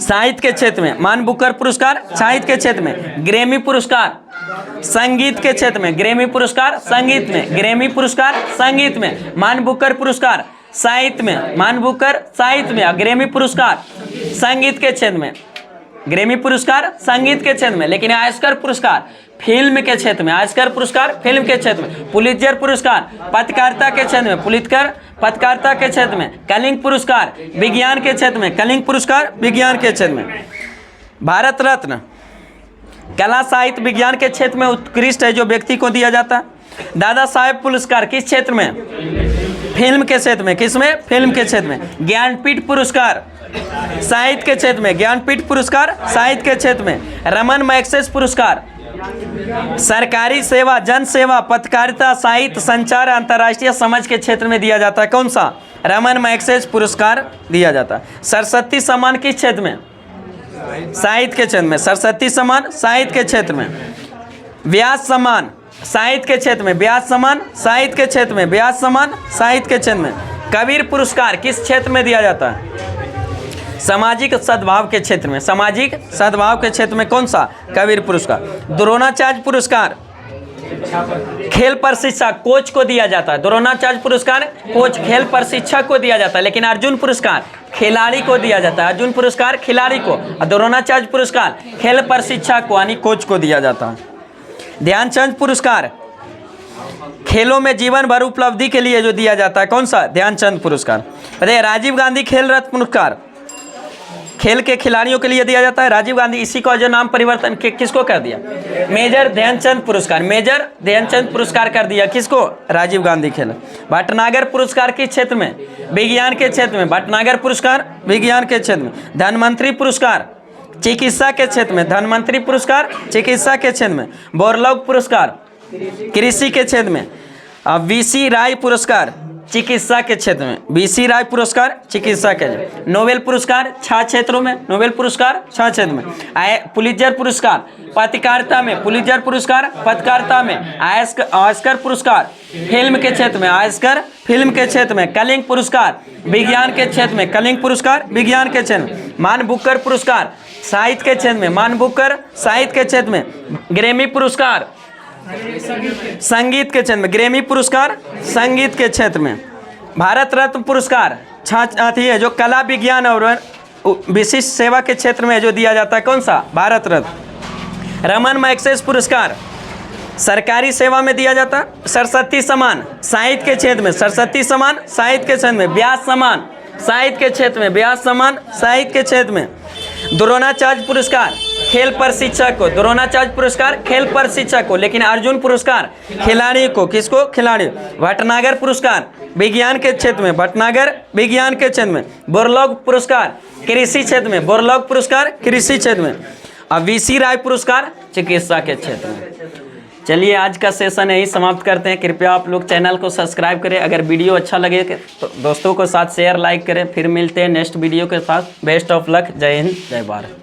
साहित्य के क्षेत्र में। मान बुकर पुरस्कार साहित्य के क्षेत्र में। ग्रैमी पुरस्कार संगीत के क्षेत्र में। ग्रैमी पुरस्कार संगीत में। ग्रैमी पुरस्कार संगीत में। मान बुकर पुरस्कार साहित्य में। मान बुकर साहित्य में। ग्रैमी पुरस्कार संगीत के क्षेत्र में। ग्रैमी पुरस्कार संगीत के क्षेत्र में। लेकिन ऑस्कर पुरस्कार फिल्म के क्षेत्र में। ऑस्कर पुरस्कार फिल्म के क्षेत्र में। पुलित्जर पुरस्कार पत्रकारिता के क्षेत्र में। पुलित्जर पत्रकारिता के क्षेत्र में। कलिंग पुरस्कार विज्ञान के क्षेत्र में। कलिंग पुरस्कार विज्ञान के क्षेत्र में। भारत रत्न कला साहित्य विज्ञान के क्षेत्र में उत्कृष्ट है जो व्यक्ति को दिया जाता है। दादा साहेब पुरस्कार किस क्षेत्र में? फिल्म के क्षेत्र में। किसमें? फिल्म के क्षेत्र में। ज्ञानपीठ पुरस्कार साहित्य के क्षेत्र में। ज्ञानपीठ पुरस्कार साहित्य के क्षेत्र में। रमन मैग्सेस पुरस्कार सरकारी सेवा, जन सेवा, पत्रकारिता, साहित्य, संचार, अंतर्राष्ट्रीय समझ के क्षेत्र में दिया जाता है। कौन सा? रमन मैग्सेस पुरस्कार दिया जाता है। सरस्वती सम्मान किस क्षेत्र में? साहित्य के क्षेत्र में। सरस्वती सम्मान साहित्य के क्षेत्र में। व्यास सम्मान साहित्य के क्षेत्र में। व्यास सम्मान साहित्य के क्षेत्र में। व्यास सम्मान साहित्य के क्षेत्र में। कबीर पुरस्कार किस क्षेत्र में दिया जाता है? सामाजिक सद्भाव के क्षेत्र में। सामाजिक सद्भाव के क्षेत्र में कौन सा? कबीर पुरस्कार। द्रोणाचार्य पुरस्कार खेल प्रशिक्षक कोच को दिया जाता है। द्रोणाचार्य पुरस्कार कोच खेल प्रशिक्षक को दिया जाता है। लेकिन अर्जुन पुरस्कार खिलाड़ी को दिया जाता है। अर्जुन पुरस्कार खिलाड़ी को। और द्रोणाचार्य पुरस्कार खेल प्रशिक्षक को यानी कोच को दिया जाता है। ध्यानचंद पुरस्कार खेलों में जीवन भर उपलब्धि के लिए जो दिया जाता है। कौन सा? ध्यानचंद पुरस्कार। अरे राजीव गांधी खेल रत्न पुरस्कार खेल के खिलाड़ियों के लिए दिया जाता है। राजीव गांधी इसी का जो नाम परिवर्तन किसको कर दिया? मेजर ध्यानचंद पुरस्कार। मेजर ध्यानचंद पुरस्कार कर दिया किसको? राजीव गांधी खेल। भटनागर पुरस्कार किस क्षेत्र में? विज्ञान के क्षेत्र में। भटनागर पुरस्कार विज्ञान के क्षेत्र में। धनवंतरी पुरस्कार चिकित्सा के क्षेत्र में। धनवंतरी पुरस्कार चिकित्सा के क्षेत्र में। बोरलॉग पुरस्कार कृषि के क्षेत्र में। वीसी राय पुरस्कार चिकित्सा के क्षेत्र में, बीसी राय पुरस्कार चिकित्सा के क्षेत्र में। नोबेल पुरस्कार 6 क्षेत्रों में, नोबेल पुरस्कार 6 क्षेत्र में। पुलित्जर पुरस्कार पत्रकारिता में, पुलित्जर पुरस्कार पत्रकारिता में। ऑस्कर पुरस्कार फिल्म के क्षेत्र में, ऑस्कर फिल्म के क्षेत्र में। कलिंग पुरस्कार विज्ञान के क्षेत्र में, कलिंग पुरस्कार विज्ञान के क्षेत्र में। मान बुकर पुरस्कार साहित्य के क्षेत्र में, मान बुकर साहित्य के क्षेत्र में। ग्रैमी पुरस्कार संगीत के क्षेत्र में, ग्रैमी पुरस्कार संगीत के क्षेत्र में। भारत रत्न पुरस्कार छाती है जो कला विज्ञान और विशिष्ट सेवा के क्षेत्र में जो दिया जाता है, कौन सा? भारत रत्न। रमन मैग्सेसे पुरस्कार सरकारी सेवा में दिया जाता है। सरस्वती सम्मान साहित्य के क्षेत्र में, सरस्वती सम्मान साहित्य के क्षेत्र में। व्यास सम्मान साहित्य के क्षेत्र में, व्यास सम्मान साहित्य के क्षेत्र में। द्रोणाचार्य पुरस्कार खेल प्रशिक्षक को, द्रोणाचार्य पुरस्कार खेल प्रशिक्षक को। लेकिन अर्जुन पुरस्कार खिलाड़ी को, किसको? खिलाड़ी। भटनागर पुरस्कार विज्ञान के क्षेत्र में, भटनागर विज्ञान के क्षेत्र में। बोरलॉग पुरस्कार कृषि क्षेत्र में, बोरलॉग पुरस्कार कृषि क्षेत्र में। और वीसी राय पुरस्कार चिकित्सा के क्षेत्र में। चलिए आज का सेशन यही समाप्त करते हैं। कृपया आप लोग चैनल को सब्सक्राइब करें। अगर वीडियो अच्छा लगे तो दोस्तों को साथ शेयर लाइक करें। फिर मिलते हैं नेक्स्ट वीडियो के साथ। Best of luck. जय हिंद, जय भारत।